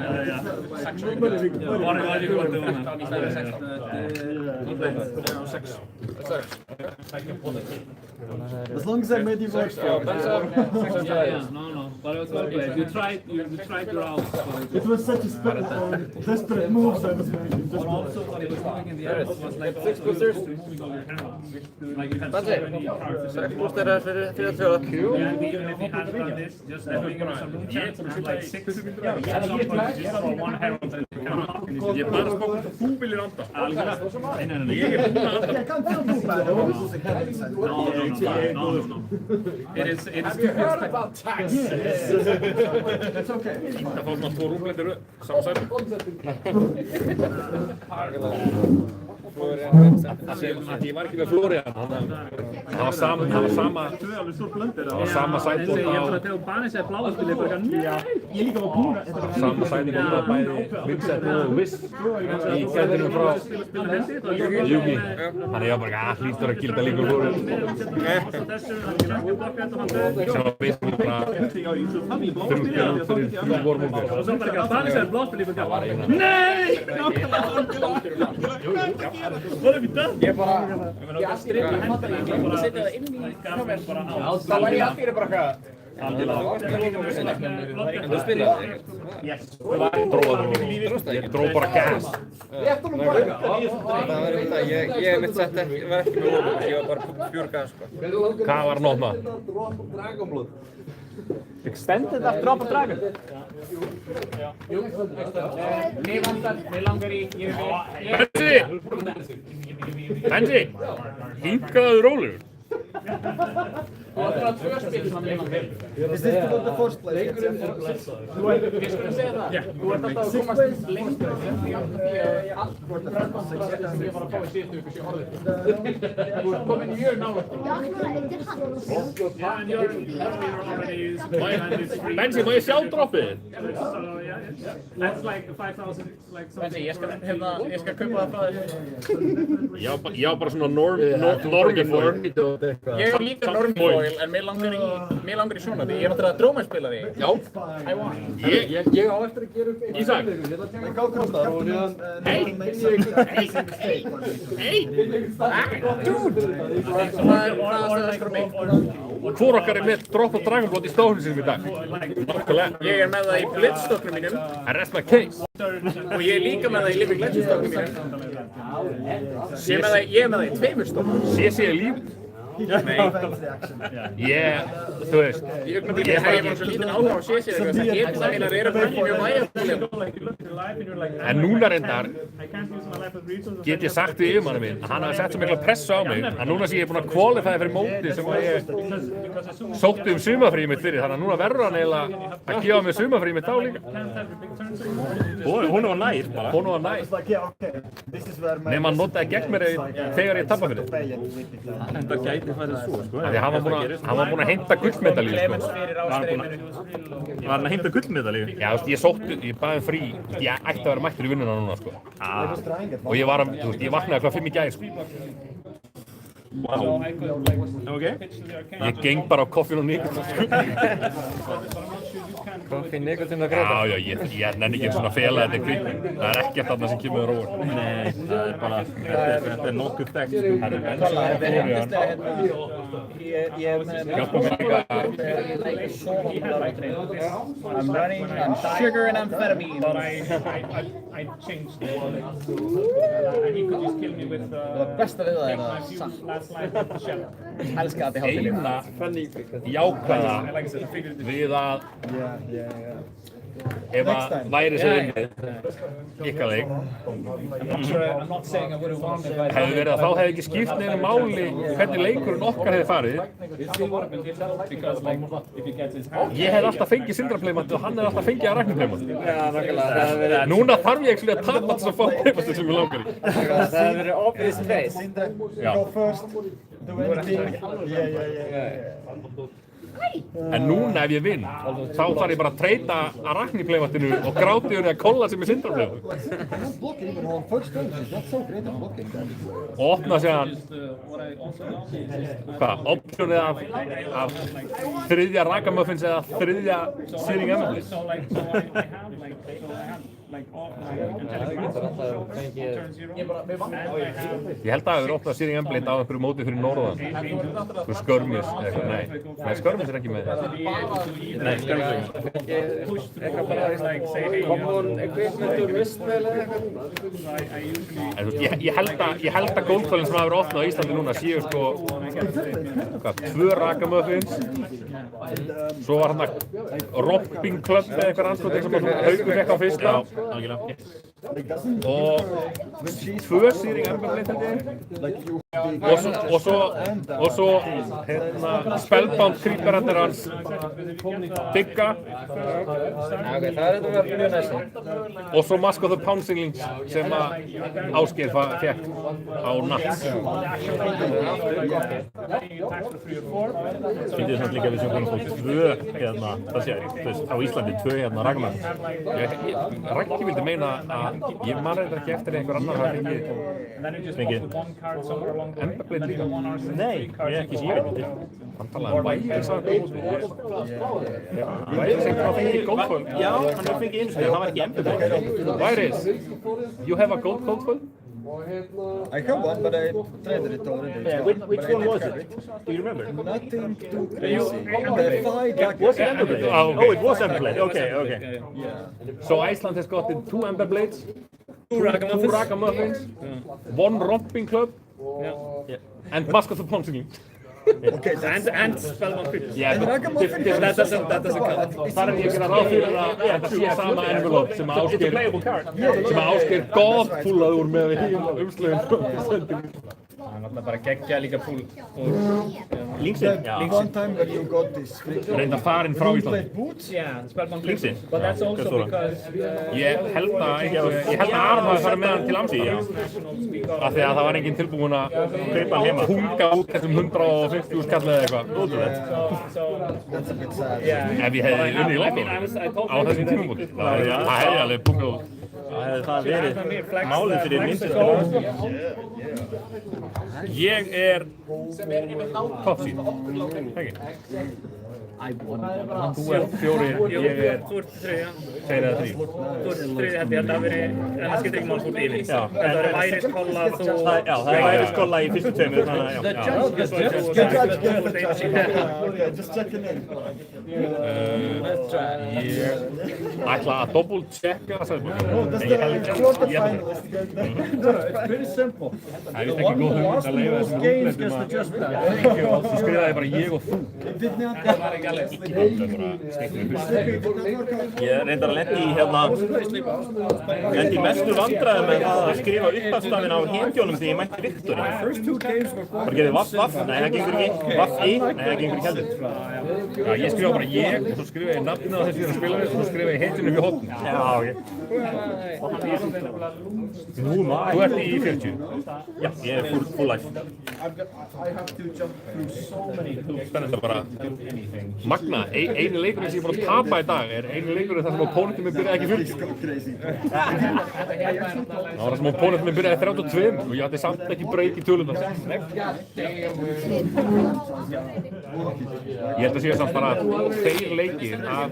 As long as I made you work for it.
No. But it was well played. You tried your out.
It was such a desperate move I was making.
But also what he was doing in the end was like moving all your hands. Like you had so many cards. And even if he had done this, just having some room chance and like 6 just for one herald and
Ég bara spók þú viljir anda.
Algjörlega.
Ég búinn að anda.
Ég kann það
It is
It's okay.
Það fá svona 2 rúmlindir saman sæti. Ég var ekki með Florian, það var sama sæti
Ég er bara þegar Bani segði bláaspil, ég bara nei! Ég líka var búinn að...
Sama sæti á bæði Vincent og Wiss í gæðinu frá Yugi. Þannig ég var bara hlýtur að gilda líka Florian. Sem var Wiss bara 5 fyrir vormungur.
Og svo bara Bani segði bláaspil, ég bara nei! What have you done?
Ég bara...
Ég bara setja það inn í kamer bara á.
Það var ég allir bara eitthvað...
En þú spilaði?
Yes.
Ég dró bara gas.
Það var þetta, ég mitt sett ekki, var ekki með vormungur, ég var bara pure gas sko.
Hvað var nótna?
Extended after Drop of Dragon? Mér langar í...
Benji! Hinkaðu rólegur.
Það var 2 spil sem hann lifað vel.
Is this for the first place?
Við skulum segja það. Þú ert alltaf að komast lengra því að allt fröndmannstræði sem ég var að fá í síðustu viku sé horfið. Þú ert komin mjög nálægt.
Benji, má ég sjá droppið?
That's like 5,000 like something.
Benji, ég skal kaupa það frá þér.
Ég á bara svona normiform.
Ég er líka normifoil, en mér langar í svona því. Ég er náttúrulega drómaspila því.
Já.
Ég á eftir að gera upp eitthvað.
Ísak. Hei!
Dude!
Hvor okkar er með Drop of Dragon Blood í stofnum sínum í dag?
Ég er með það í Blitzstoknum mínum.
I rest my case.
Og ég er líka með það í Living Legends stoknum mínum. Ég er með það í 2 stoknum.
CC er líf. Þú veist.
Ég hef bara svo lítinn áhuga á CC þegar það getur það eiginlega bara ekki mjög vægafólum.
En núna reyndar get ég sagt við yfirmanni minn að hann hafi sett svo mikla pressu á mig að núna sé ég búinn að qualify fyrir móti sem að ég sótti sumarfríið mitt fyrir, þannig að núna verður hann eiginlega að gefa mig sumarfríið mitt á líka.
Hún var nær bara.
Hún var nær. Nefn hann notaði gegn mér þegar ég tappa fyrir.
Það gæti farið svo, sko.
Því hann var búinn að heimta gullmedalíu, sko.
Var hann að heimta gullmedalíu?
Já, þú veist, ég baði frí, ég ætti að vera mættur í vinnuna núna, sko. Og ég vaknaði hvað 5 í gær, sko.
Wow. Ok.
Ég geng bara á koffín og nikotín, sko.
Koffín, nikotín og græta?
Já, ég nenni ekki svona að fela þetta í kvikmynd. Það er ekkert þarna sem kemur þér óvart.
Nei, það er bara, þetta er nokkuð þekkt.
I'm running on sugar and amphetamine.
But I changed the and he could just kill me with
besta við það er það elska þetta í hátinu.
Eina jákvæða við að ef að væri sem vinnið ykkar leik hefði verið að þá hefði ekki skipt neina máli hvernig leikurinn okkar hefði farið. Ég hef alltaf fengið Sindra-playmati og hann hef alltaf fengið að Ragnar-playmati. Núna þarf ég ekki að tapa þess að fá playmati sem ég langar í.
Það hefði verið obvious face.
En núna ef ég vinn, þá þarf ég bara að treyta að Ragnar-playmatinu og gráti henni að kolla sem er Sindra-playmati. Og opna sér optionið af 3. Ragamuffins eða 3. Searing Emblem. Ég held að það hefur opnað Searing Emblem á einhverju móti fyrir norðan. Þú Skörmis eða eitthvað, nei. Nei, Skörmis er ekki með það.
Nei, Skörmis er
ekki. Eitthvað bara, common equipment úr Vistvel eða eitthvað.
En þú veist, ég held að Goldfallin sem hefur opnað á Íslandi núna séu sko 2 Ragamuffins. Svo var hann að Robbing Club eða eitthvað anskoting sem Haukur fekk á fyrsta. Og 2 Searing Emblem held ég. Og svo hérna Spellbound Creeperarnir hans Digga.
Ok, það er þetta mjög næst.
Og svo Mask of the Poundsinglings sem að Ásgeir fékk á Nats.
Fyndið samt líka við sem konum fólk 2 hérna, það sé, þú veist, á Íslandi 2 hérna Ragnar.
Raggi vildi meina að ég man ekki eftir einhver annar að fengið Emberblade líka.
Nei, ég ekki sé ég veit ekki.
Hann talaði Væris að
Væris sem hvað fengið Goldfoil. Já, hann hefur fengið einu sinni, það var ekki Emberblade.
Væris, you have a Goldfoil?
I have one, but I traded it already.
Yeah, which one was it? Do you remember?
Nothing too crazy. The fight
was it Emberblade? Oh, it was Emberblade. Okay.
Yeah.
So Iceland has gotten 2 Emberblades, 2 Ragamuffins, 1 Romping Club, and Mask of the Poundsinglings.
Okay, and Spellbound Creepers.
Yeah, but that doesn't count. Það er ekki ráð fyrir að þetta sé sama envelope sem Ásgeir godfullaði úr með umslögum.
Það er náttúrulega bara geggja líka púl.
Linksinn?
One time when you got this
Reyndar farinn frá Íslandi.
Yeah, Spellbound Creepers.
Linksinn?
But that's also because...
Ég held að Aron hafi farið með hann til Amsi, já. Af því að það var enginn tilbúinn að kaupa hann heima. Hunga út þessum 150.000 kall eða eitthvað.
That's a bit sad.
Ef ég hefði unnið í lottóinu á þessum tímabúti. Það hefði alveg bungað út.
Það hefði það verið málið fyrir myndir.
Ég er top seed. Ekki? Þú ert 4, ég er 2 eða 3.
Þú ert 3 held ég að það veri, en það skiptir ekki mál út yfir. Það verið Væris, Kolla, þú...
Já, það er Væris, Kolla í fyrstu 2, þannig að
Just checking in.
Ég ætla að double-checka það.
It's pretty simple.
Það er ekki góð hugmynd að leiða þessum útlendum að þú skrifaði bara ég og þú.
Ég reyndar að lendi í mestu vandræðum með að skrifa upphafstafinn á hetjónum þegar ég mætti Viktori. Bara gerði vaff, nei það gengur ekki, vaff-i, nei það gengur ekki heldur.
Já, ég skrifaði bara ég og svo skrifaði ég nafnið á þessu spilaði og svo skrifaði ég hetjunum í hóttin.
Já, ok.
Þú ert í 40?
Já, ég er full life.
Spennandi bara magna, einu leikurinn sem ég er búin að tapa í dag er einu leikurinn þar sem opponentum minn byrjaði ekki 40. Það var það sem opponentum minn byrjaði 32 og ég átti samt ekki breyk í töluna. Ég held að sé samt bara þeir leikir að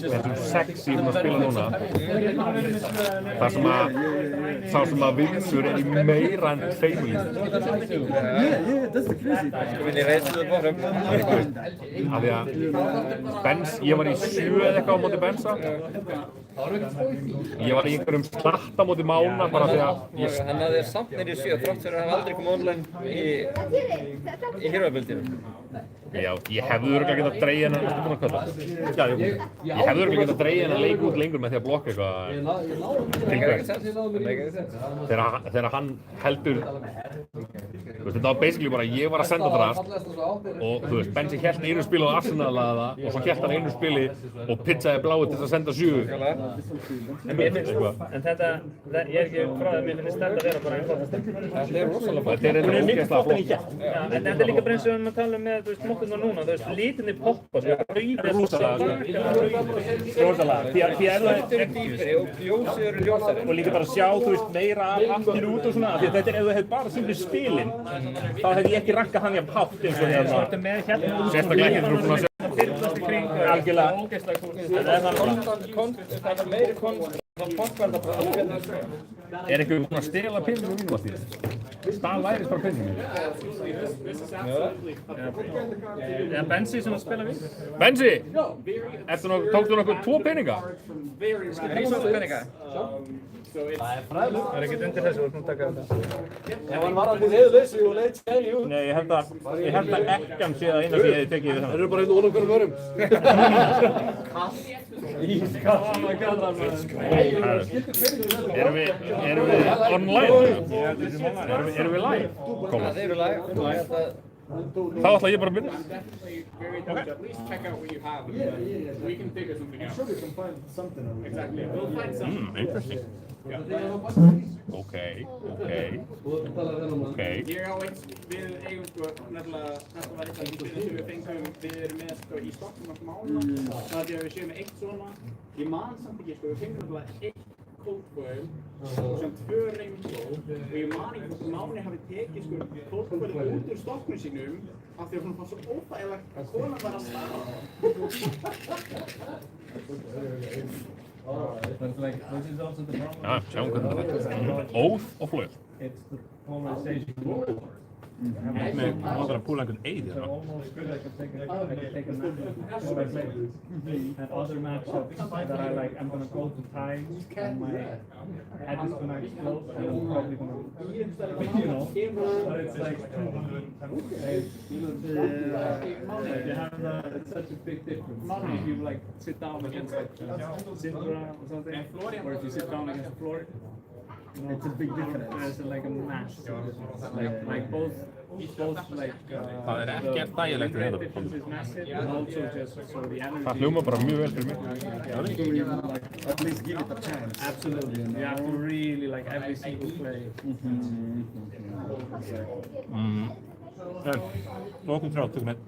þessum 6 ég er að spila núna þar sem að vinsur er í meira en feimlíð. Af því að ég var í 7 eða eitthvað á móti Bensa. Ég var í einhverjum slatt á móti Mána bara því að
Þannig að þið er samt nýrið 7 þrátt fyrir að hafa aldrei komið online í Heroabildinu.
Já, ég hefði örugglega getað dregið hennar, varstu búinn að kalla? Ég hefði örugglega getað dregið hennar leik út lengur með því að blokka eitthvað tilkvæmt. Þegar hann heldur, þetta var basically bara ég var að senda drast og þú veist, Bensi hélt einu spili á Arsenal aða og svo hélt hann einu spili og pizzaði bláið til að senda 7.
En þetta, ég er ekki frá það að mér finnst þetta að vera bara einn flottast.
Þetta er rosalega flott.
Þetta er mjög flott en ég hélt.
En þetta er líka bara eins og við talum með, þú veist, mokkurnar núna, þú veist, litinni poppa, svo
Rosalega. Því að
þetta eru dýpri og ljósið eru ljósari.
Og líka bara sjá, þú veist, meira aftur út og svona, því að þetta ef þú hefði bara sýndið spilin, þá hefði ég ekki rankað hann jafn hátt eins og hérna.
Þú ert með hérna.
Sérstaklega ekki þú búinn að
Fyrrlast í kring.
Algjörlega.
Það er meiri konst. Það poppverða bara að finna þessu.
Er einhver búinn að stela pinnum mínu á því? Stál Væris bara pinnum mínu.
Er Bensi sem að spila við?
Bensi! Tókstu nokkuð 2 peninga?
Rísótt peninga.
Það er ekkert undir þessu, þú ert nú að taka þetta.
Ef hann var alveg heiðleysi og leit skæri út.
Nei, ég held að ekkan sé að eina sem ég hefði tekið við þannig.
Það eru bara hérna úr okkur vörum.
Erum við online? Erum við live?
Þið eru live.
Þá ætla ég bara að byrja.
At least check out what you have. We can figure something out.
Sure, we can find something.
Exactly. We'll find something.
Interesting. Okay.
Ég á eins, við eigum sko nefnilega, þetta var eitthvað sem við fengum, við erum með sko í stokkum af mála, það er því að við séum með eitt svona, ég man samt ekki sko, við fengum nefnilega eitt cold boil og sem 2 rainbow og ég man ekki hvort Máni hafi tekið sko cold boilið út úr stokknum sínum af því að hún fann svo óþægilegt að konan var að starfa.
But like, this is also the problem.
Já, sjáum hvernig þetta er. Óð og flöð.
It's the polarization.
Mig langar að púla einhvern eið
So almost good I could take a matchup and other matchups that I like, I'm gonna go to time and my head is gonna explode and I'm probably gonna, you know, but it's like 200 it's such a big difference. If you like sit down against like Sindra or something, or if you sit down against Floyd, you know, it's a big difference. There's like a mass, like both like
Það ekkert þægilegt við þetta. Það hljómar bara mjög vel fyrir mig.
At least give it a chance.
Absolutely. You have to really like every single play.
Welcome through, tökum einn.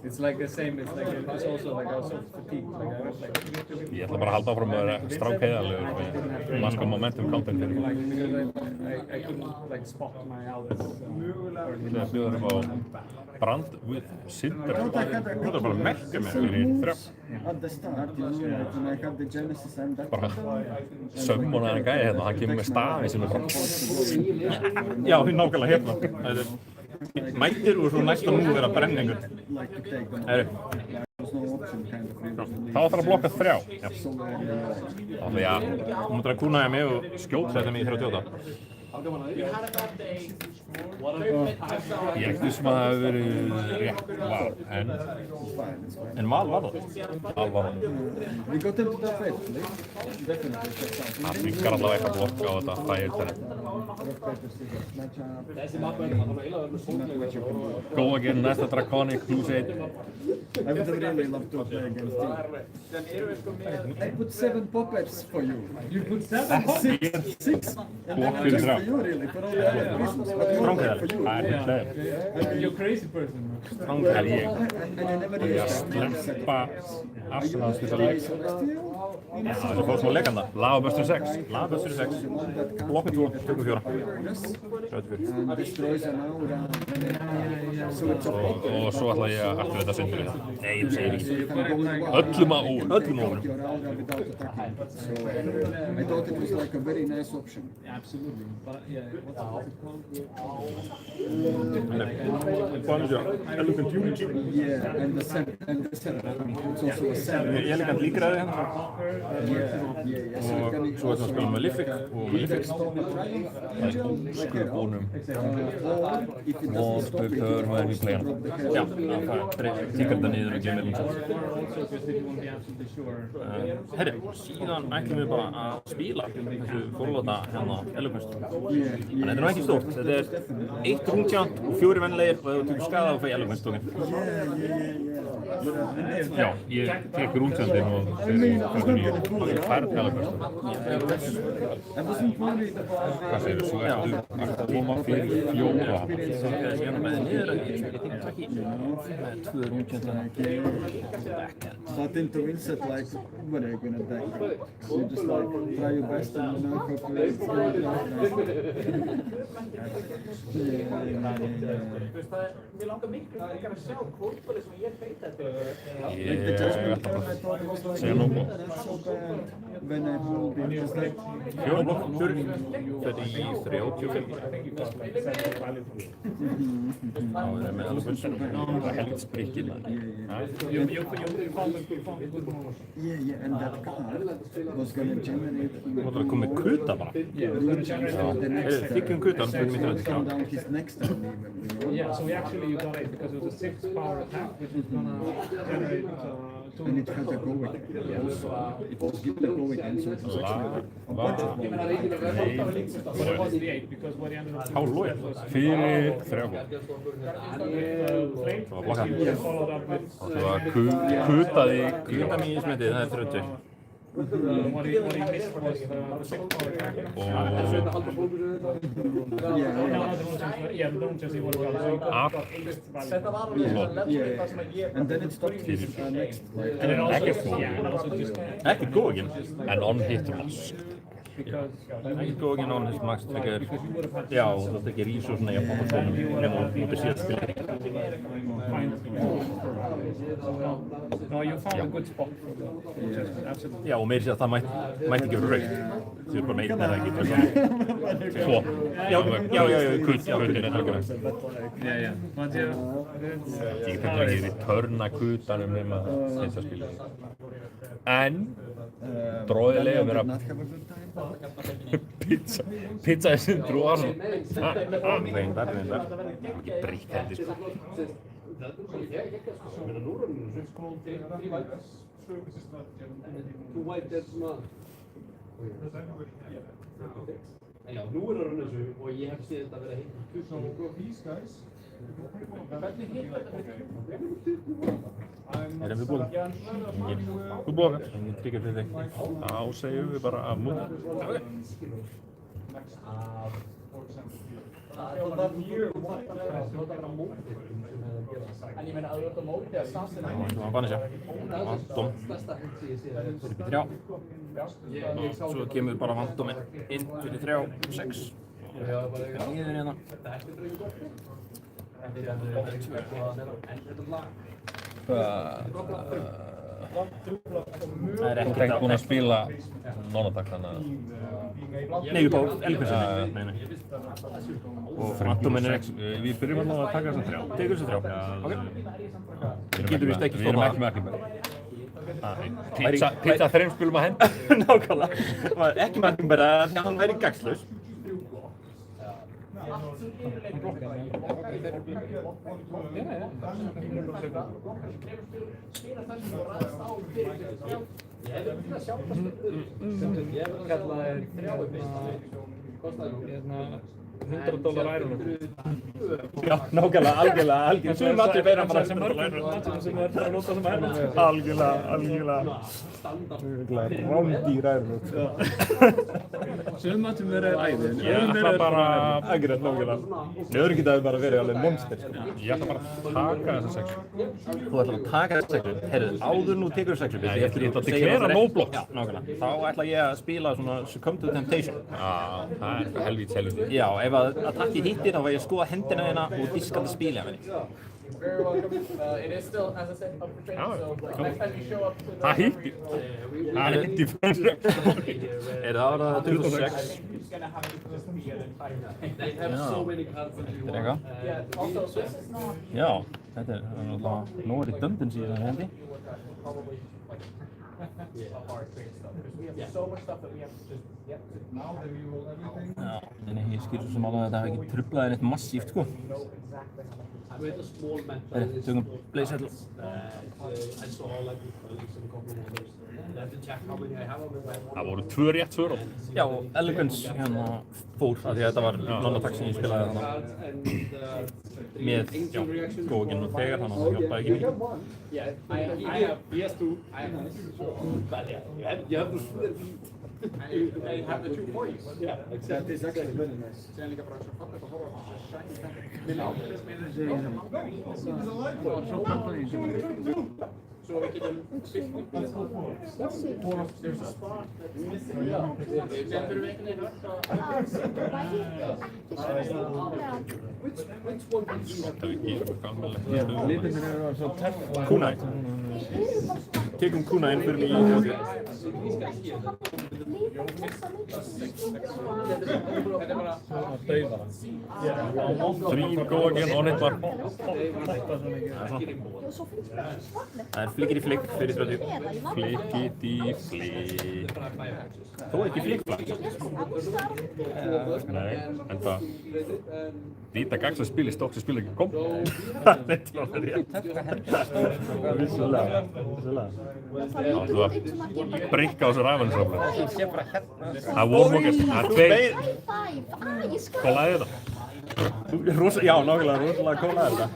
It's like the same. It's like it's also like I was so fatigued. Like I was like.
Ég ætla bara að halda áfram að vera strák heiðarlegur. Maður skal momentum content fyrir.
Like because I couldn't like spot my outlets.
Það bjóður upp á Brand with Sindra. Þú er bara að merka mig fyrir 3.
At the start, you know, when I had the Genesis and that.
Bara sömmunar en gæði hérna, hann kemur með stafi sem er bara. Já, því nákvæmlega hérna. Mætir og svo næsta nú er að brenna einhvern. Þá þarf að blokka 3. Þannig að þú mútur að kúnaði mig og skjóta mig í 38. Ég ekkert sem að það hefur verið rétt val, en val var það.
We got into that fight, definitely.
Það byggar allavega eitthvað blokka á þetta fægir. Go again, næsta Draconic Crusade.
I would really love to play against you. I put 7 puppets for you.
You put 7 puppets?
6. And then just for you really, for all the other reasons. But for you.
You're a crazy person.
Stranghead ég.
And I never
Ég að sleppa Arsenal spila leik. Já, það fór smá leikanda. Lagaböstur 6. Blokka 2, tökum 4.
And destroys an aura. So it's a puppet.
Og svo ætla ég að aktivita Sindri það. Nei, þú segir ekki. Öllum á óvinn.
So I thought it was like a very nice option.
Absolutely. But yeah, what's
Hvað er það? Elegant Unity?
Yeah, and the center. It's also a center.
Elegant líkraði hérna.
Yeah.
Og svo er það að spila Malefic og Malefic. Skurðbónum. Og Spöktur when we play hann. Já, það tíkar þetta niður og gemir líka. Herri, síðan ætlum við bara að spila þessu forlóta hérna Elegant. En þetta er ekki stórt. Þetta er 1 rúntjant og 4 vennilegir og ef þú tekur skada þá fæ ég Elegant stókin. Já, ég tek rúntjandinn og þeir færð Elegant. Hvað segir þú? Svo ertu að koma fyrir 4. Ég er með niður að ég takk í 2 rúntjandinn.
That into Vincent like, what are you gonna deck? You just like try your best and you know cooperate.
Mér langar miklu að sjá kvótbóli sem ég veit þetta.
Ég ætla bara að segja nógu.
When I hold it, just like
4 blokk, 4. Þetta er í 35. Þá er það með alveg það er helgt sprikkið.
Yeah, and that card was gonna generate.
Þú ætlar að koma með kuta bara. Þykjum kutan fyrir mitt rönd.
Yeah, so we actually got it because it was a 6 power attack, which is gonna generate
And it had a go again. It was given a go again, so it was actually a bunch of
Hálói fyrir 3 gól. Það var blokkað. Það var kutaði
Kutan í smetið, það er 30.
What he missed was the second part. Yeah, the don't just see what we got.
And then it stopped his next.
Ekkert góðinn, en on hittur mask.
Ekkert góðinn on his max trigger. Já, það tekir ís og svona jafn á svonum nema út í síðast spil.
No, you found a good spot. Absolutely.
Já, og meira sér að það mætti ekki vera rauð. Þið eru bara meitt með það ekki. Svo. Já, kutin er algjörlega.
Yeah. But
Ég þetta ekki returna kutanum nema þess að spila. En dróðilega vera pizza er sem dróðar. Reyndar. Ekki breytt þetta sko.
Já, nú það þessu og ég hef séð þetta að vera heitt.
Erum við búin? Engin. Þú búin? Engin tryggir fyrir þig. Þá segjum við bara að múta.
En ég meina að þú ert á móti að Sassin
Það var banni sér. Vandom. Fyrir 3. Og svo kemur bara vandominn inn fyrir 3, 6. Nýður hérna.
Það er ekki búin að spila nónatak þannig að...
Nei, upp á Elkvæmsinni. Nei. Og vandominn er ekki...
Við byrjum að taka þessar 3.
Tekur þessar 3. Ok. Getur víst ekki
Við erum ekki með Erkenberg. Pizza 3 spilum að henda.
Nákvæmlega. Það var ekki með Erkenberg að hann væri gagnslaus.
$100 ærunum.
Já, nákvæmlega, algjörlega.
Sumir allir meira bara sem mörgum sem er að nota sem ærunum.
Algjörlega. Rándýr ærunum.
Sumir allir meira æði.
Ég ætla bara...
Akkurat, nákvæmlega. Öðrugið það bara verið alveg monster.
Ég ætla bara að taka þessa 6.
Þú ætlar að taka þessa 6. Herðu, áður nú tekur þessa 6.
Ég ætla að deklara no-block.
Já, nákvæmlega. Þá ætla ég að spila svona Succumb to Temptation.
Já, það er helvíts.
Já, ef að takki hittir þá var ég að skoða hendina þína og diskandi spili af henni.
Very welcome. It is still, as I said, up for training, so next time you show up to the...
Það hittir. Það hittir fyrir.
Er það ára 26?
They have so many cards that you want. Yeah, also this is not...
Já, þetta er náttúrulega nóri döndin síðan hendi.
Yeah, so much stuff that we have to just...
Já, en ég skilur sem alveg að þetta hafi ekki trublaði neitt massíft, sko. Tökum Blaze Hedl.
Það voru 2 rétt svör á.
Já, og Elegance hérna fór, af því að þetta var nonatak sem ég spilaði þarna með góðinn og þegar, þannig að það hjálpaði ekki mikið.
Yeah, I have PS2, I have you have they have the 2 for you. Yeah, exactly. It's actually really nice. So we can there's a spot that's missing. Which one did you
Litirnir eru svo töff.
Kunai. Tekum Kunai fyrir mig í
Three go again on it bara.
Það er flikkir í flikk fyrir 30.
Flikkit í flikk.
Þó ekki flikkflakk.
Nei, en það Vita gags að spila í stók sem spila ekki kom.
Það er rétt. Vissulega.
þú að brikka á þessu ræfanisrafli.
Ég sé bara hérna.
Það er Warmongers, það er tveir.
High five! Ég skoði!
Kólaði þetta.
Já, nákvæmlega, rosalega kólaði þetta.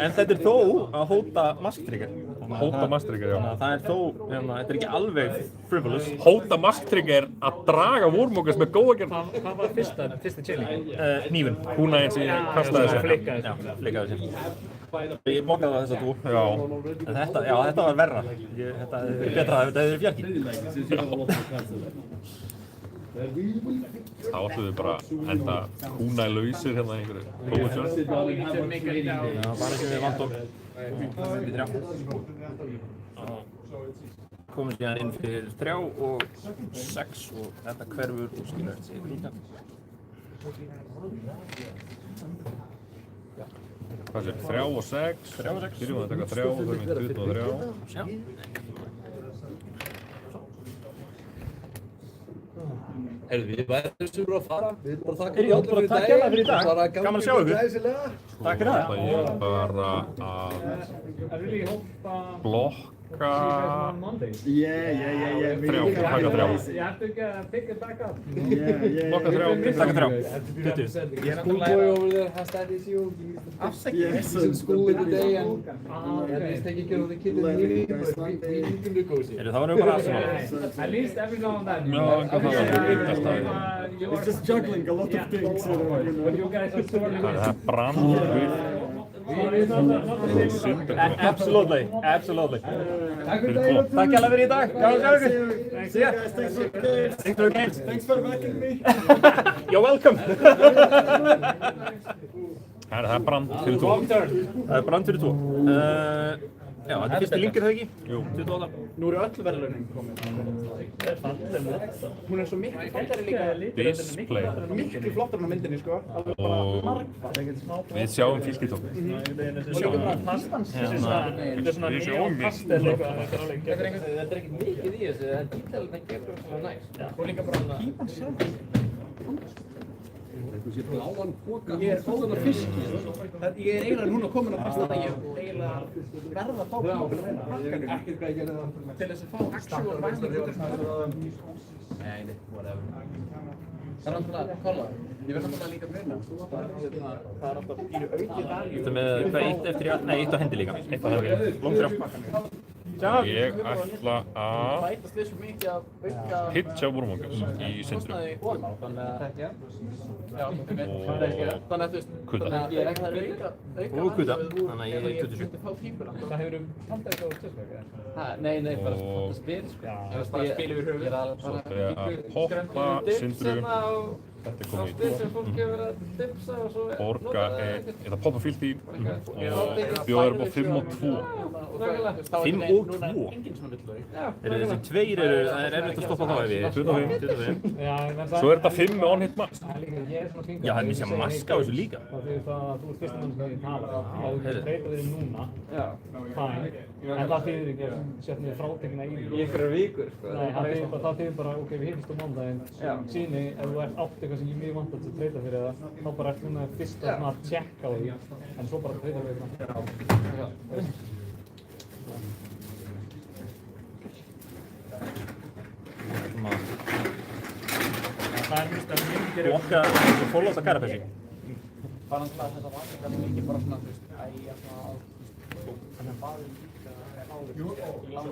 En þetta er þó að hóta masktrigger.
Hóta masktrigger, já.
Þannig að það er þó, þetta er ekki alveg frivolous.
Hóta masktrigger að draga Warmongers með góða gerð.
Hvað var fyrsta chillingin?
Hnífinn.
Húna eins og ég kastaði þessu.
Flikkaði
Já, flikkaði þessu. Ég mokaði það þess að þú.
Já.
En þetta var verra. Þetta hefði verið betra að þetta hefði verið fjarki.
Þá ætlum við bara að enda húna í lausir hérna í einhverju Power.
Já, bara ekki við vandum. Við 3. Komum síðan inn fyrir 3 og 6 og þetta hverfur og skilur eftir sig líka.
Hvað sé, 3 og 6?
3 og 6.
Byrjum að taka 3 og þurfum við 23.
Já.
Heyrðu, við værum sem eru að fara. Við erum bara að þakka
Takk hérna fyrir í dag. Gaman að sjá ykkur. Takk fyrir það.
Ég er bara að blokka 3, taka 3. Blokka 3, taka 3. 20.
Schoolboy over there has that issue. He's in school every day and he's taking care of the kid in the evening, but we need to negotiate.
Það var nú bara Arsenal.
At least every now and then.
Já, hvað það var?
It's just juggling a lot of things. But you guys are sorely.
Það er brand við
Absolutely. Takk hérlega fyrir í dag. Gaman að sjá ykkur. See ya. Thanks for the games.
Thanks for backing me.
You're welcome.
Það er brand fyrir 2.
Það er brand fyrir 2. Já, þetta er fyrsti linkur, það ekki? Jú. 28.
Nú eru öll verðlaunin komin. Hún er svo miklu flottari líka.
Display.
Miklu flottari á myndinni, sko. Alveg bara margfald.
Við sjáum fylgitók.
Sjáum pastans. Þetta er svona neopastel eitthvað.
Þetta er ekki mikið í þessu, en dítalinn er gefur svona næst.
Og líka bara pípan sjálf.
Bláan póka.
Ég er fóðan af fiski. Ég er eiginlega núna komin að pasta það. Ég er eiginlega verða að fá pípan til þess að fá actual væsning.
Nei, whatever. Það er alltaf að kolla. Ég verð samt að líka breyna.
Það er alltaf pínu aukið value.
Þetta með hvað 1 eftir í nei, 1 á hendi líka. 1 á hendi. Long 3.
Ég ætla að
Bætast við svo mikið að auka
pitcha Warmongers í Sindru.
Þannig að þú veist,
Kuda.
ég er ekki að auka
Og Kuda. Þannig að ég er 27.
fá pípuna.
Það hefur pantað eitthvað á stjórnverk?
Nei, bara spil, sko.
Bara spil yfir höfuð.
Svo ætla ég að poppa Sindru. Þetta er komið í 2. Borga ég ætla að poppa fyllt í og bjóða upp á 5 og 2.
5 og 2? Þessi 2 eru, það er erfitt að stoppa þá ef ég 25. Svo er þetta 5 með on-hit mask. Já, það er mjög sem mask á þessu líka.
Það er það að þú ert fyrst mann sem ég tala. Ef þú getur breytað þér núna, fæn. En það þýðir ekki að setja mér frátekna í því.
Í einhverjar vikur, sko.
Nei, það þýðir bara, ok, við hittist á mándaginn. Síni, ef þú ert átt eitthvað sem ég er mjög vant að treyta fyrir það, þá bara ert núna fyrst að tjekka á því, en svo bara treyta fyrir það. Það er mjög stafn myndir
Blokka þessu fólóta karapessi.
Bara náttúrulega þetta var ekki bara svona, þú veist,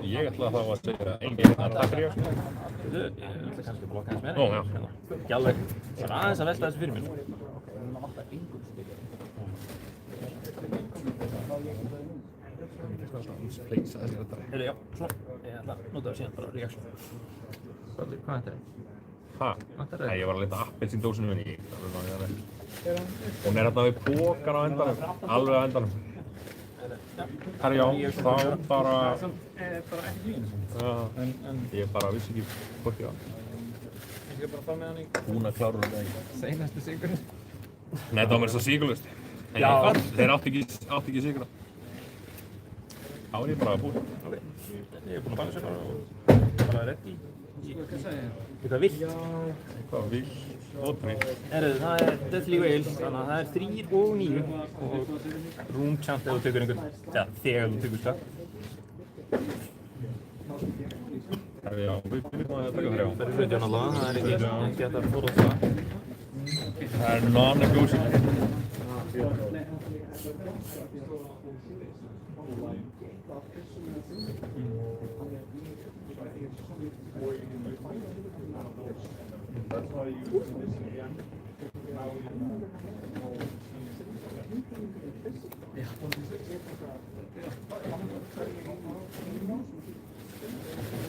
Ég ætla þá að segja engin attack reaction.
Ég ætla kannski að blokka hans með
Ó, já.
Ekki alveg. Það er aðeins að velta þessu fyrir mér. Heyrðu, já, svona. Ég ætla að nota það síðan bara reaction. Hvað þetta er?
Hæ? Nei, ég var að leita appelsíndósinu minni. Hún er hérna við pókan á endanum. Alveg á endanum. Herri, já, þá bara... Ég bara vissi ekki hvort ég var.
Ég skal bara fá með hann í...
Hún að klára þetta ekki.
Seinasti sigurinn.
Nei, það var mér svo sigurlaust. Þeir átti ekki sigurna. Þá er ég bara búinn.
Ég er búinn að bæla sér bara og bara ready. Eitthvað vilt.
Eitthvað vilt og trillt.
Það er Deathly Wales, þannig að það er 3 og 9 og Room Chant ef þú tekur einhvern, þegar þú tekur skatt.
Já, við byrjum að taka 3.
Það er 17 allavega, það er ekki hægt að fóra það.
Það er non-negotiable.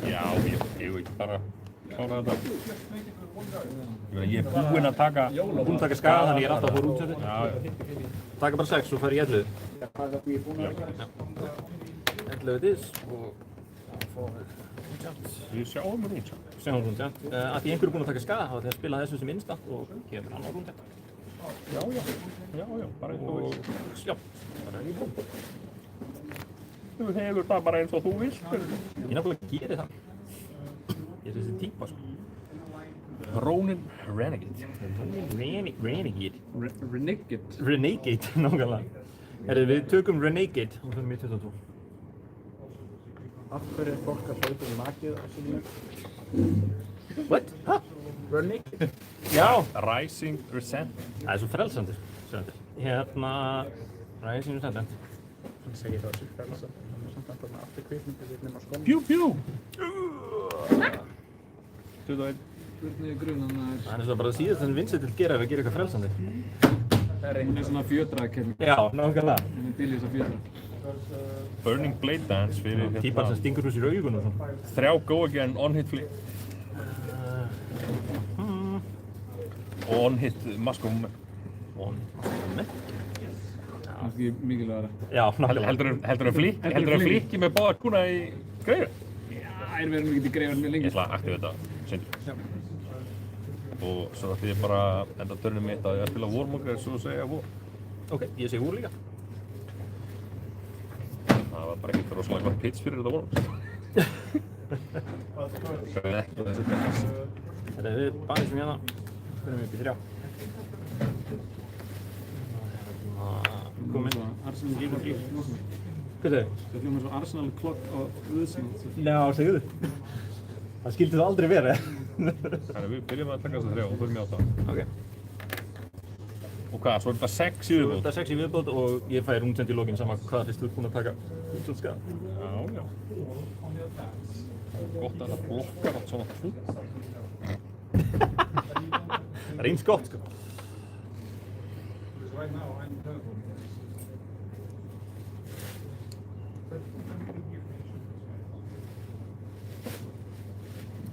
Já, ég ekki bara klára þetta. Ég er búinn að taka
skaga, þannig ég er alltaf að fóra út þetta.
Já.
Taka bara 6 og fara í 11. 11 dis og
við sjáum rúnt.
Sjáum rúnt, já. Að því einhver er búinn að taka skaga, þá ætla ég að spila þessu sem instant og kemur annar rúnt.
Já, bara eins og þú vilt.
Já, bara í búinn.
Þú hefur það bara eins og þú vilt.
Ég náttúrulega gerir það. Ég er þessi típa, sko.
Ronin Renegade.
Renegade, nákvæmlega. Við tökum Renegade og fyrir mig 22.
Af hverju er fólk að hlaupa nakið á sinni?
What? Hæ? Renegade?
Já! Rising Resentment.
Það er svo frelsandi. Rising Resentment.
Hann segir það sér frelsandi. Hann er samt alltaf með aftur kvikmyndi við nema skónum.
Pjú! 21.
Hvernig er grunan að...
Það er svona bara síðast en Vincent vil gera ef að gera eitthvað frelsandi.
Hún er svona fjötraðkerfi.
Já, nákvæmlega.
Hún er til í þess að fjötra.
Burning Blade Dance fyrir
Típan sem stingur úr sér augunum og svona.
3 go again, on-hit flip. Og on-hit mask of moment.
On-hit?
Kannski mikilvægara.
Já, nákvæmlega.
Heldur að flikki með báðar kuna í greiður?
Já, við erum ekki til greiður með lengi.
Ég ætla að aktivita þetta, sindur. Og svo ætlum ég bara að enda törnum mitt að ég að spila Warmonger og svo segja War.
Ok, ég segi War líka.
Það var bara ekkert rosalega gott pitch fyrir þetta Warmonger. Það er ekki þessi pitch.
Þetta er við bara sem hérna. Fyrir mig upp í 3. Kominn.
Arsenal Klokk.
Hvað segir þið?
Það hljómar svo Arsenal Klokk á Guðsson.
Já, segðu þið. Það skildi það aldrei vera.
Þannig við byrjum að taka þess að 3 og förum í 8.
Ok.
Og hvað, svo er þetta 6 í viðbót?
Þetta er 6 í viðbót og ég fæ rúmsend í lokin sama hvað fyrst þú ert búinn að taka útslutskaða.
Já. Gott að það blokkar allt svona fútt.
Það er eins gott, sko.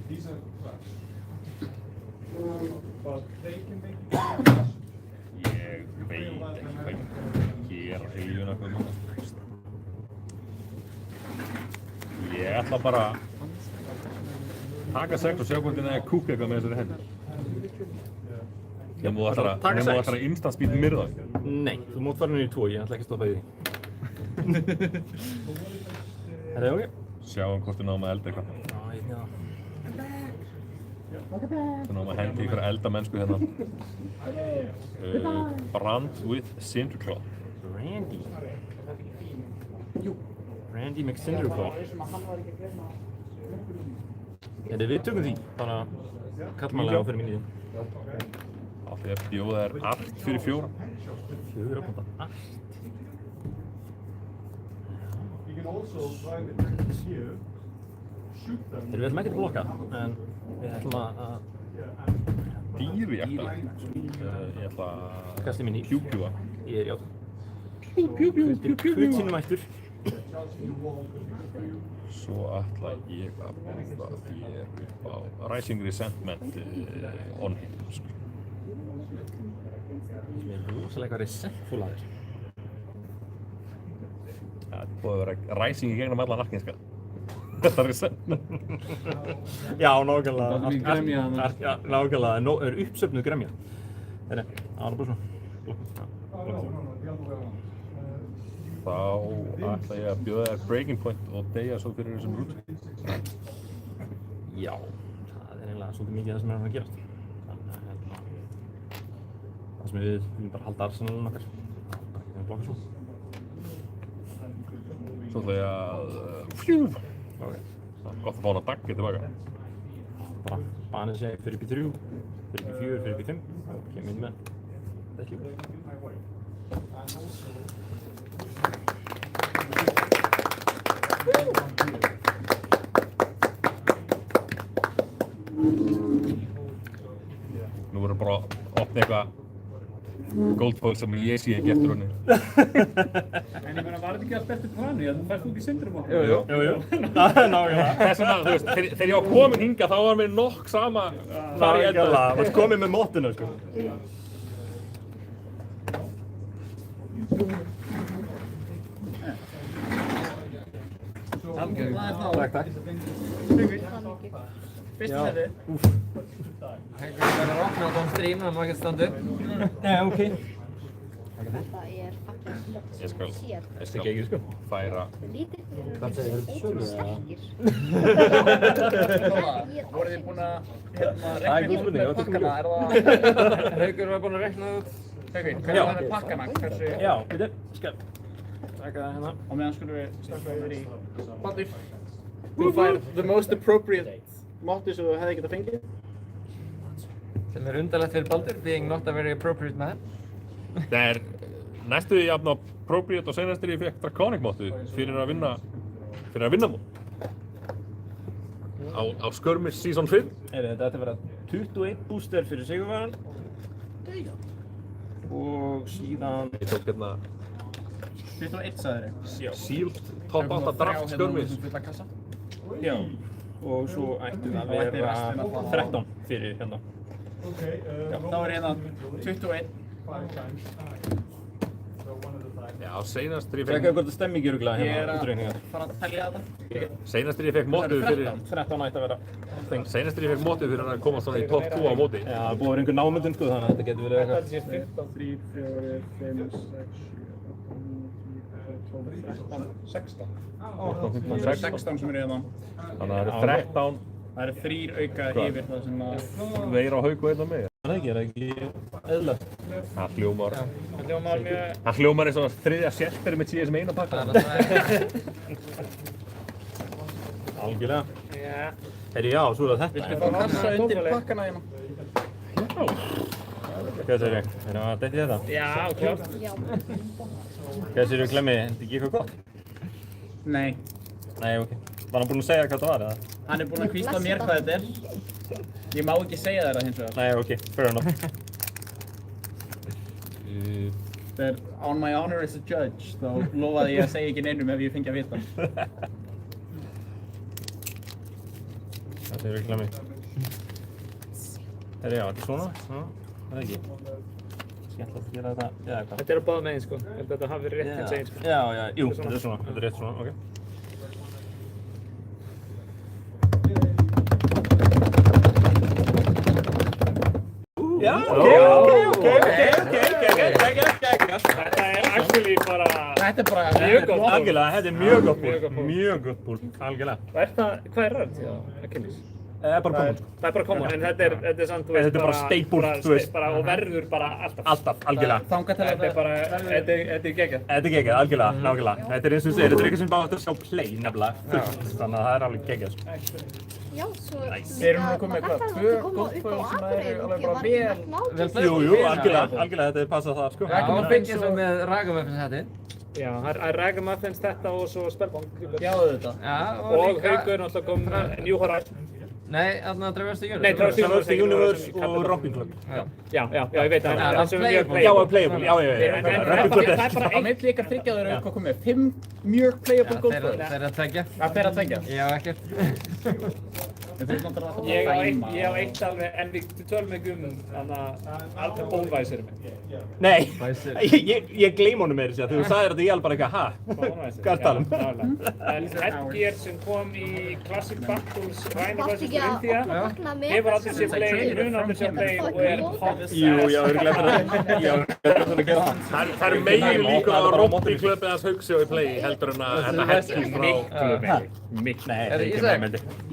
These are clutch. But they can make
Ég veit ekki hvað ég gera hríðuna hvað núna. Ég ætla bara að taka 6 og sjá hvort þið er kúk eitthvað með þessari hendur. Nefnum þú ætlar að instant speed myrða?
Nei, þú mátt fara niður í 2, ég ætla ekki að stoppa í því. Er það ok?
Sjáum hvort þið náðum að elda eitthvað. Þú náðum að hendi ykkur eldamennsku hérna. Brand with Cinderclaw.
Randy McCinderclaw. Við tökum því, bara kallmannlega á fyrir minni.
Af því að bjóða er allt fyrir 4.
4 á allt. Við ætlum ekki að blokka, en við ætlum að...
Dýri eftir. Ég ætla að...
Kasti minni.
Pjúpjúa.
Ég er, já. Pjúpjúa mættur.
Svo ætla ég að búða þér upp á Rising Resentment on-hit.
Sem er rosalega resentful að þér.
Það er búið að vera Rising í gegnum alla narkinska. Þetta er resentment.
Já, nákvæmlega.
Það er mikið gremja þarna.
Já, nákvæmlega. Það er uppsöfnuð gremja. Nei, það var bara svona.
Þá ætla ég að bjóða þér Breaking Point og deyja svo fyrir þessum rúti.
Já, það er eiginlega svolítið mikið það sem er að gerast. Það sem við viljum bara halda Arsenalinn okkar. Það er ekki að blokka svo.
Svo ætla ég að...
Ok.
Það Gott að fá hann að dagga tilbaka.
Bara banið segir fyrir upp í 3, fyrir upp í 4, fyrir upp í 5. Kemur inn með þetta líka.
Nú verður bara að opna eitthvað Goldfoil sem ég sé ekki eftir henni.
En ég meina, var þetta ekki allt eftir plani að þú færst út í syndrum okkur?
Jú. Nákvæmlega.
Þess vegna, þú veist, þegar ég var komin hingað þá var mér nokk sama þar í enda.
Þú ert komið með móttuna, sko.
Takk. Fyrsta seti. Haukur verður að opna á tom stream, það má ekki standa upp.
Nei, ok.
Þetta er
Ég skal færa.
Hvað segir þið?
Voruð þið búin að
reikna út pakkana?
Haukur var búin að reikna út. Haukur, hvernig var það pakkana?
Já, byrju, skal taka það hérna.
Og meðan skulum við stökkva yfir í Baldur. Þú fær the most appropriate mottu sem þú hefði getað fengið. Sem undarlegt fyrir Baldur, being not a very appropriate man.
Það næstu því jafn appropriate og senast ég fekk Draconic móttu fyrir að vinna mót. Á Skirmish Season 5.
Þetta ætti að vera 21 booster fyrir Sigurvaran. Og síðan...
Ég tók hérna...
21 sagðir þið?
Sealed top 8 draft Skirmish.
Já. Og svo ætti það að vera 13 fyrir hérna.
Já, þá er hérna 21.
Já, seinast þegar ég
Fekk hvort það stemmi ekki örugglega
Ég er
hérna
að
útreikningar.
fara að telja þetta.
Seinast þegar ég fekk mótið fyrir...
13 ætti að vera.
Seinast þegar ég fekk mótið fyrir að koma svona í top 2 á móti.
Já, það búið að vera einhver námyndun sko, þannig að þetta getur verið eitthvað.
Þetta sé 15, 3, 4, 5, 6, 7, 8, 9, 10, 12, 13, 16.
Það eru 16 sem eru hérna.
Þannig að það eru 13.
Það eru 3 auka yfir það sem að...
Veir á Hauk og einn á mig.
Það er ekki eðlilegt.
Það hljómar.
Það hljómar mjög...
Það hljómar eins og þriðja sérsteri með TSM eina pakka.
Algjörlega.
Já.
Herri, já, svo er það þetta.
Viltu fá kassa undir pakkana hérna?
Hvað segir ég? Er það að detti þetta?
Já, klart.
Hvað segir ég, Glemmi? Er þetta ekki eitthvað gott?
Nei.
Nei, ok. Var hann búinn að segja hvað það var, eða?
Hann er búinn að hvísla mér hvað þetta er. Ég má ekki segja þér það hins vegar.
Nei, ok. Fair enough.
Það er on my honor as a judge, þá lofaði ég að segja ekki neinum ef ég fengi að vita.
Hvað segir ég, Glemmi? Herri, já, þetta er svona. Já, það er ekki. Skemmtilegt að gera þetta. Já, hvað?
Þetta er á báðum megin sko. Þetta hafi verið rétt eins eginn sko.
Já, jú, þetta er svona. Þetta er rétt svona, ok. Já, ok.
Þetta er actually bara...
Þetta er bara
mjög gott.
Algjörlega, þetta er mjög gott búl. Mjög gott búl, algjörlega.
Hvað er rætt? Achilles?
Það er bara common.
Það er bara common, en þetta er samt, þú veist,
þetta er bara staple, þú veist.
Og verður bara alltaf.
Alltaf, algjörlega.
Þangað til
Þetta er bara, þetta er geggjað.
Þetta er geggjað, algjörlega, nákvæmlega. Þetta er eins og þú segir, þetta er eitthvað sem bara átt að sjá play nefnilega, fullt, þannig að það er alveg geggjað.
Já, svo...
Við erum nú komið hvað, 2 Goldfoil sem eru alveg bara vel...
Jú, algjörlega, þetta er passað það, sko.
Ragamuffins eins og með Ragamuffins hætti.
Já, það er Ragamuffins þetta og svo Spellbound.
Já, þetta.
Og Haukur náttúrulega kom New Horizon.
Nei, þarna Traverse the Universe.
Nei, Traverse the
Universe og Romping Club.
Já, ég veit það.
Já, playable, já.
Það er bara á milli ykkar þriggjaður hvað komið, 5 mjög playable Goldfoil. Það er að tveggja. Það er að tveggja? Já, ekkert.
Ég á eitt alveg, en við tölum ekki þannig að alltaf bónvæsir mig.
Nei, ég gleym honum með þessu, þú sagðir þetta ég alveg bara eitthvað, hvað er það?
En Headgear sem kom í Classic Battles Rhino vs. Olympia hefur aldrei sér play, hún aldrei sér play og er hot ass.
Jú, ég var glemur að gera það.
Það eru meiri líkur á Romping Club eða Hauksi á í play heldur en að Headgear frá...
Miklu
meiri.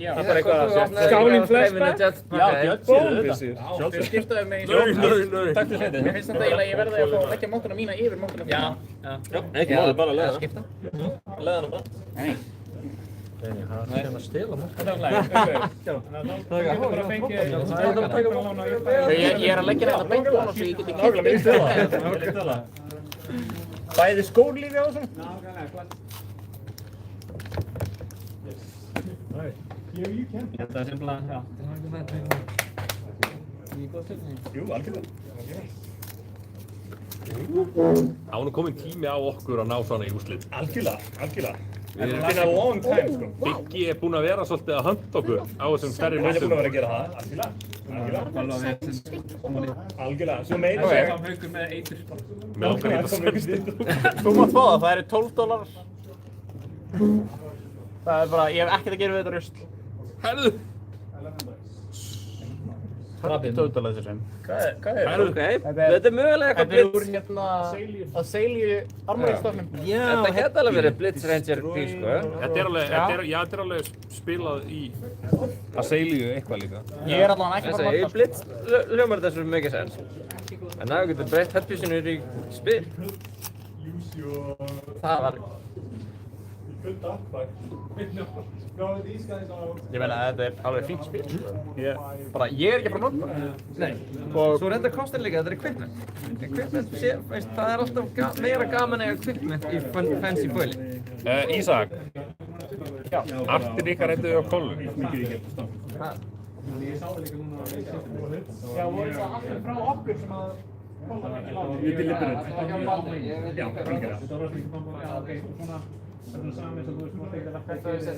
Það er eitthvað Skálin flashback?
Já, Þau skiptaðu mig í Takk fyrir þetta. Mér finnst þetta eiginlega að ég verði að fá að leggja mótuna mína yfir mótuna. Já.
Ekki málið, bara að leiða
skipta.
Leiða hana bara.
Nei.
Nei, það er að stela margt.
Það er bara fengið...
Ég að leggja þetta beint á svo ég geti kippt
Bæði skóllífi á þessu? Þetta er simplega, já. Jú, algjörlega.
Það var nú komin tími á okkur að ná svona í úrslit.
Algjörlega.
Við erum
been a long time, sko.
Biggi er búinn að vera svolítið að hönda okkur á þessum stærri
Hann er
mótum.
búinn að vera að gera það, algjörlega. Svo meira segja.
Það haugur með eitur.
Með okkar í þetta semstur.
Þú mátt fá það eru $12. Það er bara, ég hef ekkert að gera við þetta rusl.
Herðu!
Tótalega þessu sem.
Hvað er
Ok, þetta er mögulega eitthvað
Þetta er úr
blitz.
hérna að Seilju armræðistofnum.
Þetta geta alveg verið Blitz Ranger bíl, sko.
Þetta er alveg spilað í að seilju eitthvað líka.
Ég er allavega ekki bara
Þessi, Blitz hljómar þessu mikið sens. En það getur breytt headpiecinu í spil. Það var...
Ég meina að þetta er alveg fínt spil. Bara, ég er ekki að fara að nota það.
Nei, svo reynda kostin líka, þetta er equipment. Equipment, það er alltaf meira gaman eða equipment í fancy foili.
Ísak, artin ykkar reynduðu á kollu.
Já, voru það allir frá okkur sem að kolla ekki láta?
Ég til lippur þetta.
Já,
algjörlega.
Það er saman eins og þú veist, þú veist,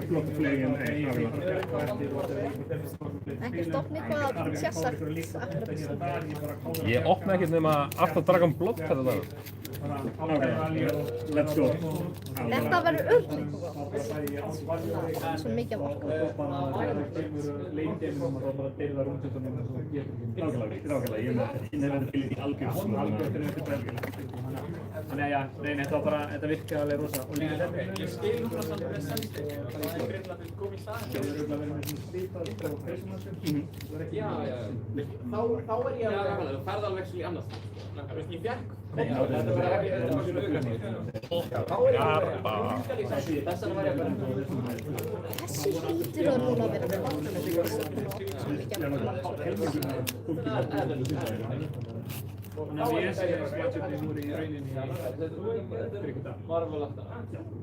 Flottu flugin,
Ekki stopna eitthvað sérsagt akkurat.
Ég opnaði ekkert nema alltaf Dragon Blood þetta dag.
Let's go.
Þetta verður örlítið gott. Svo mikið af okkur.
Rákala, ég nefndi til í
Þannig að já, þetta var bara, þetta virkaði alveg rosa. Og líka þetta,
Ég skil núna samt með sensi, það er greinlega til komið í staðinn. Já. Þá er ég alveg gaman, þú ferð alveg í annars. Ég fekk kontra, þetta var ekki auðvitað. Þá er ég alveg þess að var ég bara.
Þessi hlýtur að núna vera
Þannig að ég segir að sketchupið voru í rauninni
Marvel aftan,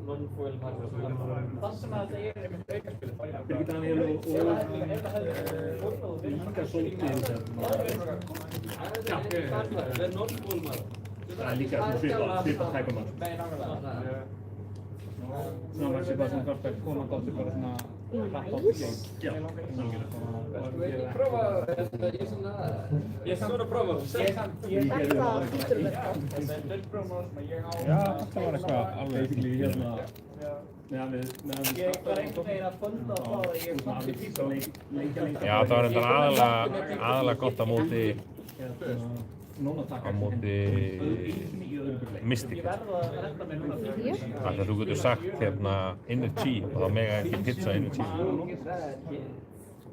non-foil Marvel. Það sem að þetta er einmitt aukarspil.
Birgir Daniel og líka svolítið
Það er non-foil Marvel.
Það er líka svipað tæpa Marvel.
Svona var sér bara svona hvort að konan gátti bara svona hratt á því game.
Já, algjörlega.
Prófa, ég er saman að prófa.
Þetta hlýtur að vera gott.
Já, þetta var eitthvað alveg
hérna.
Ég var einhvern veginn að funda á það að ég fannst í písa.
Já, það var reyndar aðalega gott á móti Mystic. Þannig að þú getur sagt hérna inner chi og þá mega ekki pizza inner chi.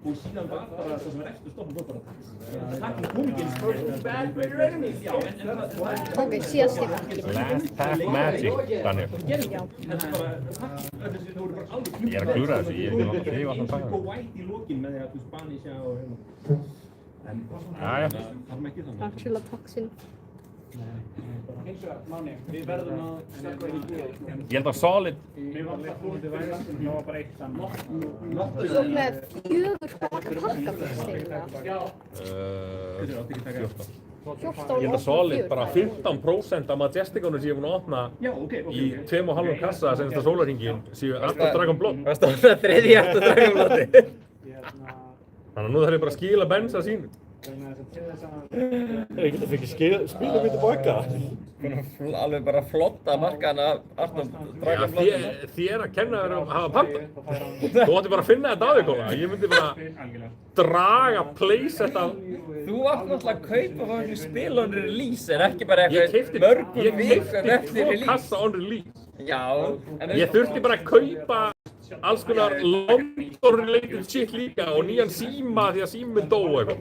Og síðan bara það sem er eftir stoppum bara
Ok, síðast ég ekki.
Last Path Magic, Daniel.
Já.
Ég er að klúra þessu, ég er ekki langt að þig alltaf
Go white í lokin með því að þú Spanisha og
Jæja.
Axilla toxin.
Hins vegar, Máni, við verðum að stökkva í búið.
Ég held að Solid...
Mér var alltaf flótið væri, það var bara eitt saman.
Svo með 4 pakkafisksteina.
14. Ég held að Solid bara 15% af Majesticonu sem ég er búinn að opna í 2,5 kassa senasta sólarhringin séu alltaf Dragon Blood.
Það stóð það þriðji eftir Dragon Bloodi.
Þannig að nú þarf ég bara að skila bensa sínu.
Ég geta fengið spila mér tilbaka.
Alveg bara flotta markaðan af Arnum Dragon Bloodi.
Þér að kenna þér að hafa panta. Þú ætti bara að finna þetta að þig, Kóla. Ég myndi bara draga playsetta.
Þú átt náttúrulega að kaupa hvað spil on release en ekki bara eitthvað mörgum vikum eftir
Ég
release.
kassa on release.
Já.
Ég þurfti bara að kaupa alls konar London-related shit líka og nýjan síma því að síminn dó og eitthvað.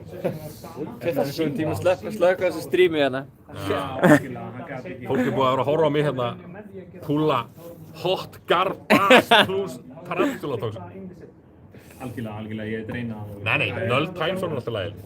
Þessum tíma slökka þessu strími hérna.
Fólk er búið að vera að horfa á mig hérna púla Hot garbage plus tarantula toxin.
Algjörlega, ég dreina það.
Nei, null times er alltaf lægileg.